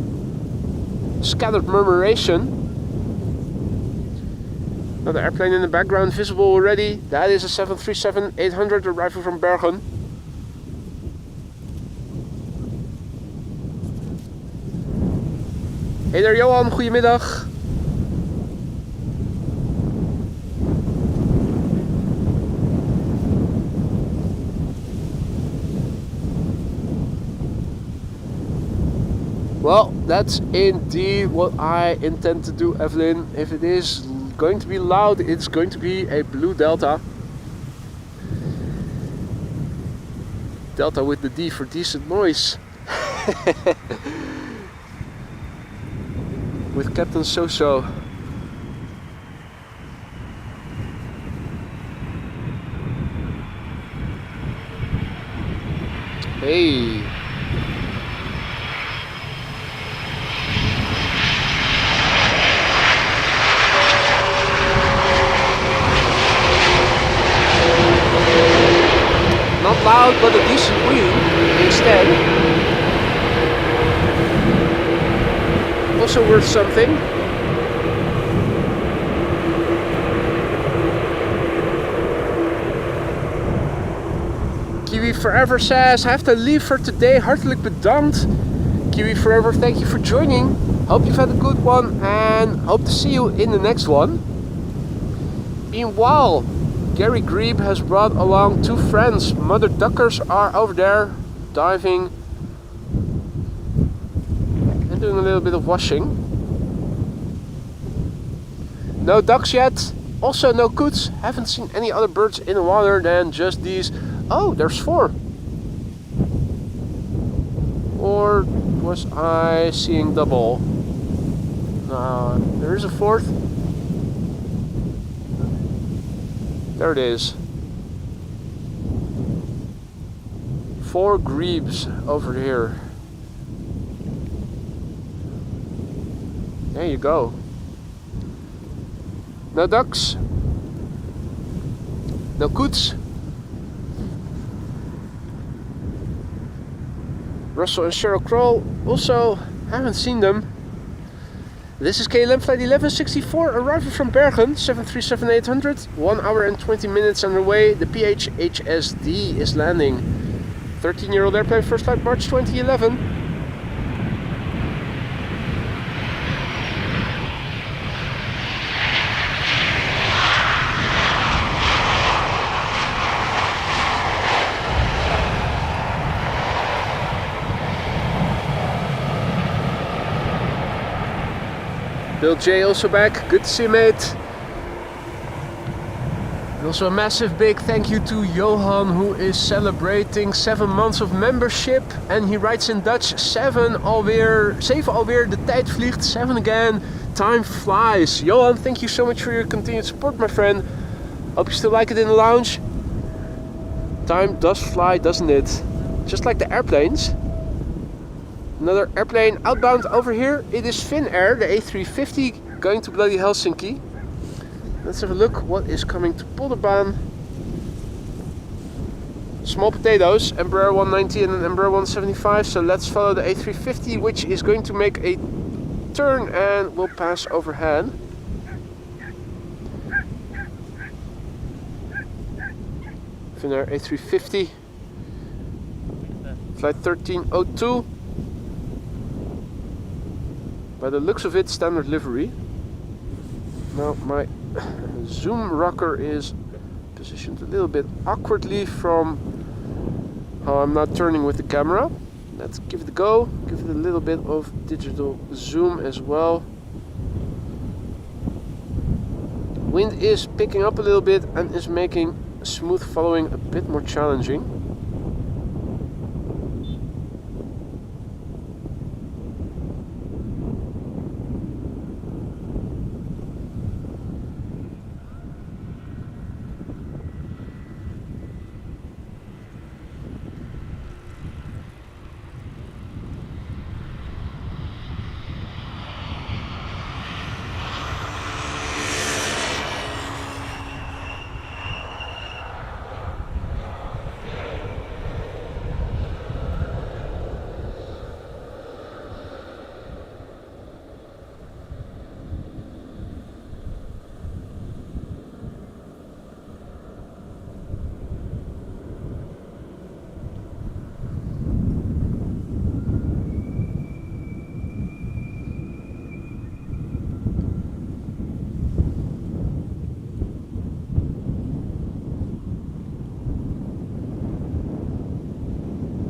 Scattered murmuration. Another airplane in the background visible already. That is a 737-800 arriving from Bergen. Hey there Johan, goedemiddag. Well, that's indeed what I intend to do, Evelyn. If it is going to be loud, it's going to be a blue Delta. Delta with the D for decent noise. With Captain So-So. Hey. Not loud, but a decent wheel instead. Also worth something. Kiwi Forever says, I have to leave for today. Hartelijk bedankt. Kiwi Forever, thank you for joining. Hope you've had a good one and hope to see you in the next one. Meanwhile, Gary Grebe has brought along 2 friends. Mother duckers are over there diving and doing a little bit of washing. No ducks yet. Also no coots. Haven't seen any other birds in the water than just these. Oh, there's 4. Or was I seeing double? No, there is a 4th. There it is. 4 grebes over here. There you go. No ducks. No coots. Russell and Cheryl Kroll, also haven't seen them. This is KLM flight 1164, arriving from Bergen, 737-800, 1 hour and 20 minutes underway. The PHHSD is landing. 13-year-old airplane, first flight March 2011. Bill J also back, good to see you, mate. And also a massive big thank you to Johan, who is celebrating 7 months of membership. And he writes in Dutch, 7 alweer, 7 alweer, de tijd vliegt, 7 again, time flies. Johan, thank you so much for your continued support, my friend. Hope you still like it in the lounge. Time does fly, doesn't it? Just like the airplanes. Another airplane outbound over here. It is Finnair, the A380, going to bloody Helsinki. Let's have a look what is coming to Polderbaan. Small potatoes, Ember 190 and an Ember 175. So let's follow the A350, which is going to make a turn and will pass overhead. Finnair A350, flight 1302. By the looks of it, standard livery. Now my zoom rocker is positioned a little bit awkwardly from how I'm not turning with the camera. Let's give it a go. Give it a little bit of digital zoom as well. Wind is picking up a little bit and is making smooth following a bit more challenging.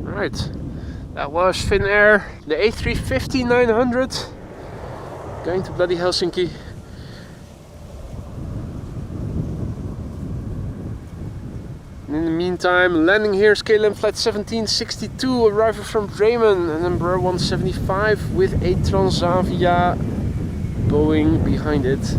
Right, that was Finnair, the A350-900, going to bloody Helsinki. And in the meantime, landing here is KLM flight 1762, arriving from Bremen, and Ember 175 with a Transavia Boeing behind it.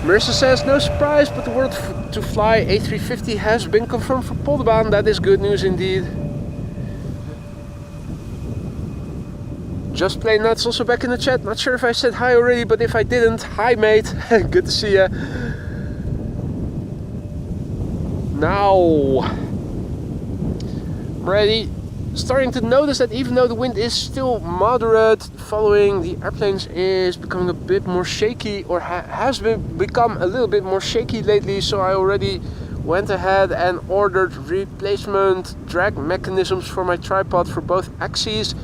Marissa says, no surprise, but the word to fly A350 has been confirmed for Polderbaan. That is good news indeed. Just Plain Nuts also back in the chat. Not sure if I said hi already, but if I didn't, hi mate. Good to see ya. Now, I'm ready. Starting to notice that even though the wind is still moderate, following the airplanes is becoming a bit more shaky, or has become a little bit more shaky lately. So I already went ahead and ordered replacement drag mechanisms for my tripod for both axes.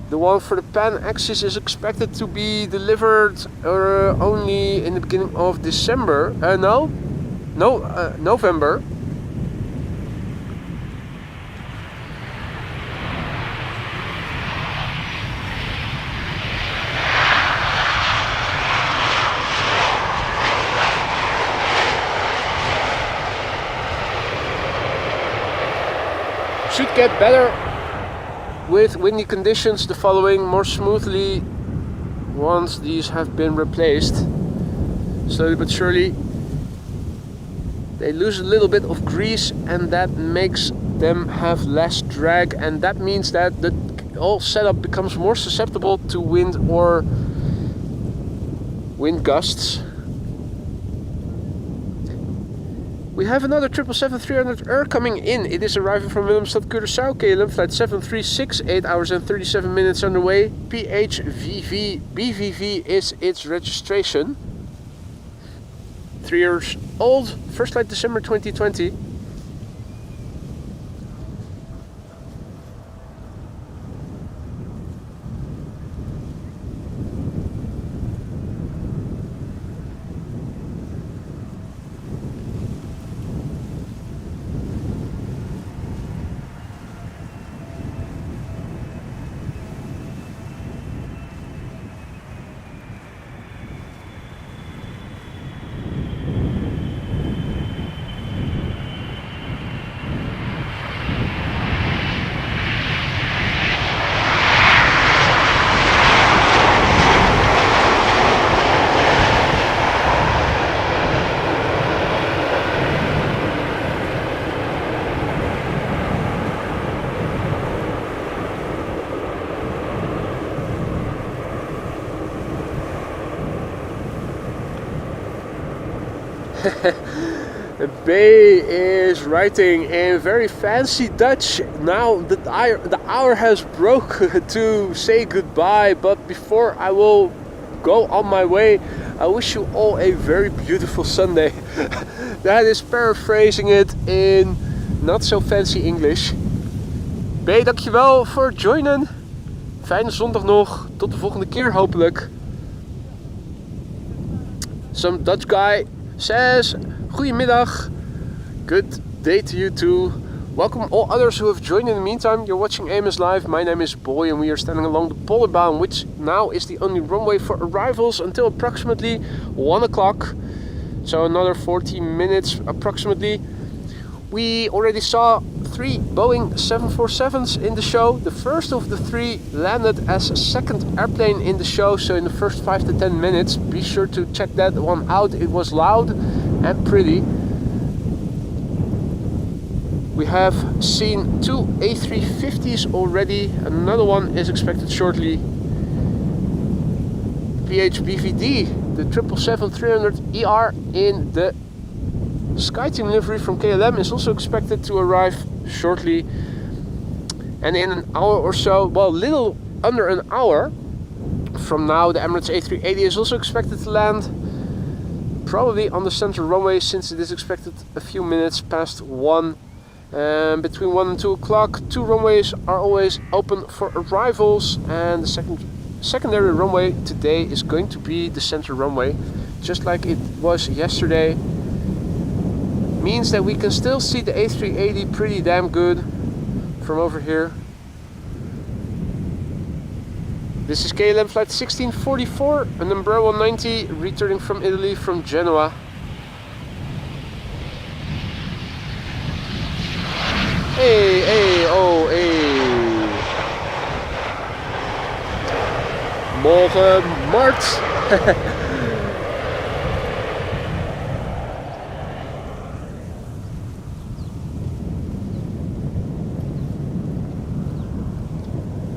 The one for the pan axis is expected to be delivered only in the beginning of December. November. Should get better with windy conditions the following more smoothly once these have been replaced. Slowly but surely they lose a little bit of grease, and that makes them have less drag, and that means that the whole setup becomes more susceptible to wind or wind gusts. We have another 777-300 coming in. It is arriving from Willemstad, Curaçao, KLM flight 736, 8 hours and 37 minutes underway. PHVV BVV is its registration. 3 years old, first flight December 2020. Bay is writing in very fancy Dutch. Now the hour has broke to say goodbye, but before I will go on my way, I wish you all a very beautiful Sunday. That is paraphrasing it in not so fancy English. B, dankjewel voor het joinen. Fijne zondag nog. Tot de volgende keer hopelijk. Some Dutch guy says, goedemiddag. Good day to you too. Welcome all others who have joined in the meantime. You're watching AMS Live. My name is Boy and we are standing along the Polderbaan, which now is the only runway for arrivals until approximately 1 o'clock. So another 14 minutes approximately. We already saw 3 Boeing 747s in the show. The first of the 3 landed as a second airplane in the show, so in the first 5 to 10 minutes. Be sure to check that one out. It was loud and pretty. We have seen 2 A350s already. Another one is expected shortly. PHBVD, the 777-300ER in the SkyTeam livery from KLM, is also expected to arrive shortly. And in an hour or so, well, little under an hour from now, the Emirates A380 is also expected to land, probably on the central runway, since it is expected a few minutes past 1. Between 1 and 2 o'clock, 2 runways are always open for arrivals, and the secondary runway today is going to be the central runway, just like it was yesterday. Means that we can still see the A380 pretty damn good from over here. This is KLM flight 1644, an Ember 190 returning from Italy from Genoa. Hey, hey, oh, hey. Morgen, Mart.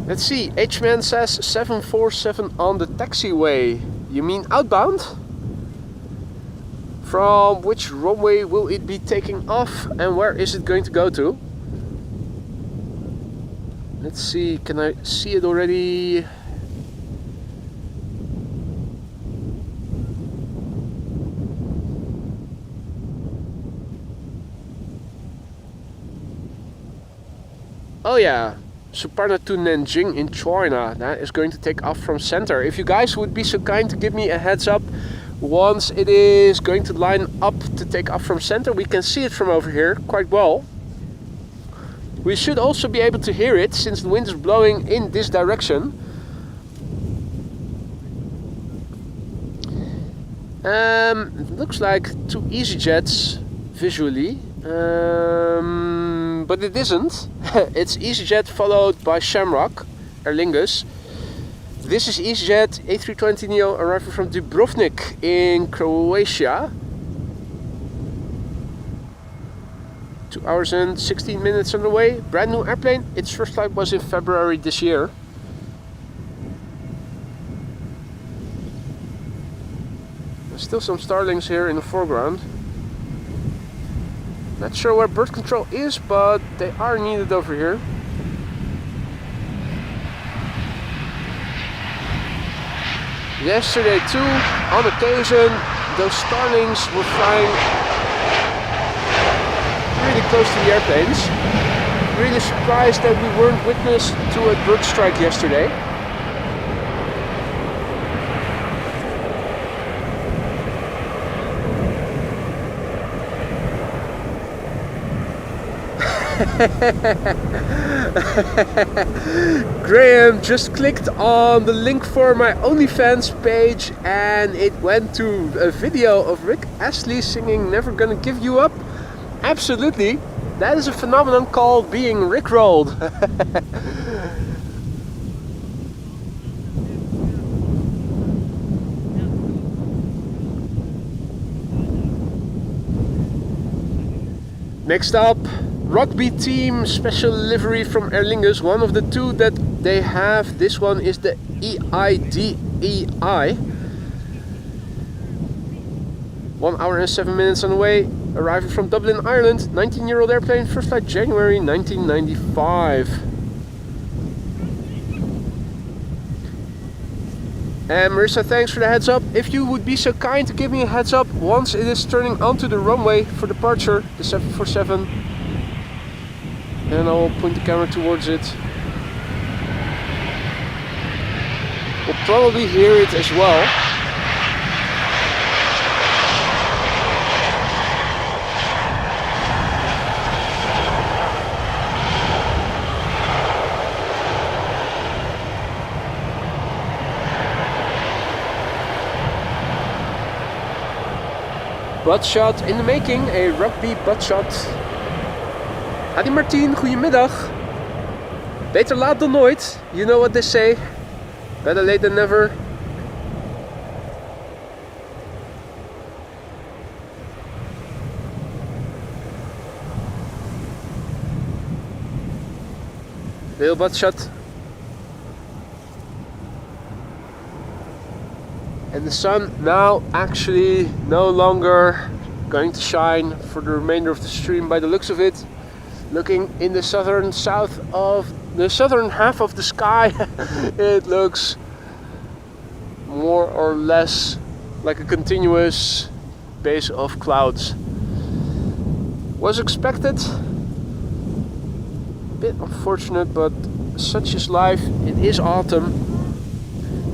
Let's see, H-Man says 747 on the taxiway. You mean outbound? From which runway will it be taking off and where is it going to go to? Let's see, can I see it already? Oh yeah, Suparna to Nanjing in China. That is going to take off from center. If you guys would be so kind to give me a heads up once it is going to line up to take off from center, we can see it from over here quite well. We should also be able to hear it since the wind is blowing in this direction. It looks like two EasyJets visually, but it isn't. It's EasyJet followed by Shamrock, Aer Lingus. This is EasyJet A320neo arriving from Dubrovnik in Croatia. 2 hours and 16 minutes on the way. Brand new airplane. Its first flight was in February this year. There's still some starlings here in the foreground. Not sure where bird control is, but they are needed over here. Yesterday too, on occasion, those starlings were flying really close to the airplanes. Really surprised that we weren't witness to a bird strike yesterday. Graham just clicked on the link for my OnlyFans page and it went to a video of Rick Astley singing "Never Gonna Give You Up." Absolutely, that is a phenomenon called being rickrolled. Next up, rugby team special livery from Aer Lingus, one of the two that they have. This one is the EIDEI. 1 hour and 7 minutes on the way, arriving from Dublin, Ireland. 19-year-old airplane, first flight January 1995. And Marissa, thanks for the heads up. If you would be so kind to give me a heads up once it is turning onto the runway for departure, the 747. And I will point the camera towards it. We'll probably hear it as well. Butt shot in the making, a rugby butt shot. Adi Martien, goedemiddag. Beter laat dan nooit. You know what they say. Better late than never. Little butt shot. And the sun now actually no longer going to shine for the remainder of the stream by the looks of it. Looking in the southern half of the sky, it looks more or less like a continuous base of clouds. Was expected. Bit unfortunate, but such is life. It is autumn.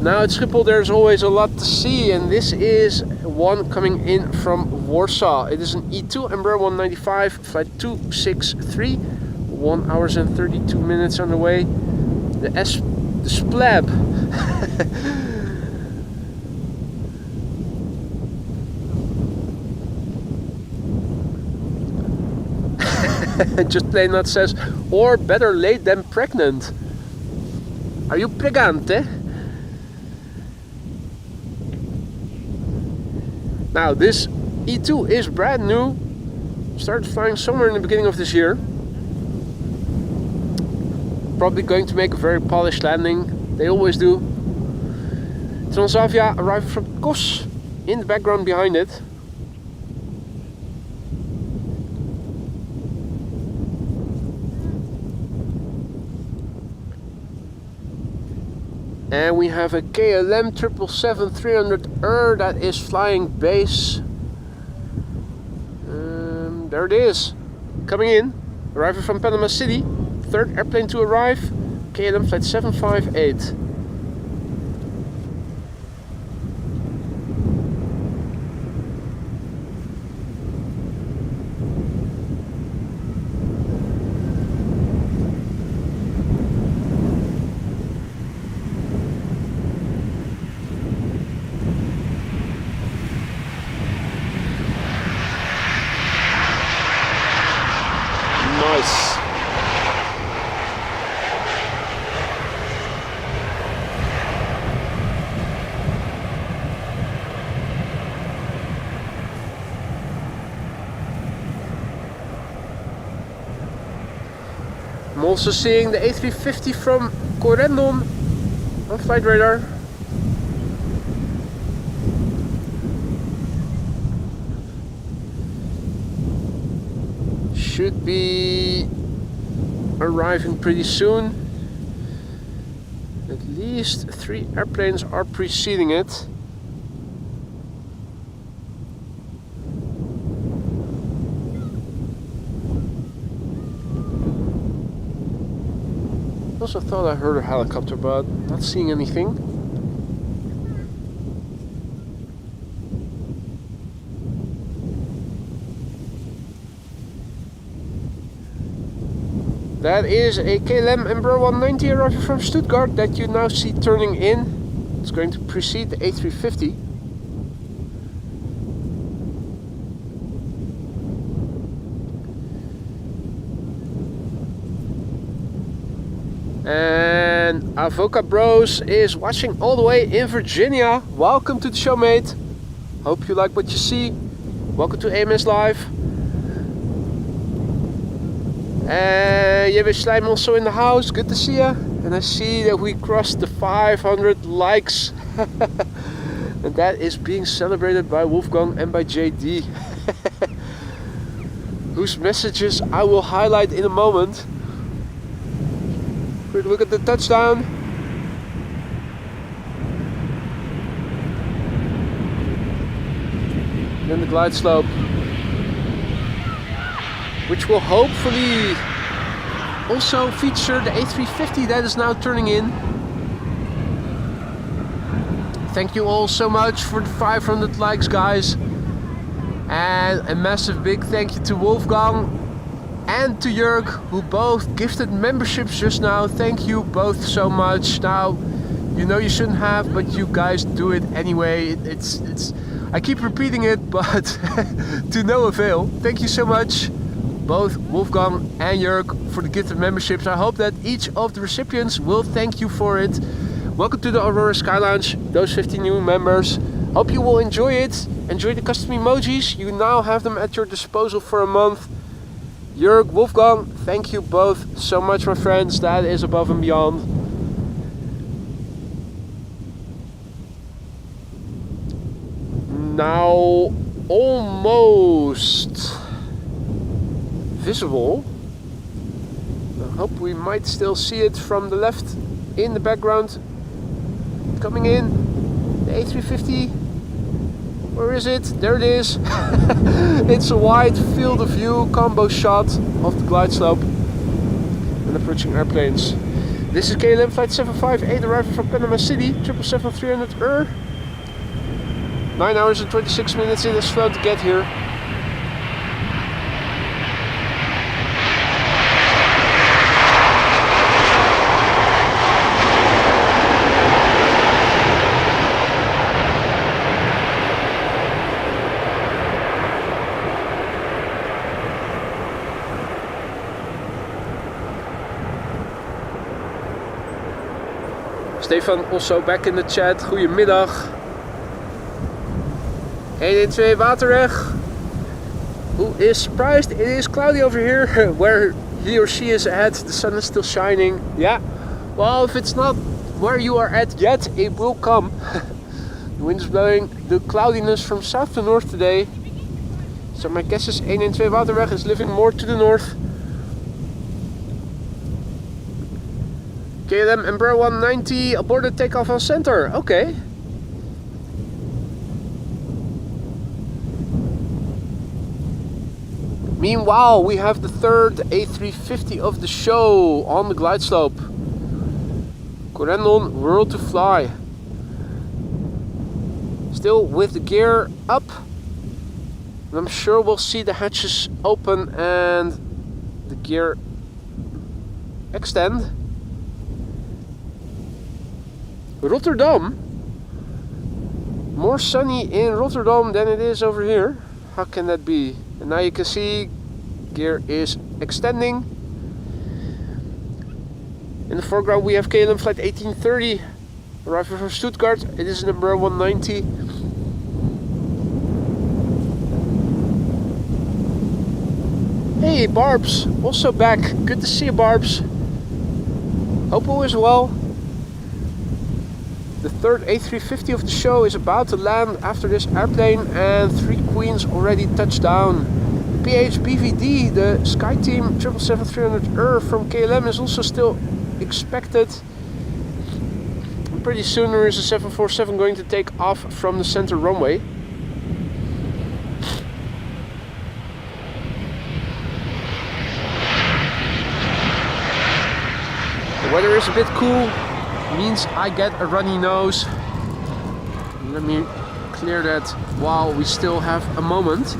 Now at Schiphol there's always a lot to see, and this is one coming in from Warsaw. It is an E2 Ember 195, flight 263, 1 hour and 32 minutes on the way. The Splab. Just plain not says, or better late than pregnant. Are you pregante? Now this E2 is brand new, started flying somewhere in the beginning of this year. probably going to make a very polished landing. They always do. Transavia arriving from Kos in the background behind it. And we have a KLM 777-300 that is flying base. There it is, coming in, arriving from Panama City. Third airplane to arrive, KLM flight 758. Nice. I'm also seeing the A350 from Corendon on flight radar. Should be arriving pretty soon. At least 3 airplanes are preceding it. I also thought I heard a helicopter, but not seeing anything. That is a KLM Ember 190 arriving from Stuttgart that you now see turning in. It's going to precede the A350. And Avoca Bros is watching all the way in Virginia. Welcome to the show, mate. Hope you like what you see. Welcome to AMS Live. Jeppe Slijm also in the house, good to see you. And I see that we crossed the 500 likes. And that is being celebrated by Wolfgang and by JD. Whose messages I will highlight in a moment. Quick look at the touchdown. Then the glide slope, which will hopefully also feature the A350 that is now turning in. Thank you all so much for the 500 likes, guys. And a massive big thank you to Wolfgang and to Jörg, who both gifted memberships just now. Thank you both so much. Now, you know you shouldn't have, but you guys do it anyway. It's I keep repeating it, but to no avail. Thank you so much, both Wolfgang and Jörg, for the gifted memberships. I hope that each of the recipients will thank you for it. Welcome to the Aurora Sky Lounge, those 50 new members. Hope you will enjoy it. Enjoy the custom emojis. You now have them at your disposal for a month. Jörg, Wolfgang, thank you both so much, my friends. That is above and beyond. Now almost visible. I hope we might still see it from the left in the background. Coming in, the A350. Where is it? There it is. It's a wide field of view combo shot of the glide slope and approaching airplanes. This is KLM flight 758 arriving from Panama City, 777-300 9 hours and 26 minutes it has flown to get here. Stefan also back in the chat. Goedemiddag. 112 Waterweg. Who is surprised? It is cloudy over here where he or she is ahead. The sun is still shining. Yeah, well, if it's not where you are at yet, it will come. The wind is blowing the cloudiness from south to north today. So my guess is 112 Waterweg is living more to the north. KLM Ember 190 aborted takeoff on center. Okay. Meanwhile, we have the third A350 of the show on the glide slope. Corendon, World to Fly. Still with the gear up. And I'm sure we'll see the hatches open and the gear extend. Rotterdam. More sunny in Rotterdam than it is over here. How can that be? And now you can see gear is extending. In the foreground we have KLM flight 1830 arriving from Stuttgart. It is number 190. Hey Barbs, also back. Good to see you, Barbs. Hope all is well. The third A350 of the show is about to land after this airplane, and 3 queens already touched down. The PHBVD, the SkyTeam 777-300 from KLM, is also still expected. And pretty soon there is a 747 going to take off from the center runway. The weather is a bit cool. Means I get a runny nose. Let me clear that while we still have a moment.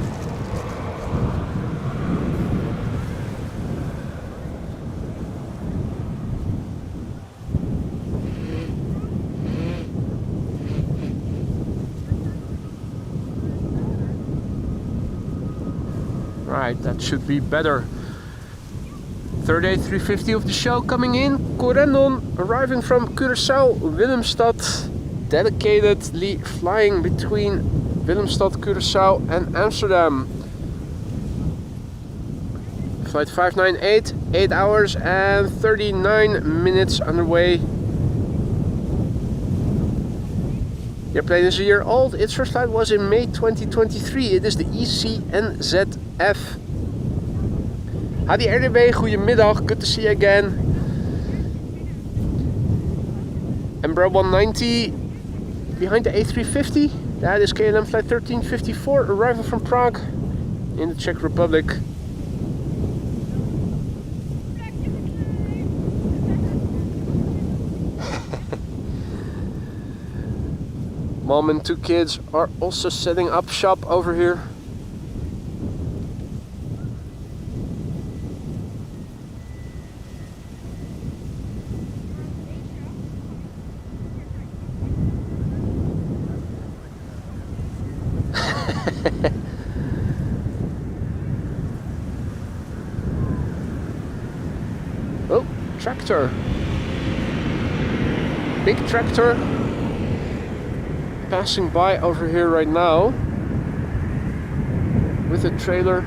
Right, that should be better. Third A350 of the show coming in. Corendon arriving from Curaçao, Willemstad, dedicatedly flying between Willemstad, Curaçao and Amsterdam. Flight 598, 8 hours and 39 minutes underway. The airplane is a year old. Its first flight was in May 2023. It is the ECNZF. Hadi RDB, goedemiddag, good to see you again. Ember 190 behind the A350. That is KLM flight 1354 arriving from Prague in the Czech Republic. Mom and 2 kids are also setting up shop over here. Oh, tractor. Big tractor passing by over here right now with a trailer.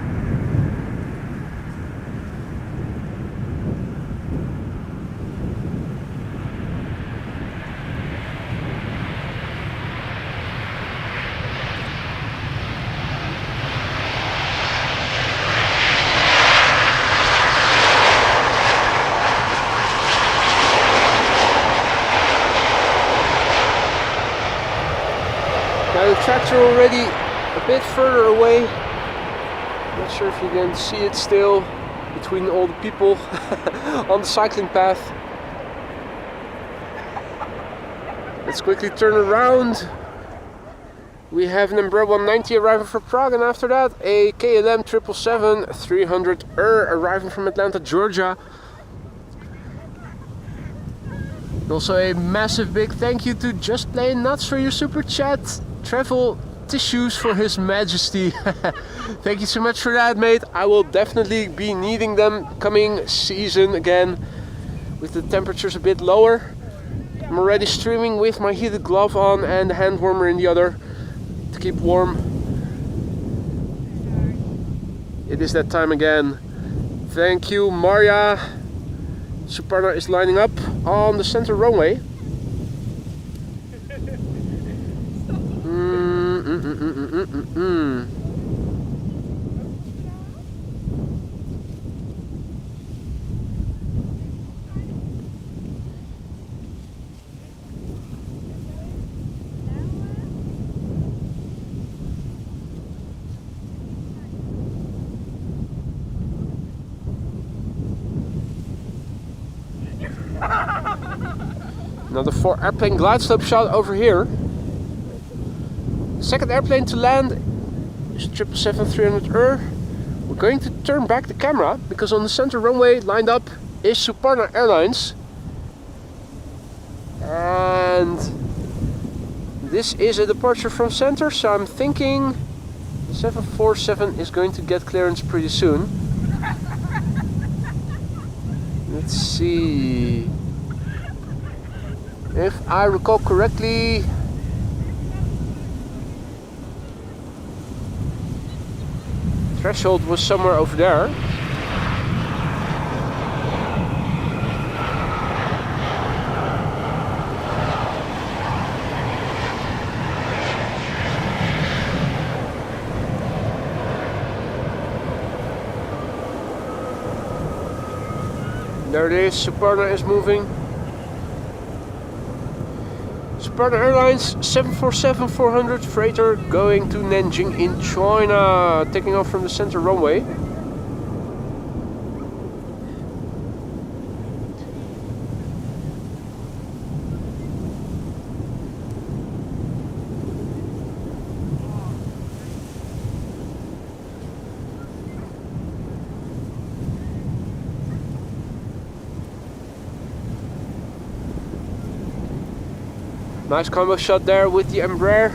Now the tractor already a bit further away. Not sure if you can see it still between all the people on the cycling path. Let's quickly turn around. We have an Ember 190 arriving from Prague, and after that a KLM 777-300 arriving from Atlanta, Georgia. Also a massive big thank you to Just Plain Nuts for your super chat. Travel tissues for His Majesty. Thank you so much for that, mate. I will definitely be needing them coming season again with the temperatures a bit lower. I'm already streaming with my heated glove on and the hand warmer in the other to keep warm. It is that time again. Thank you, Maria. Suparna is lining up on the center runway. Another 4 airplane glide slope shot over here. Second airplane to land is 777-300ER. We're going to turn back the camera because on the center runway lined up is Suparna Airlines. And this is a departure from center, so I'm thinking 747 is going to get clearance pretty soon. Let's see. If I recall correctly, threshold was somewhere over there. There it is, Suparna is moving. Suparna Airlines 747-400 freighter going to Nanjing in China, taking off from the center runway. Nice combo shot there with the Ember.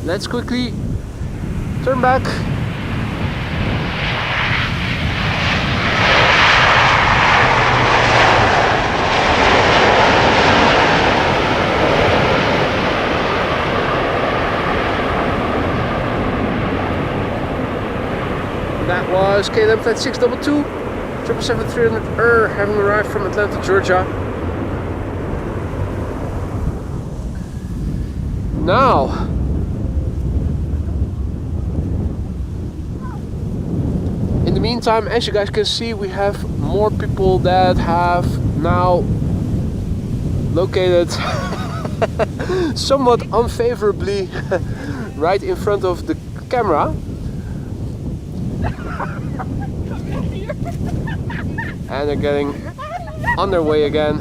Let's quickly turn back. That was KLM Flight 622, 777-300ER, having arrived from Atlanta, Georgia. Now, in the meantime, as you guys can see, we have more people that have now located somewhat unfavorably right in front of the camera. And they're getting on their way again.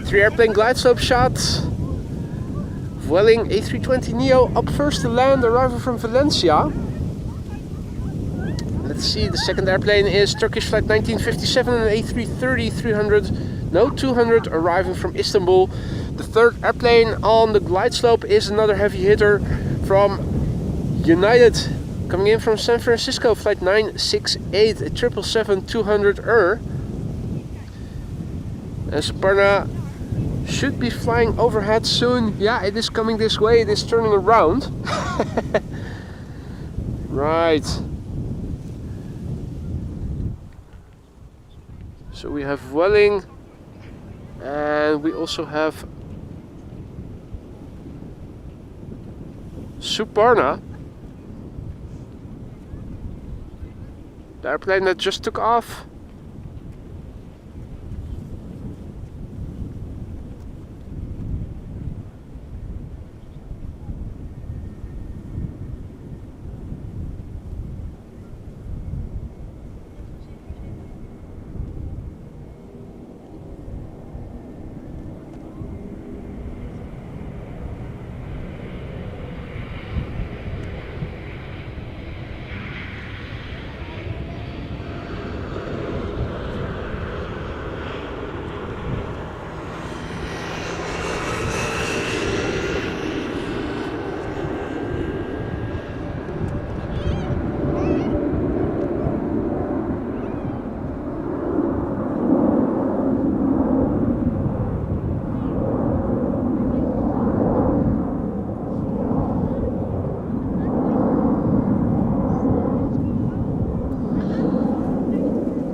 3 airplane glide slope shots. Wheelie A380neo up first to land, arriving from Valencia. Let's see, the second airplane is Turkish Flight 1957 and A330 200 arriving from Istanbul. The third airplane on the glide slope is another heavy hitter from United, coming in from San Francisco, Flight 968, a 777-200ER. And Suparna should be flying overhead soon. Yeah, it is coming this way, it is turning around. Right. So we have Wheelie, and we also have Suparna, the airplane that just took off.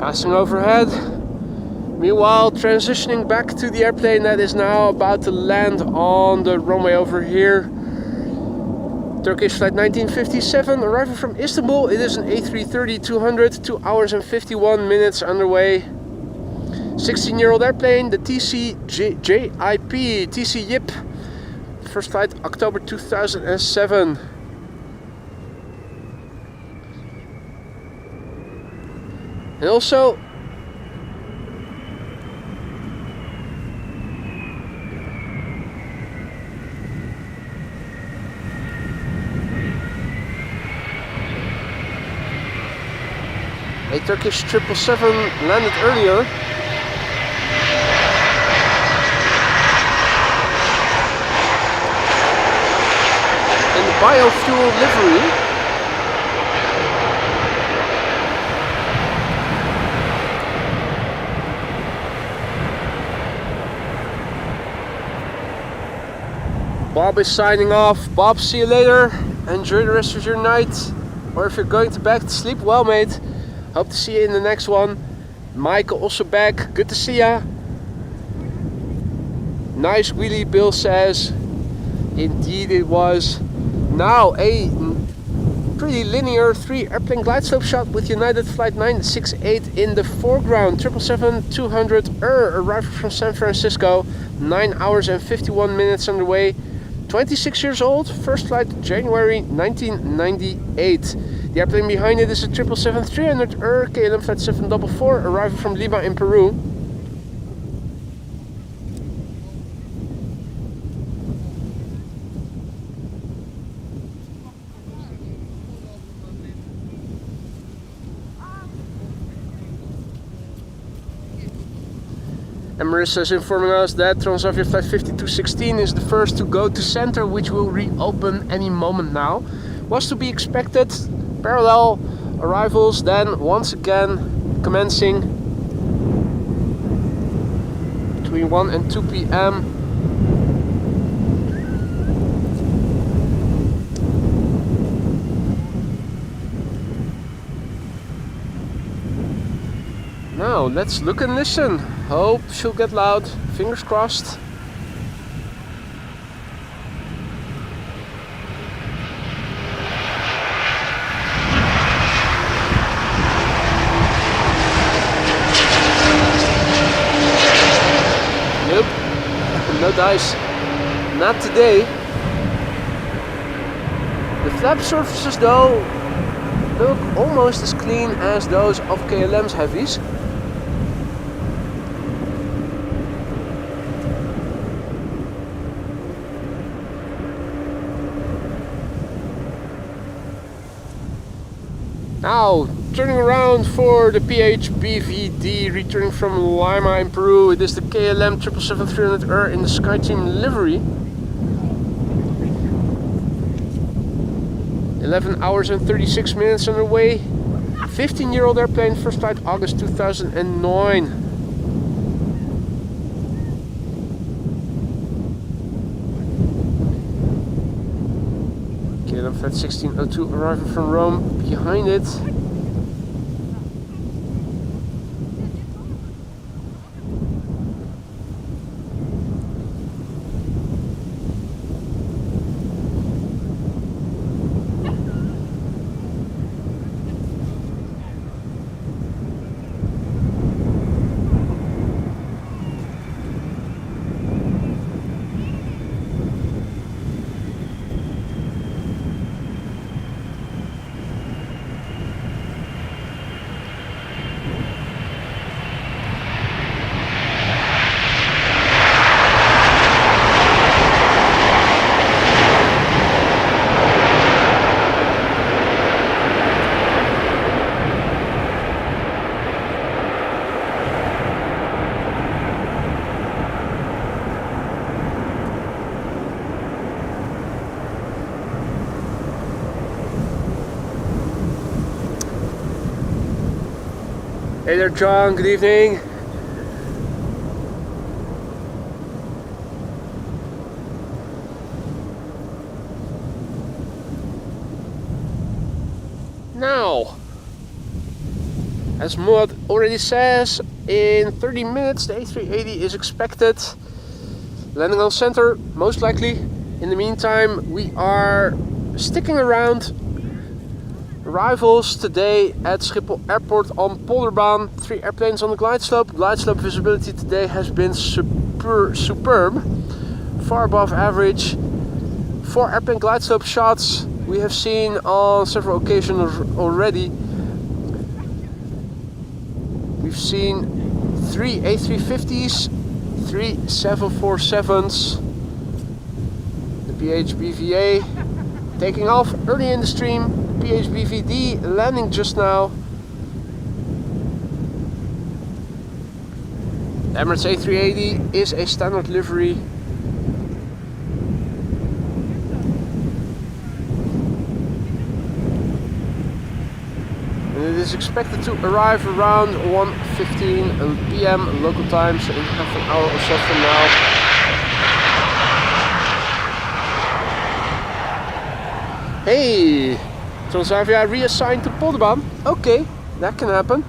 passing overhead. Meanwhile, transitioning back to the airplane that is now about to land on the runway over here. Turkish flight 1957, arriving from Istanbul. It is an A330-200, 2 hours and 51 minutes underway. 16-year-old airplane, the TC Yip. First flight October 2007. And also, a Turkish 777 landed earlier. In the biofuel livery. Bob is signing off. Bob, see you later. Enjoy the rest of your night. Or if you're going to back to sleep, well mate. Hope to see you in the next one. Michael also back. Good to see ya. Nice wheelie, Bill says. Indeed it was. Now a pretty linear 3 airplane glide slope shot with United Flight 968 in the foreground. 777-200 arrived from San Francisco. 9 hours and 51 minutes underway. 26 years old, first flight January 1998. The airplane behind it is a 777-300 KLM Flight 744 arriving from Lima in Peru. Emirates is informing us that Transavia Flight 5216 is the first to go to center, which will reopen any moment now. Was to be expected. Parallel arrivals then once again commencing between 1 and 2 p.m. Now let's look and listen. Hope she'll get loud. Fingers crossed. Nope. No dice. Not today. The flap surfaces though look almost as clean as those of KLM's heavies. Now, turning around for the PHBVD, returning from Lima in Peru. It is the KLM 777-300 in the SkyTeam livery. 11 hours and 36 minutes underway. 15-year-old airplane, first flight August 2009. KLM Flight 1602 arriving from Rome. Behind it, hey there John, good evening. Now, As Muad already says, in 30 minutes the A380 is expected. Landing on center, most likely. In the meantime, we are sticking around. Arrivals today at Schiphol Airport on Polderbaan. 3 airplanes on the glide slope. Glide slope visibility today has been superb. Far above average. 4 airplane glide slope shots we have seen on several occasions already. We've seen 3 A350s, 3 747s. The PHBVA taking off early in the stream. PHBVD landing just now. The Emirates A380 is a standard livery. And it is expected to arrive around 1:15 p.m. local time, so in half an hour or so from now. Hey! Transavia reassigned to Polderbaan. Okay, that can happen.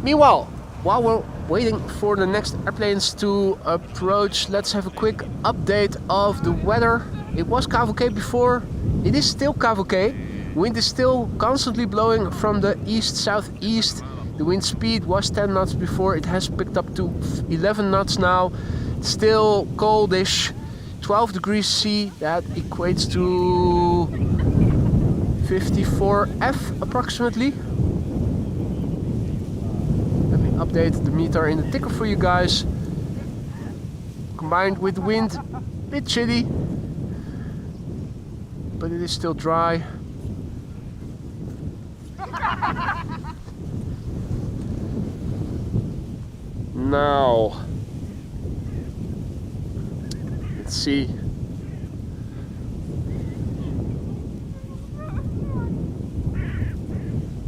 Meanwhile, while we're waiting for the next airplanes to approach, let's have a quick update of the weather. It was cavalcade before, it is still cavalcade. Wind is still constantly blowing from the east-southeast. The wind speed was 10 knots before, it has picked up to 11 knots now. Still coldish. 12 degrees C, that equates to 54 F approximately. Let me update the meter in the ticker for you guys. Combined with the wind, a bit chilly, but it is still dry. Now, let's see.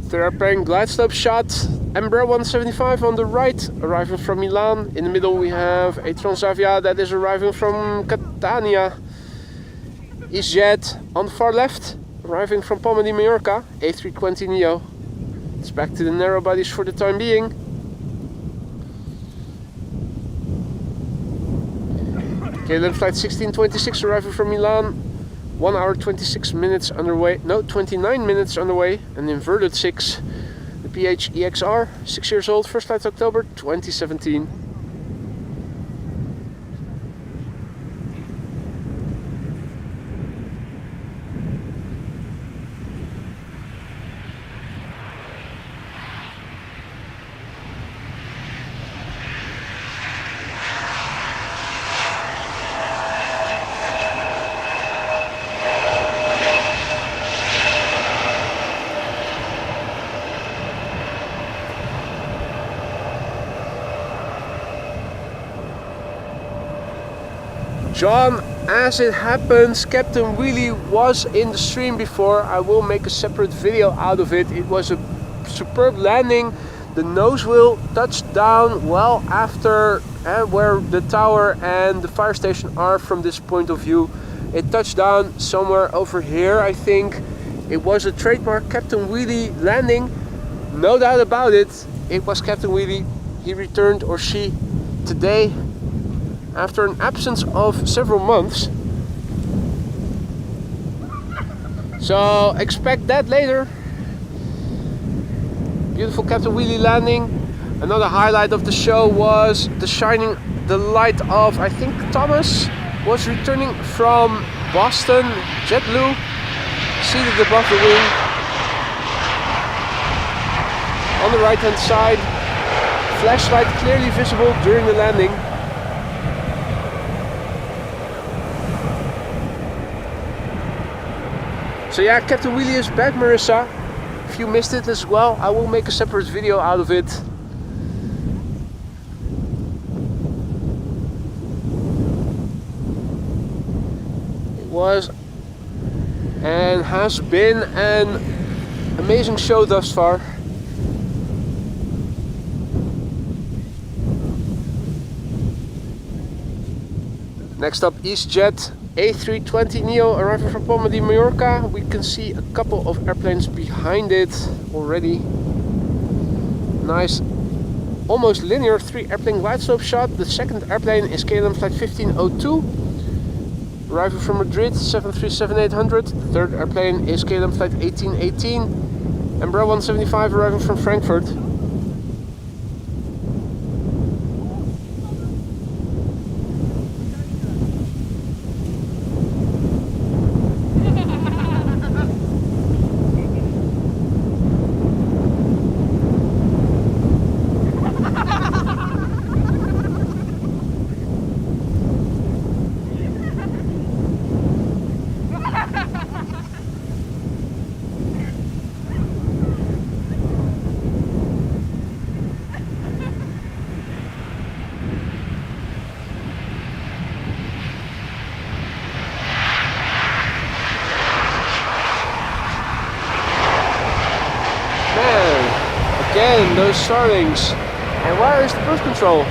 Third airplane glide slope shot. Ember 175 on the right, arriving from Milan. In the middle we have a Transavia that is arriving from Catania. EasyJet on the far left, arriving from Palma de Mallorca, A320neo. It's back to the narrow bodies for the time being. KLM flight 1626 arriving from Milan, 1 hour 26 minutes underway, no 29 minutes underway, an inverted 6. The PHEXR, 6 years old, first flight October 2017. John, as it happens, Captain Wheelie was in the stream before. I will make a separate video out of it. It was a superb landing. The nose wheel touched down well after where the tower and the fire station are from this point of view. It touched down somewhere over here, I think. It was a trademark Captain Wheelie landing. No doubt about it. It was Captain Wheelie. He returned, or she, today, after an absence of several months. So expect that later. Beautiful Captain Wheelie landing. Another highlight of the show was the shining the light of, I think Thomas was returning from Boston, JetBlue, seated above the wing. On the right hand side, flashlight clearly visible during the landing. So yeah, Captain Wheelie is back, Marissa. If you missed it as well, I will make a separate video out of it. It was and has been an amazing show thus far. Next up, EasyJet A320 Neo arriving from Palma de Mallorca. We can see a couple of airplanes behind it already. Nice, almost linear 3 airplane glide slope shot. The second airplane is KLM flight 1502, arriving from Madrid, 737-800. The third airplane is KLM flight 1818, Ember 175 arriving from Frankfurt. Again, those starlings. And where is the birth control?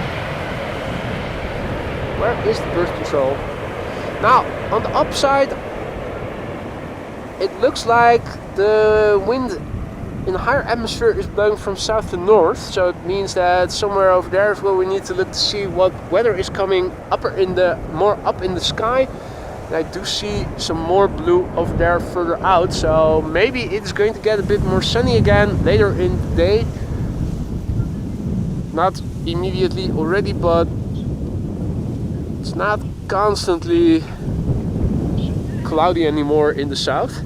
Where is the birth control? Now, on the upside, it looks like the wind in the higher atmosphere is blowing from south to north. So it means that somewhere over there is where we need to look to see what weather is coming more up in the sky. And I do see some more blue over there further out, so maybe it's going to get a bit more sunny again later in the day. Not immediately already, but it's not constantly cloudy anymore in the south.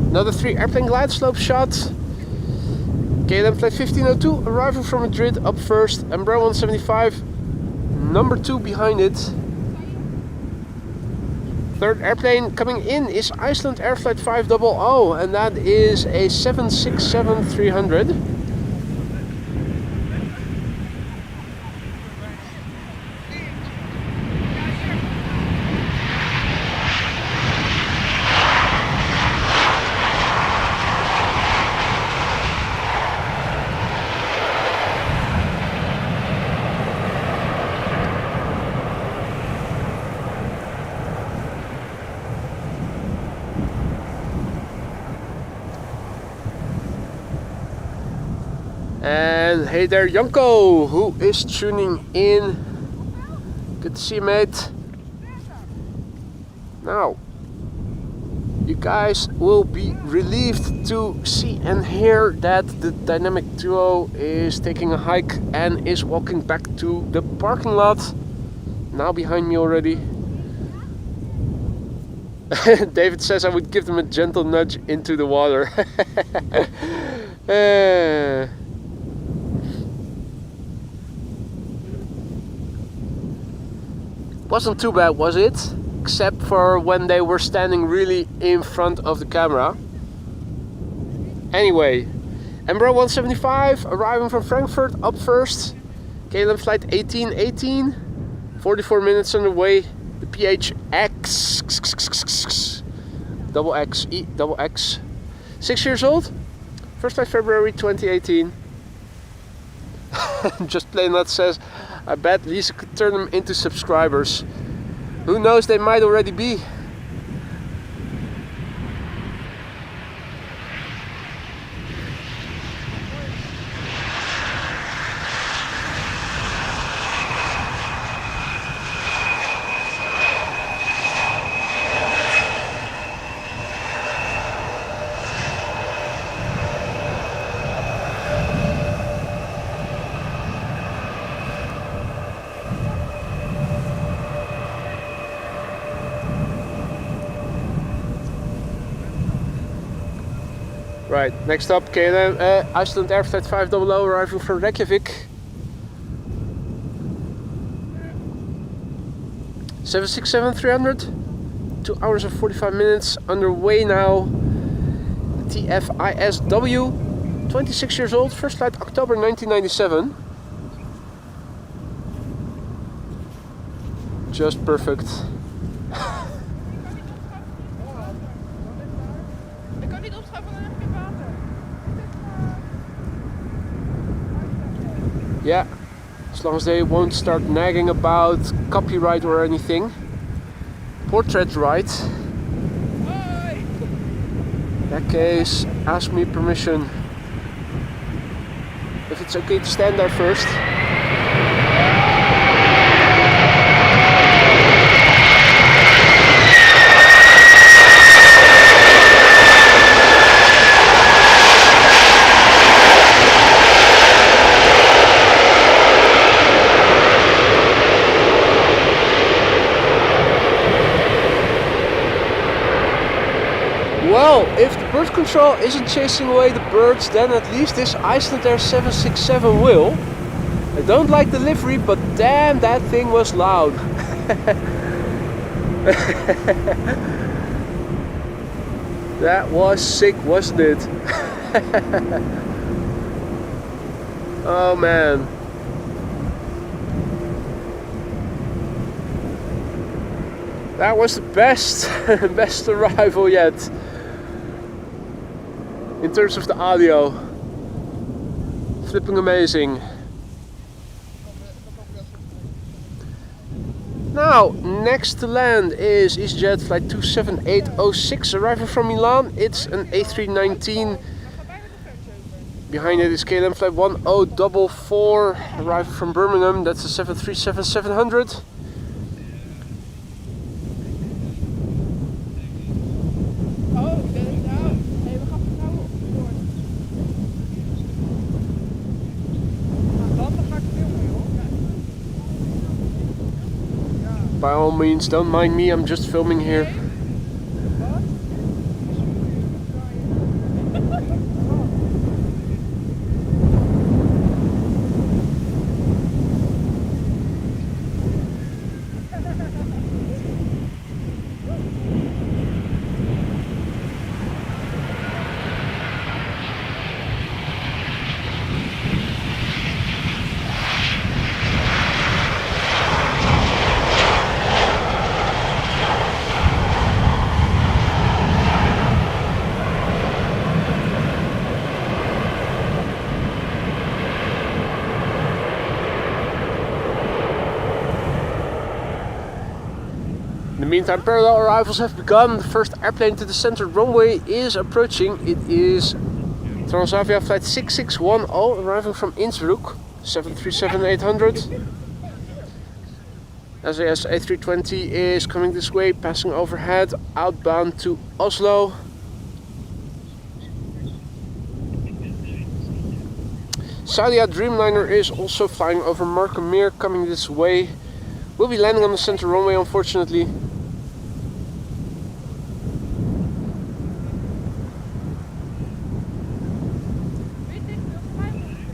Another 3 airplane glide slope shot. KLM flight 1502 arriving from Madrid up first, Ember 175 number 2 behind it. Third airplane coming in is Iceland Air Flight 500, and that is a 767-300. And hey there, Janko, who is tuning in. Good to see you, mate. Now, you guys will be relieved to see and hear that the dynamic duo is taking a hike and is walking back to the parking lot. Now behind me already. David says I would give them a gentle nudge into the water. Wasn't too bad, was it? Except for when they were standing really in front of the camera. Anyway, Ember 175 arriving from Frankfurt up first. KLM flight 1818, 44 minutes underway. The PHX XX 6 years old. First flight February 2018. Just plain that says, I bet Lisa could turn them into subscribers. Who knows, they might already be. Right, next up, KLM, Iceland Air Flight 500 arriving from Reykjavik. 767-300, 2 hours and 45 minutes underway now. TFISW, 26 years old, first flight October 1997. Just perfect. Yeah, as long as they won't start nagging about copyright or anything. Portrait right. In that case, ask me permission if it's okay to stand there first. Well, if the bird control isn't chasing away the birds, then at least this Icelandair 767 will. I don't like the livery, but damn, that thing was loud. That was sick, wasn't it? Oh man. That was the best, best arrival yet. In terms of the audio, flipping amazing. Now, next to land is EasyJet flight 27806 arriving from Milan. It's an A319. Behind it is KLM flight 1044 arriving from Birmingham. That's a 737-700. By all means, don't mind me, I'm just filming here. In the meantime, parallel arrivals have begun. The first airplane to the center runway is approaching. It is Transavia flight 6610 arriving from Innsbruck, 737-800. SAS A380 is coming this way, passing overhead, outbound to Oslo. Saudia Dreamliner is also flying over Markham, coming this way. We'll be landing on the center runway, unfortunately. In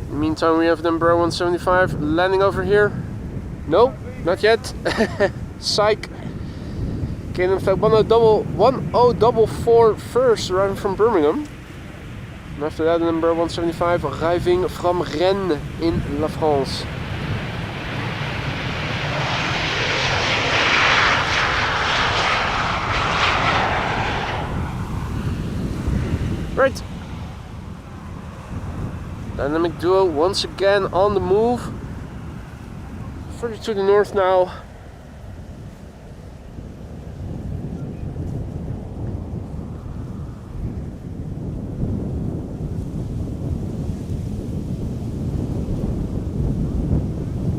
the meantime, we have the Ember 175 landing over here. No, not yet. Psych. KLM flight 1044 first, arriving from Birmingham. And after that, the Ember 175 arriving from Rennes in La France. Right. Dynamic duo once again on the move. Further to the north now.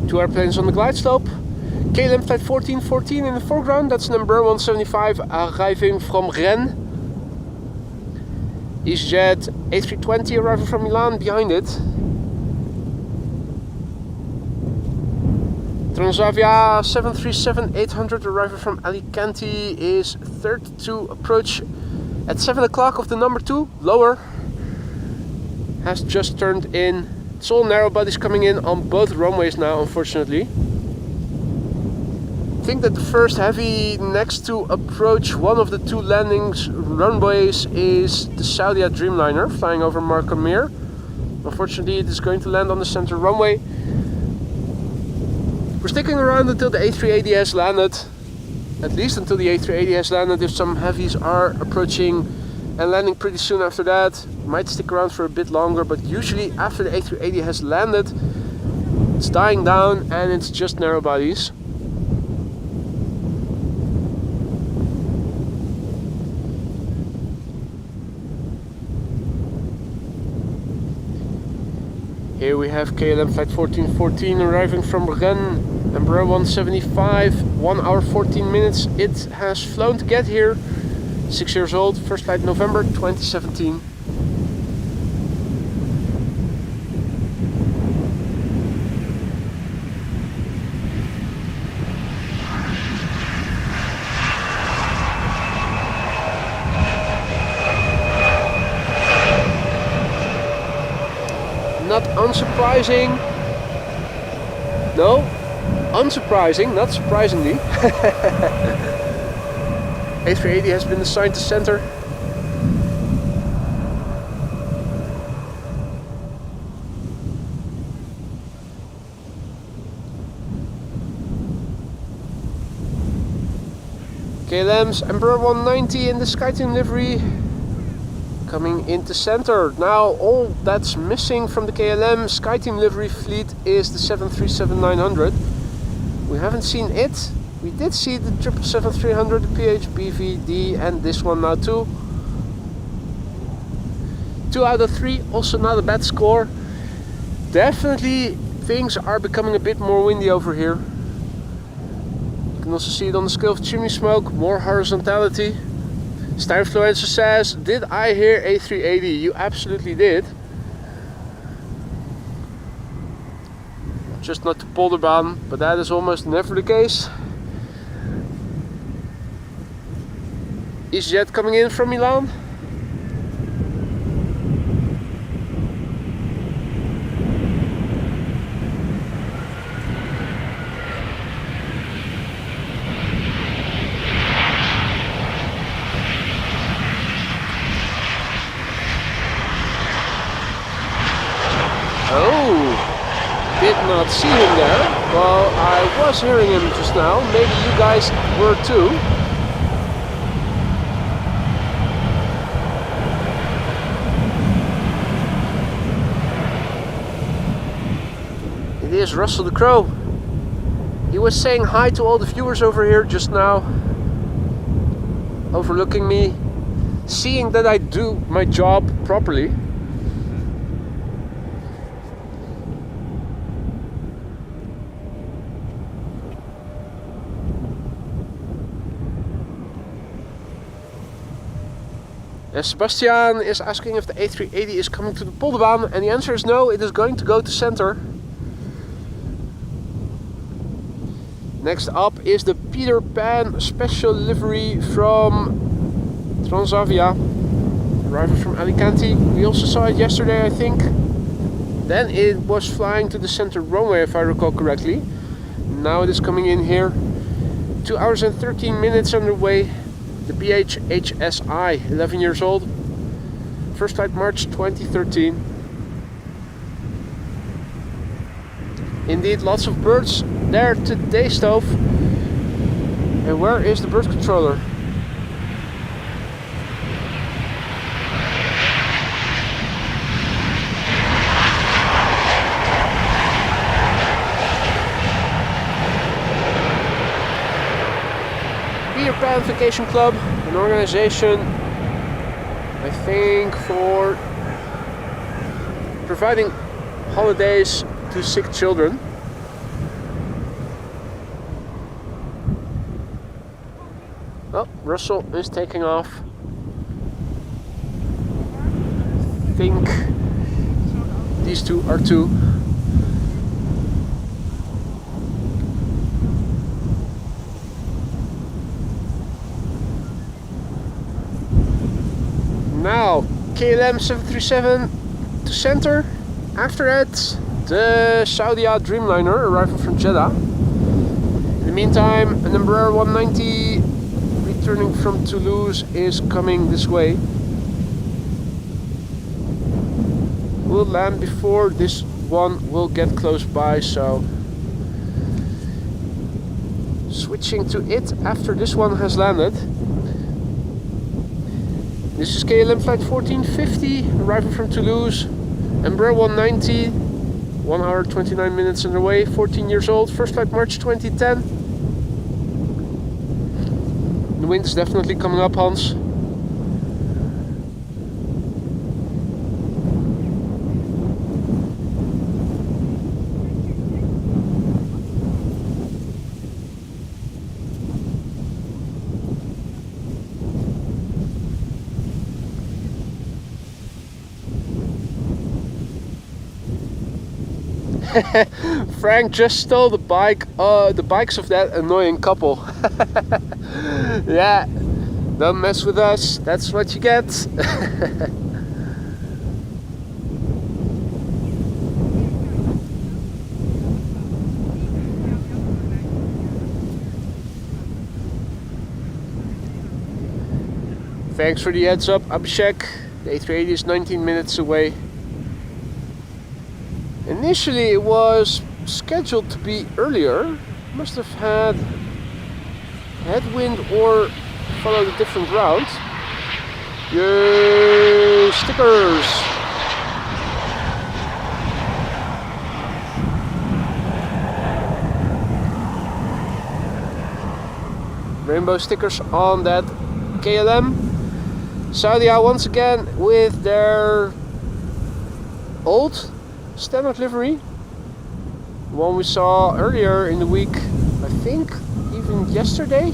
Two airplanes on the glide slope. KLM flight 1414 in the foreground. That's number 175 arriving from Rennes. EasyJet A320 arriving from Milan behind it. Transavia 737-800 arriving from Alicante is third to approach at 7 o'clock of the number 2, lower. Has just turned in. It's all narrow bodies coming in on both runways now, unfortunately. I think that the first heavy next to approach one of the two landings runways is the Saudia Dreamliner flying over Markham. Unfortunately, it is going to land on the center runway. We're sticking around until the A380 has landed. At least until the A380 has landed. If some heavies are approaching and landing pretty soon after that, might stick around for a bit longer, but usually after the A380 has landed, It's dying down and it's just narrow bodies. Here we have KLM flight 1414 arriving from Rennes, Ember 175, 1 hour 14 minutes. It has flown to get here. 6 years old, first flight November 2017. Not unsurprising. No, unsurprising, not surprisingly. A380 has been assigned to center. KLM's Ember 190 in the SkyTeam livery coming into center. Now all that's missing from the KLM SkyTeam livery fleet is the 737-900. We haven't seen it. We did see the 777-300, the PHBVD, and this one now too. 2 out of 3, also not a bad score. Definitely things are becoming a bit more windy over here. You can also see it on the scale of chimney smoke, more horizontality. Steinfluencer says, did I hear A380? You absolutely did. Just not to Polderbaan, but that is almost never the case. EasyJet coming in from Milan. Oh, did not see him there. Well, I was hearing him just now. Maybe you guys were too. It is Russell the Crow. He was saying hi to all the viewers over here just now, overlooking me, seeing that I do my job properly. Sebastian is asking if the A380 is coming to the Polderbaan, and the answer is no, it is going to go to center. Next up is the Peter Pan special livery from Transavia, arriving from Alicante. We also saw it yesterday, I think. Then it was flying to the center runway, if I recall correctly. Now it is coming in here. 2 hours and 13 minutes underway. The BHHSI, 11 years old. First flight March 2013. Indeed, lots of birds there today, Stove. And where is the bird controller? Peter Pan Vacation Club, an organization, I think, for providing holidays to sick children. Oh, Russell is taking off. I think these two are two. Now, KLM 737 to center. After that, the Saudi Dreamliner arriving from Jeddah. In the meantime, an Ember 190 returning from Toulouse is coming this way. We'll land before this one will get close by, so switching to it after this one has landed. This is KLM flight 1450 arriving from Toulouse, Ember 190. 1 hour 29 minutes underway, 14 years old, first flight March 2010. The wind is definitely coming up, Hans. Frank just stole the bikes of that annoying couple. Yeah, don't mess with us, that's what you get. Thanks for the heads up, Abhishek. The A380 is 19 minutes away. Initially it was scheduled to be earlier. Must have had headwind or followed a different route. Yay, stickers! Rainbow stickers on that KLM. Saudia once again with their old standard livery, the one we saw earlier in the week, I think even yesterday.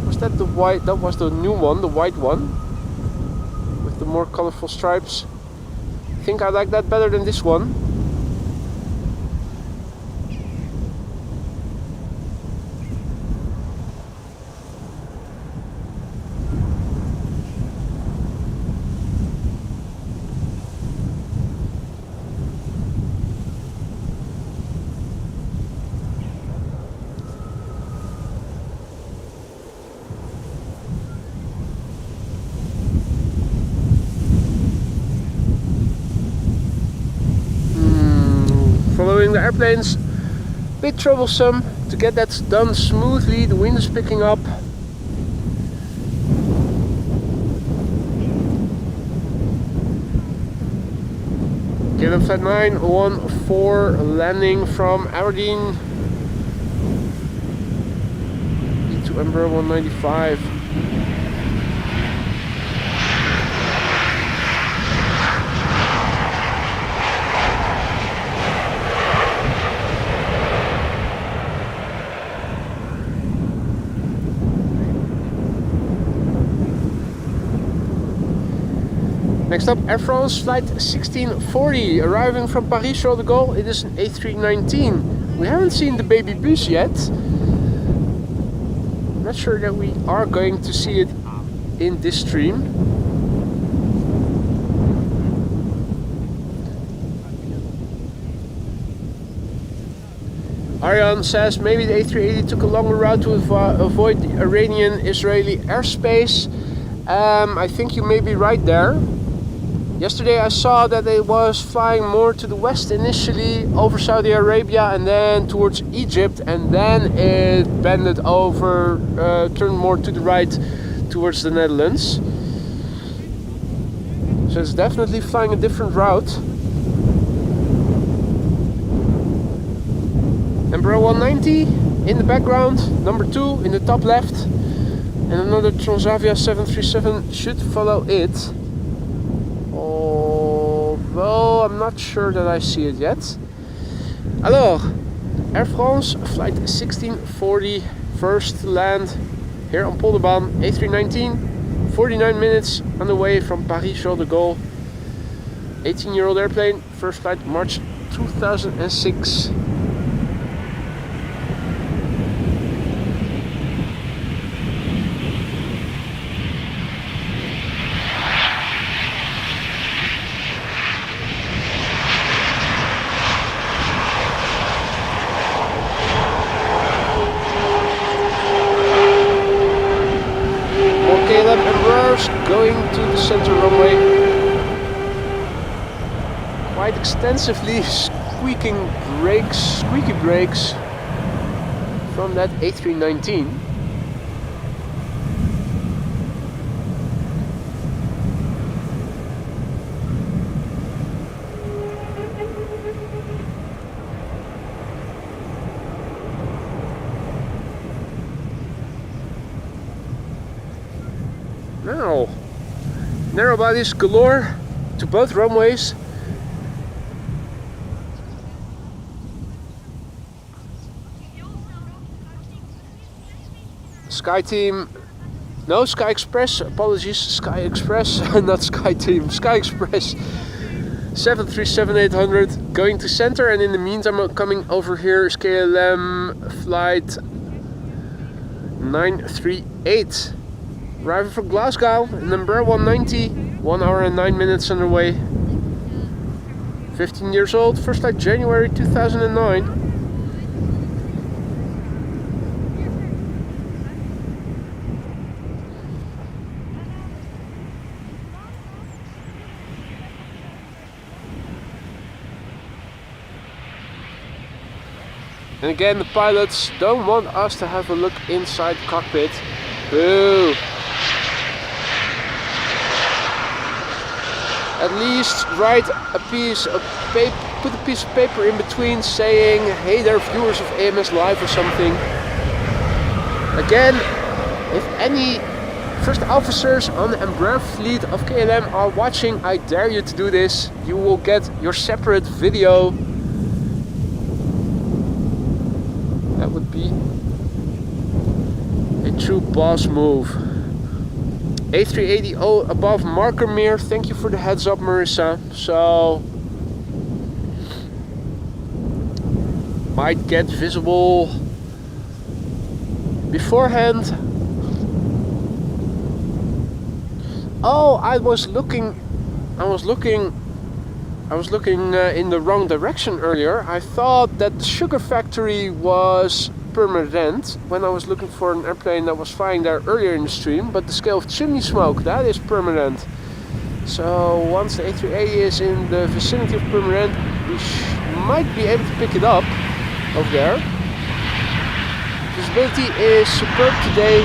Was that the white? That was the new one, the white one with the more colorful stripes. I think I like that better than this one. Following the airplanes, bit troublesome to get that done smoothly. The wind is picking up. KLM flight 914 landing from Aberdeen to Ember 195. Next up, Air France flight 1640, arriving from Paris Charles de Gaulle. It is an A319. We haven't seen the baby bus yet. Not sure that we are going to see it in this stream. Aryan says maybe the A380 took a longer route to avoid the Iranian-Israeli airspace. I think you may be right there. Yesterday I saw that it was flying more to the west initially over Saudi Arabia and then towards Egypt, and then it bended over, turned more to the right towards the Netherlands. So it's definitely flying a different route. Ember 190 in the background, number 2 in the top left, and another Transavia 737 should follow it. Although I'm not sure that I see it yet. Alors, Air France flight 1640, first to land here on Polderbaan, A319, 49 minutes on the way from Paris Charles de Gaulle. 18-year-old airplane, first flight March 2006. KLM Embers going to the center runway. Quite extensively squeaky brakes from that A319. Now, narrow bodies galore to both runways. Sky Team, no, Sky Express, apologies, Sky Express, not Sky Team, Sky Express 737-800 going to center, and in the meantime coming over here is KLM flight 938 arriving from Glasgow in Ember 190, 1 hour and 9 minutes underway, 15 years old, first flight January 2009. And again, the pilots don't want us to have a look inside the cockpit. Boo! At least write a piece of paper, put a piece of paper in between saying, hey there, viewers of AMS Live or something. Again, if any first officers on the Ember fleet of KLM are watching, I dare you to do this. You will get your separate video. That would be a true boss move. A380 above Markermeer, thank you for the heads up, Marissa. So, might get visible beforehand. Oh, I was looking in the wrong direction earlier. I thought that the sugar factory was permanent when I was looking for an airplane that was flying there earlier in the stream, but the scale of chimney smoke, that is permanent. So once the A380 is in the vicinity of permanent, we might be able to pick it up over there. Visibility is superb today.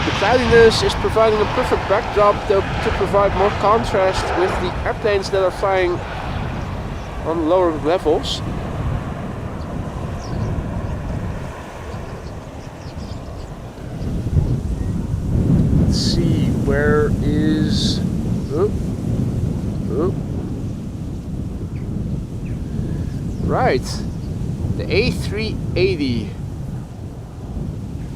The cloudiness is providing a perfect backdrop to provide more contrast with the airplanes that are flying on lower levels. Let's see, where is... Right, the A380.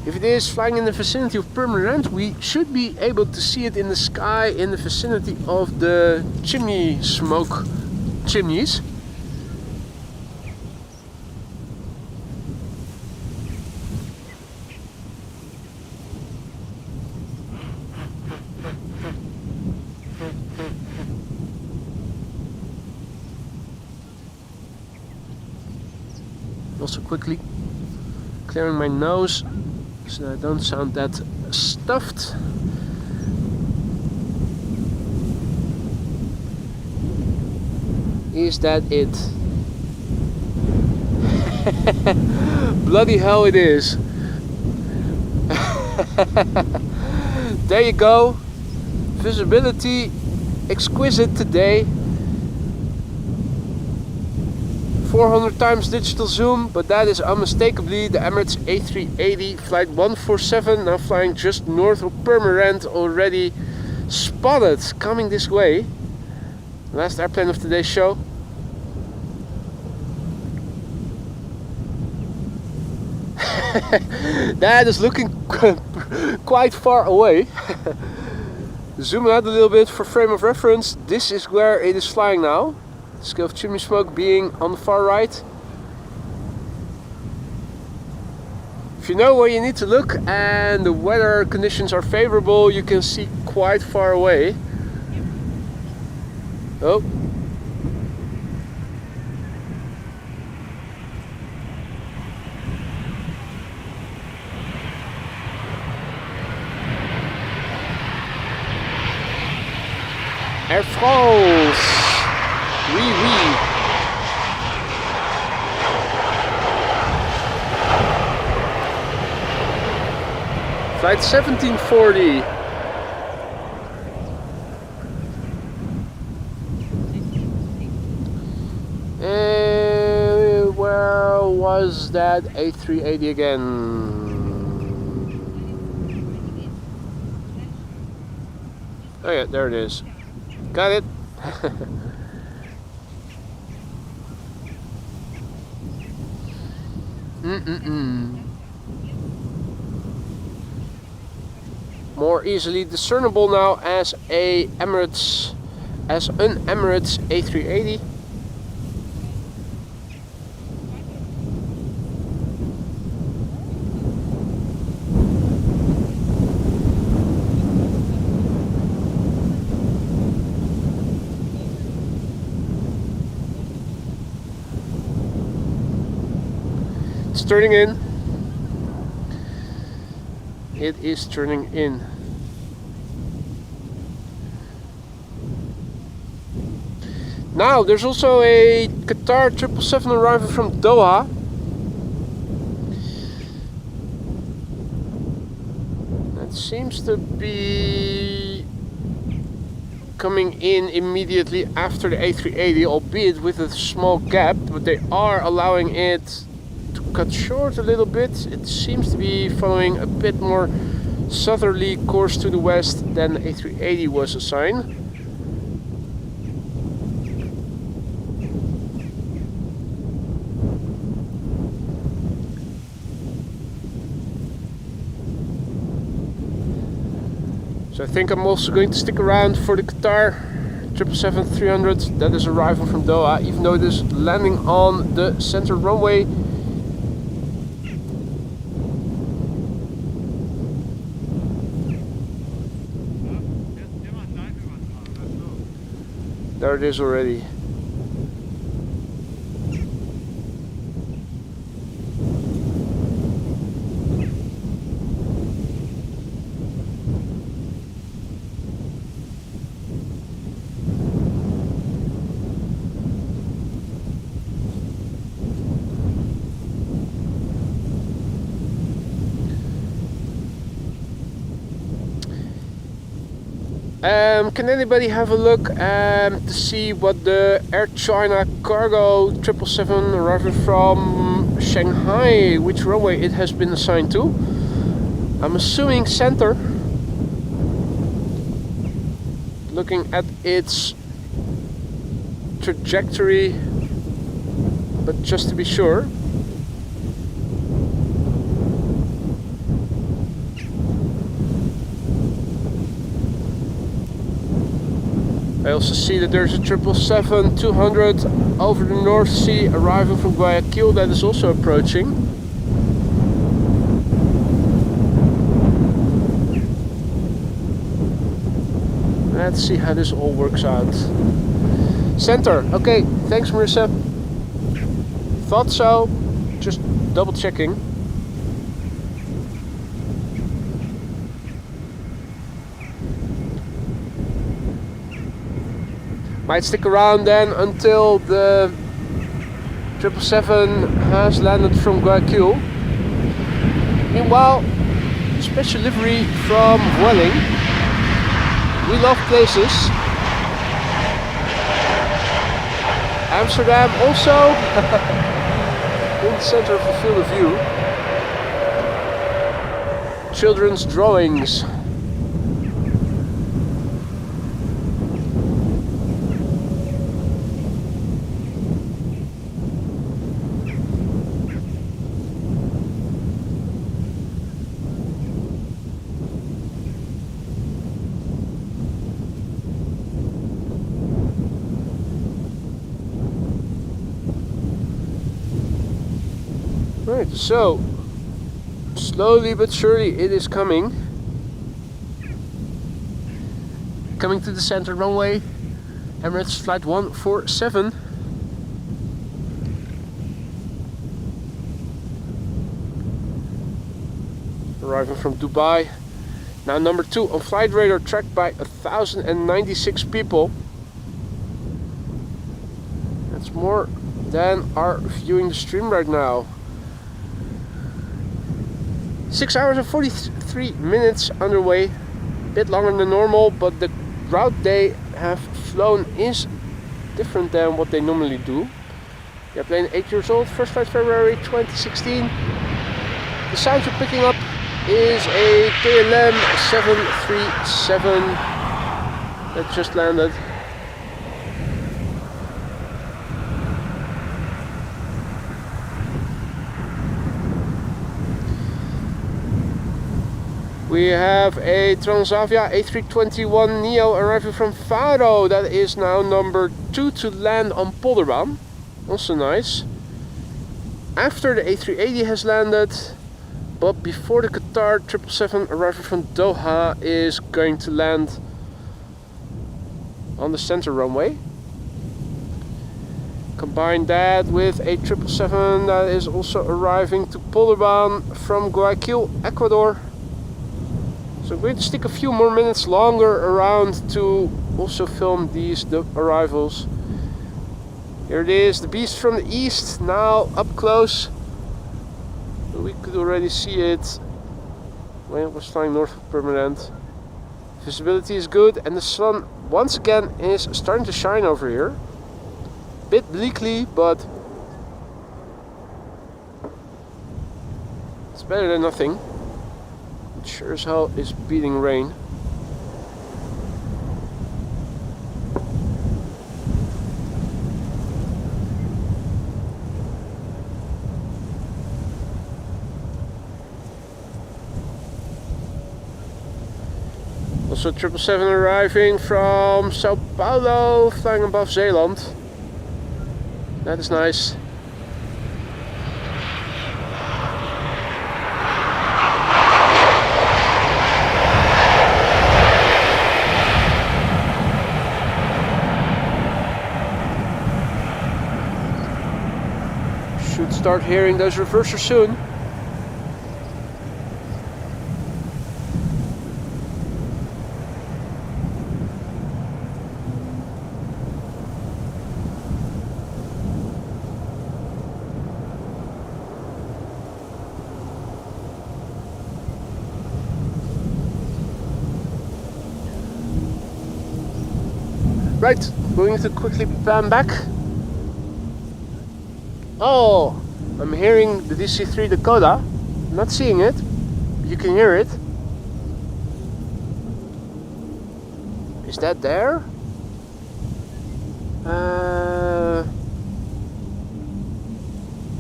If it is flying in the vicinity of permanent, we should be able to see it in the sky in the vicinity of the chimney smoke chimneys. Also quickly clearing my nose so I don't sound that stuffed. Is that it? Bloody hell it is. There you go. Visibility exquisite today. 400 times digital zoom, but that is unmistakably the Emirates A380 flight 147, now flying just north of Purmerend, already spotted coming this way. Last airplane of today's show. That is looking quite far away. Zoom out a little bit for frame of reference. This is where it is flying now. Scale of chimney smoke being on the far right. If you know where you need to look and the weather conditions are favorable, you can see quite far away. Oh. Air France. Oui, oui. Flight 1740. Where was that A380 again? Oh yeah, there it is. Got it. More easily discernible now as an Emirates A380. It's turning in. It is turning in. Now there's also a Qatar 777 arriving from Doha. That seems to be coming in immediately after the A380, albeit with a small gap, but they are allowing it to cut short a little bit. It seems to be following a bit more southerly course to the west than the A380 was assigned. So I think I'm also going to stick around for the Qatar 777-300 that is arriving from Doha, even though it is landing on the center runway. There it is already. Can anybody have a look to see what the Air China Cargo 777 arriving from Shanghai, which runway it has been assigned to? I'm assuming center. Looking at its trajectory, but just to be sure. I also see that there's a 777-200 over the North Sea arriving from Guayaquil that is also approaching. Let's see how this all works out. Center. Okay, thanks Marissa. Thought so. Just double checking. Might stick around then until the 777 has landed from Guayaquil. Meanwhile, special livery from Wheelie. We love places. Amsterdam also in the center of the field of view. Children's drawings. Right, so slowly but surely it is coming. Coming to the center runway, Emirates flight 147. Arriving from Dubai. Now number 2 on flight radar, tracked by 1,096 people. That's more than are viewing the stream right now. 6 hours and 43 minutes underway, a bit longer than normal, but the route they have flown is different than what they normally do. The airplane 8 years old, first flight February 2016. The sound you're picking up is a KLM 737 that just landed. We have a Transavia A321 Neo arriving from Faro. That is now number 2 to land on Polderbaan. Also nice. After the A380 has landed, but before the Qatar 777 arriving from Doha is going to land on the center runway. Combine that with a 777 that is also arriving to Polderbaan from Guayaquil, Ecuador. So I'm going to stick a few more minutes longer around to also film these arrivals. Here it is, the beast from the east, now up close. We could already see it when it was flying north of Permanent. Visibility is good and the sun once again is starting to shine over here. Bit bleakly, but it's better than nothing. It sure as hell is beating rain. Also 777 arriving from Sao Paulo, flying above Zeeland. That is nice. Should start hearing those reversers soon. Right, going to quickly pan back. Oh, I'm hearing the DC-3 Dakota. I'm not seeing it, but you can hear it. Is that there?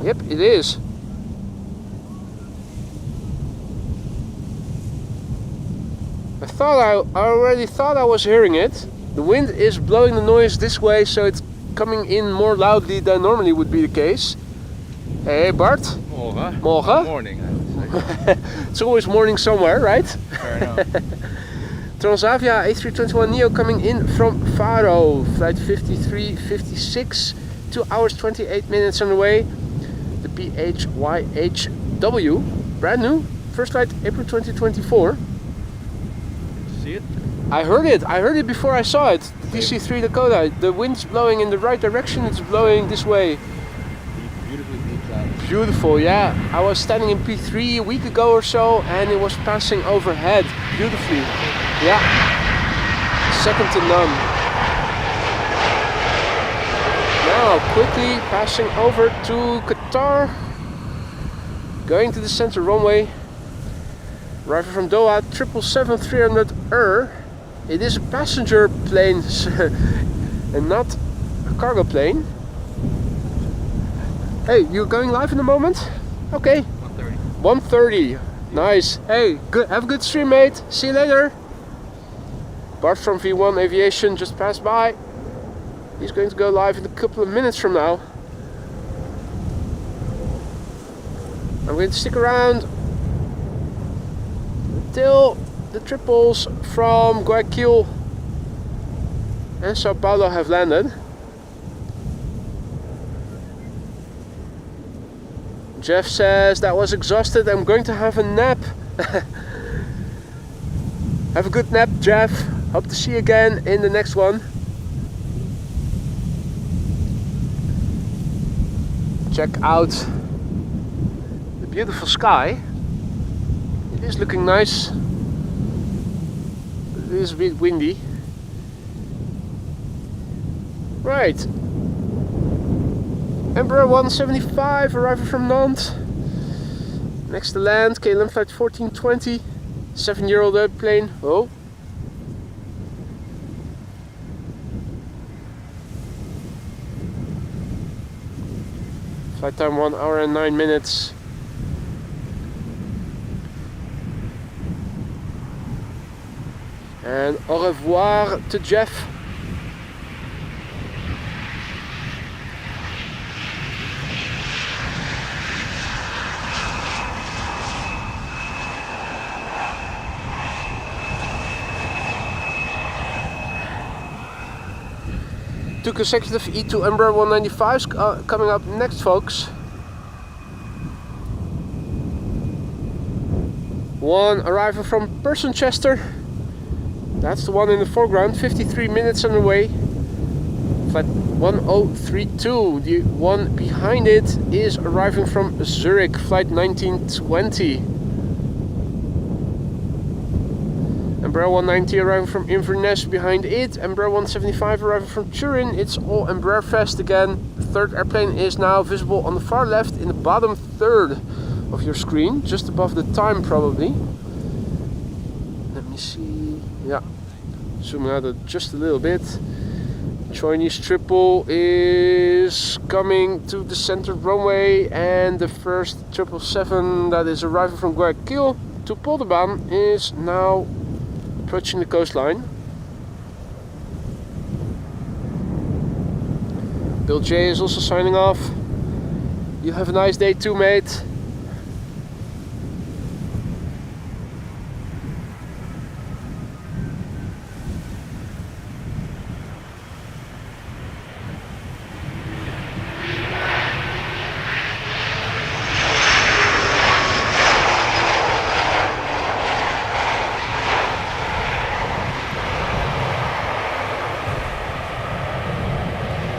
Yep, it is. I already thought I was hearing it. The wind is blowing the noise this way, so it's coming in more loudly than normally would be the case. Hey Bart. Morgen. Morgen. Morning, I would say. It's always morning somewhere, right? Fair enough. Transavia A321 Neo coming in from Faro. Flight 5356, 2 hours 28 minutes on the way. The PHYHW, brand new. First flight April 2024. See it? I heard it before I saw it. The DC-3 Dakota. The wind's blowing in the right direction, it's blowing this way. Beautifully deep clouds. Beautiful, yeah. I was standing in P3 a week ago or so and it was passing overhead beautifully. Yeah. Second to none. Now quickly passing over to Qatar. Going to the center runway. Arriving from Doha, 777-300ER. It is a passenger plane and not a cargo plane. Hey, you're going live in a moment? Okay. 1:30. 1:30. Nice. Hey, good. Have a good stream, mate. See you later. Bart from V1 Aviation just passed by. He's going to go live in a couple of minutes from now. I'm going to stick around until the triples from Guayaquil and Sao Paulo have landed. Jeff says that was exhausted. I'm going to have a nap. Have a good nap, Jeff. Hope to see you again in the next one. Check out the beautiful sky. It is looking nice. It is a bit windy. Right. Ember 175 arriving from Nantes. Next to land, KLM flight 1420. 7-year-old airplane. Oh. Flight time 1 hour and 9 minutes. And au revoir to Jeff. Two consecutive E2 Ember 195s coming up next, folks. One arrival from Chester. That's the one in the foreground, 53 minutes on the way. Flight 1032. The one behind it is arriving from Zurich, flight 1920. Embraer 190 arriving from Inverness behind it. Embraer 175 arriving from Turin. It's all Embraer fest again. The third airplane is now visible on the far left in the bottom third of your screen, just above the time probably. Let me see. Yeah, zooming out just a little bit. Chinese triple is coming to the center runway, and the first 777 that is arriving from Guayaquil to Polderbaan is now approaching the coastline. Bill J is also signing off. You have a nice day too, mate.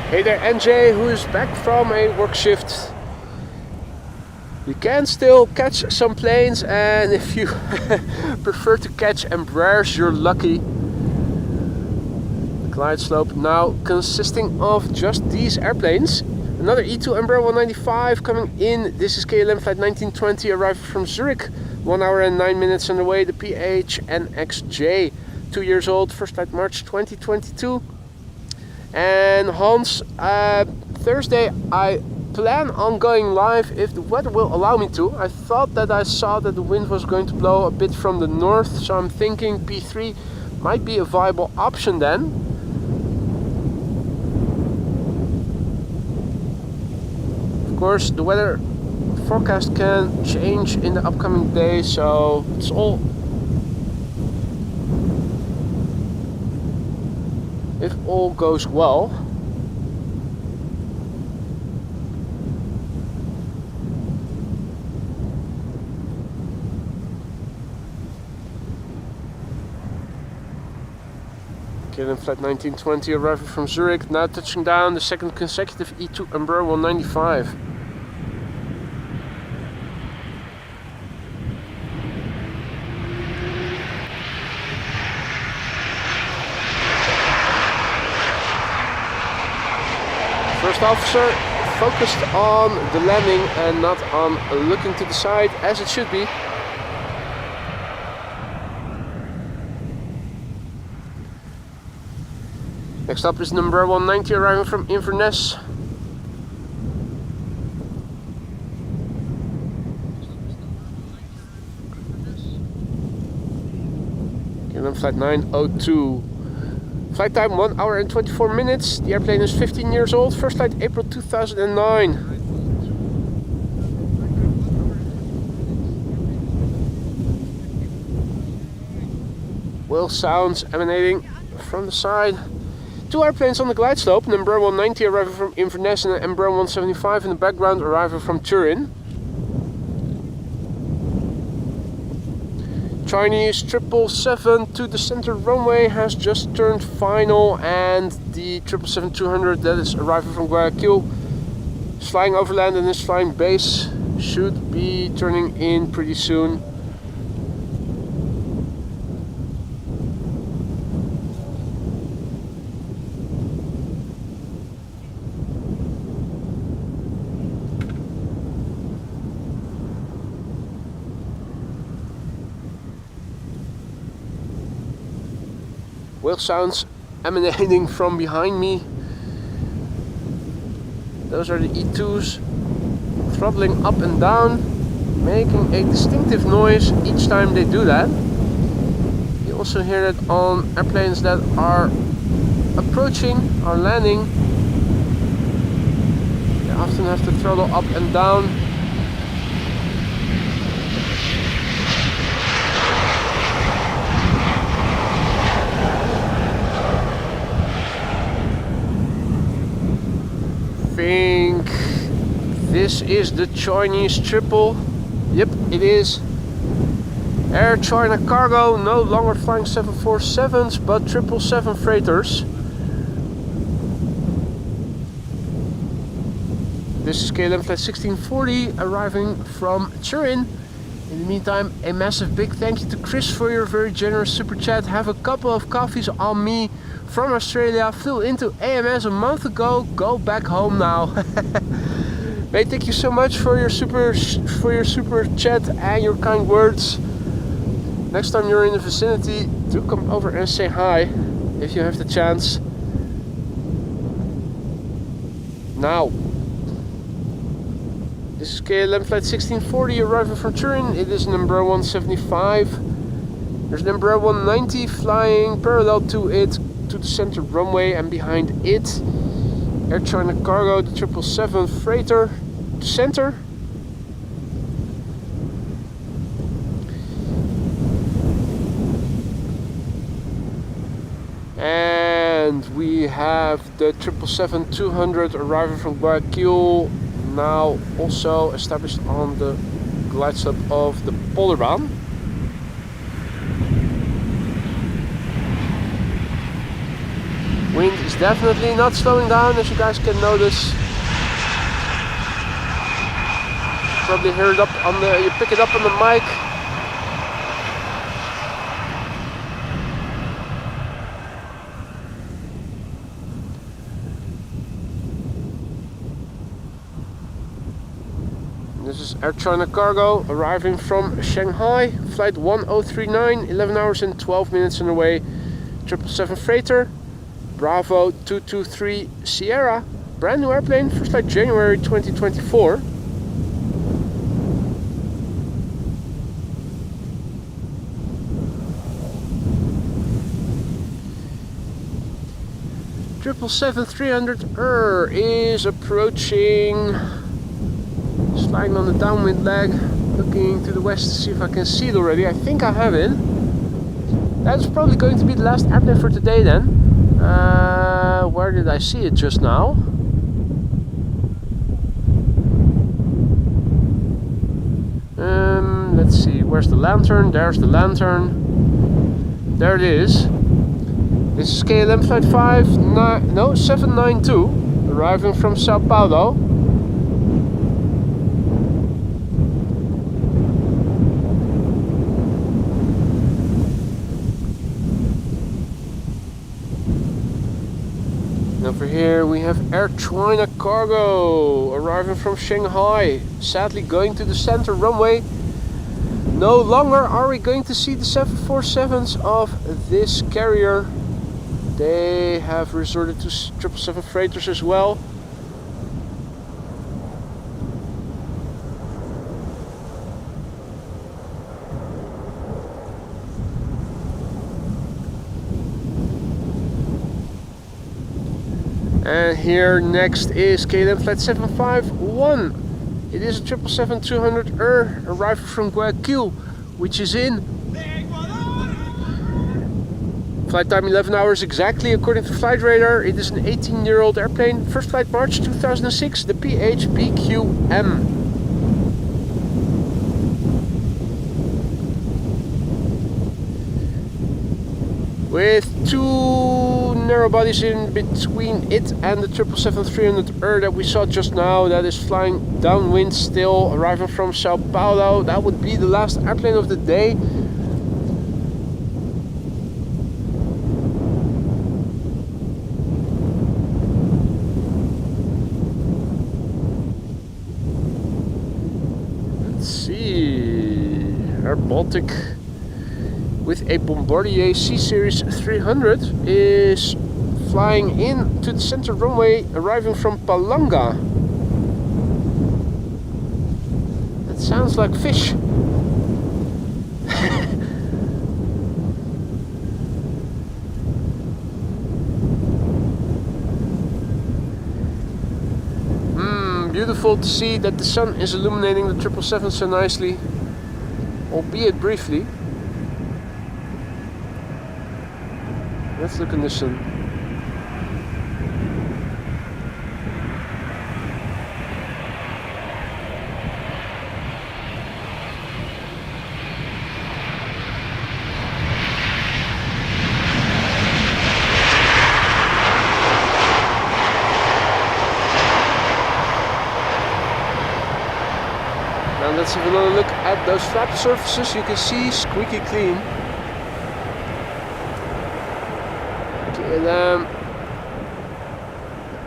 Hey there, NJ, who is back from a work shift. You can still catch some planes, and if you prefer to catch Embraers, you're lucky. The glide slope now consisting of just these airplanes. Another E2 Embraer 195 coming in. This is KLM flight 1920 arriving from Zurich. 1 hour and 9 minutes on the way. The PHNXJ, 2 years old, first flight March 2022. And Hans, Thursday I plan on going live if the weather will allow me to. I thought that I saw that the wind was going to blow a bit from the north, so I'm thinking P3 might be a viable option then. Of course, the weather forecast can change in the upcoming days, so it's all, if all goes well. KLM flight 1920 arriving from Zurich, now touching down, the second consecutive E2 Embraer 195. First officer focused on the landing and not on looking to the side, as it should be. Next up is number 190 arriving from Inverness. KLM flight 902. Flight time 1 hour and 24 minutes. The airplane is 15 years old. First flight April 2009. Whale sounds emanating from the side. Two airplanes on the glide slope. Number 190 arriving from Inverness and Ember 175 in the background arriving from Turin. Chinese 777 to the center runway has just turned final, and the 777-200 that is arriving from Guayaquil is flying overland and is flying base, should be turning in pretty soon. Whale sounds emanating from behind me. Those are the E2s. throttling up and down, making a distinctive noise each time they do that. You also hear that on airplanes that are approaching or landing. They often have to throttle up and down. I think this is the Chinese triple. Yep, it is. Air China Cargo, no longer flying 747s but 777 freighters. This is KLM flight 1640 arriving from Turin. In the meantime, a massive big thank you to Chris for your very generous super chat. Have a couple of coffees on me from Australia. Flew into AMS a month ago. Go back home now. Mate, thank you so much for your super chat and your kind words. Next time you're in the vicinity, do come over and say hi if you have the chance. Now, this is KLM flight 1640 arriving from Turin. It is an Ember 175. There's an Ember 190 flying parallel to it, to the center runway, and behind it Air China Cargo, the 777 freighter, to center. And we have the 777-200 arriving from Guayaquil, now also established on the glide slope of the Polderbaan. Wind is definitely not slowing down, as you guys can notice. Probably hear it up on the, you pick it up on the mic. This is Air China Cargo arriving from Shanghai, flight 1039, 11 hours and 12 minutes on the way. 777 freighter, Bravo 223 Sierra, brand new airplane, first flight January 2024. Triple 7-300 is approaching. Flying on the downwind leg, looking to the west to see if I can see it already. I think I have it. That's probably going to be the last airplane for today then. Where did I see it just now? Let's see, where's the lantern? There's the lantern. There it is. This is KLM flight 792, arriving from Sao Paulo. Over here we have Air China Cargo arriving from Shanghai, sadly going to the center runway. No longer are we going to see the 747s of this carrier. They have resorted to 777 freighters as well. And here next is KLM flight 751. It is a 777-200 arriving from Guayaquil, which is in flight time 11 hours exactly according to flight radar. It is an 18-year-old airplane, first flight March 2006, the PHBQM. With two narrow bodies in between it and the 777-300 that we saw just now, that is flying downwind still, arriving from Sao Paulo. That would be the last airplane of the day. Let's see, Air Baltic with a Bombardier C-Series 300 is flying in to the center runway, arriving from Palanga. It sounds like fish. Beautiful to see that the sun is illuminating the 777 so nicely, albeit briefly. Let's look in the sun. Now let's have another look at those flap surfaces. You can see squeaky clean. KLM,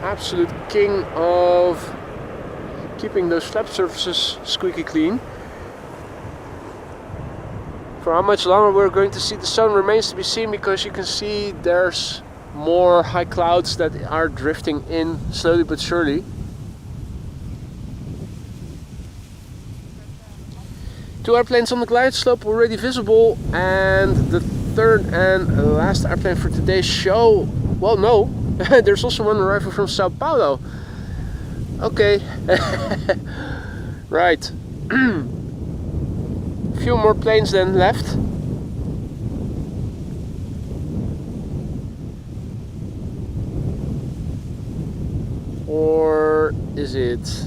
absolute king of keeping those flap surfaces squeaky clean. For how much longer we're going to see the sun remains to be seen, because you can see there's more high clouds that are drifting in slowly but surely. Two airplanes on the glide slope already visible, and the third and last airplane for today's show. Well, no, there's also one arrival from Sao Paulo. Okay, right. Few more planes then left. Or is it?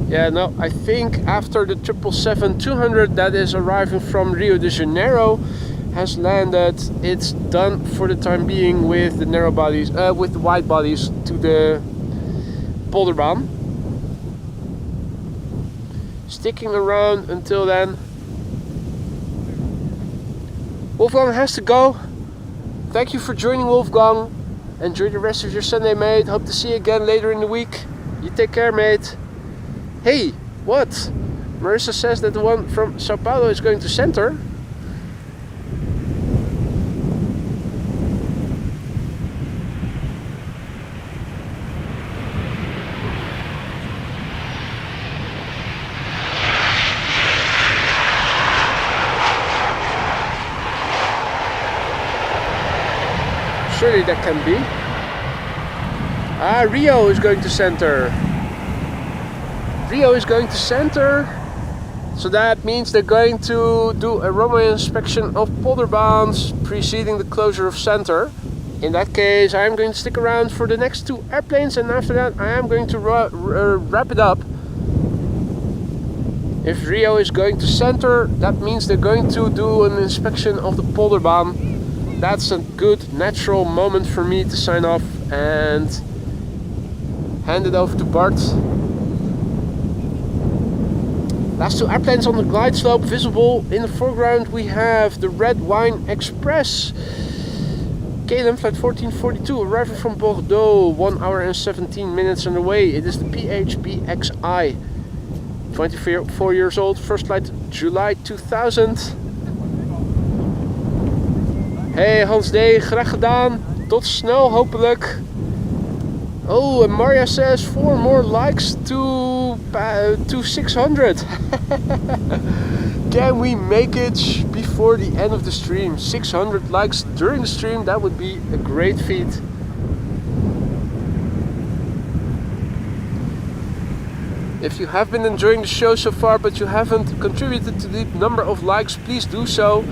Yeah, no, I think after the 777-200 that is arriving from Rio de Janeiro has landed, it's done for the time being with the narrow bodies, with the wide bodies to the polderbaan. Sticking around until then. Wolfgang has to go. Thank you for joining, Wolfgang. Enjoy the rest of your Sunday, mate. Hope to see you again later in the week. You take care, mate. Hey, what? Marissa says that the one from Sao Paulo is going to center. Surely that can be. Ah, Rio is going to center. Rio is going to center, so that means they're going to do a runway inspection of polderbaans preceding the closure of center. In that case, I am going to stick around for the next two airplanes, and after that I am going to wrap it up. If Rio is going to center, that means they're going to do an inspection of the polderbaan. That's a good natural moment for me to sign off and hand it over to Bart. Last two airplanes on the glide slope visible. In the foreground we have the Red Wine Express. KLM flight 1442 arriving from Bordeaux, 1 hour and 17 minutes on the way. It is the PHBXI. 24 years old, first flight July 2000. Hey Hans D, graag gedaan. Tot snel hopelijk. Oh, and Maria says 4 more likes to 600. Can we make it before the end of the stream? 600 likes during the stream, that would be a great feat. If you have been enjoying the show so far but you haven't contributed to the number of likes, please do so.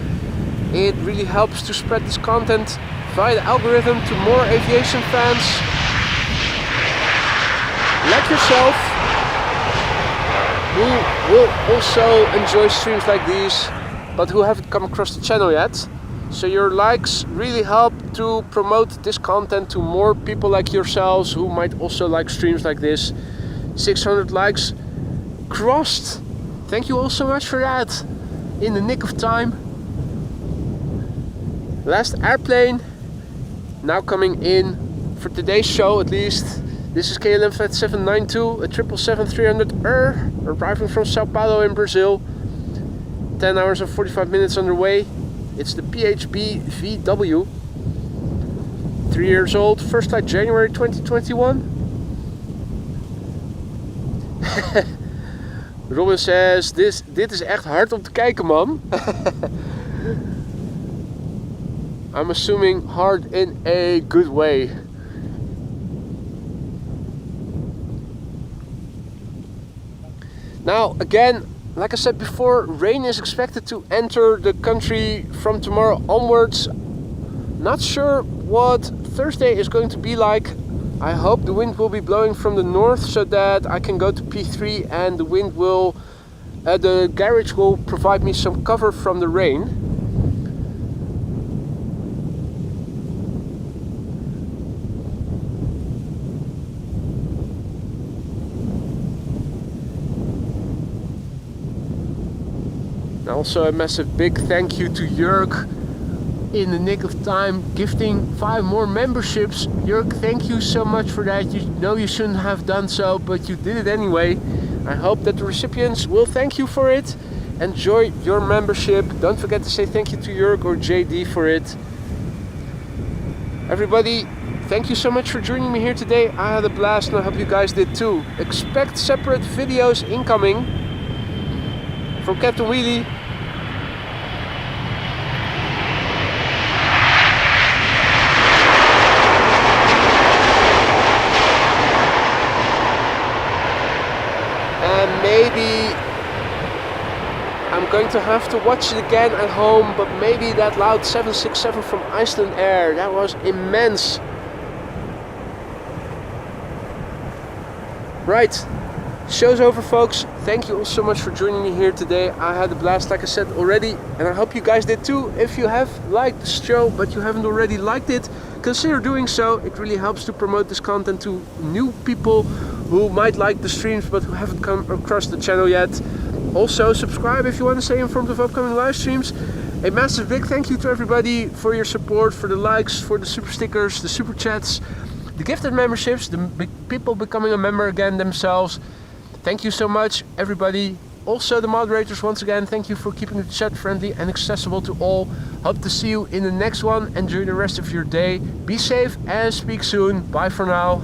It really helps to spread this content via the algorithm to more aviation fans like yourself, who will also enjoy streams like these but who haven't come across the channel yet. So your likes really help to promote this content to more people like yourselves who might also like streams like this. 600 likes crossed. Thank you all so much for that. In the nick of time. Last airplane now coming in for today's show, at least. This is KLM flight 792, a 777-300 arriving from Sao Paulo in Brazil. 10 hours and 45 minutes underway. It's the PHB VW. 3 years old, first flight January 2021. Robin says, dit is echt hard om te kijken, man. I'm assuming hard in a good way. Now, again, like I said before, rain is expected to enter the country from tomorrow onwards. Not sure what Thursday is going to be like. I hope the wind will be blowing from the north so that I can go to P3 and the wind will, the garage will provide me some cover from the rain. Also a massive big thank you to Jörg in the nick of time gifting 5 more memberships. Jörg, thank you so much for that. You know you shouldn't have done so, but you did it anyway. I hope that the recipients will thank you for it. Enjoy your membership. Don't forget to say thank you to Jörg or JD for it. Everybody, thank you so much for joining me here today. I had a blast and I hope you guys did too. Expect separate videos incoming from Captain Wheelie. Maybe I'm going to have to watch it again at home, but maybe that loud 767 from Iceland Air, that was immense. Right, show's over, folks. Thank you all so much for joining me here today. I had a blast, like I said already, and I hope you guys did too. If you have liked the show but you haven't already liked it, consider doing so. It really helps to promote this content to new people who might like the streams but who haven't come across the channel yet. Also subscribe if you want to stay informed of upcoming live streams. A massive big thank you to everybody for your support, for the likes, for the super stickers, the super chats, the gifted memberships, the people becoming a member again themselves. Thank you so much, everybody. Also the moderators, once again, thank you for keeping the chat friendly and accessible to all. Hope to see you in the next one. Enjoy the rest of your day. Be safe and speak soon. Bye for now.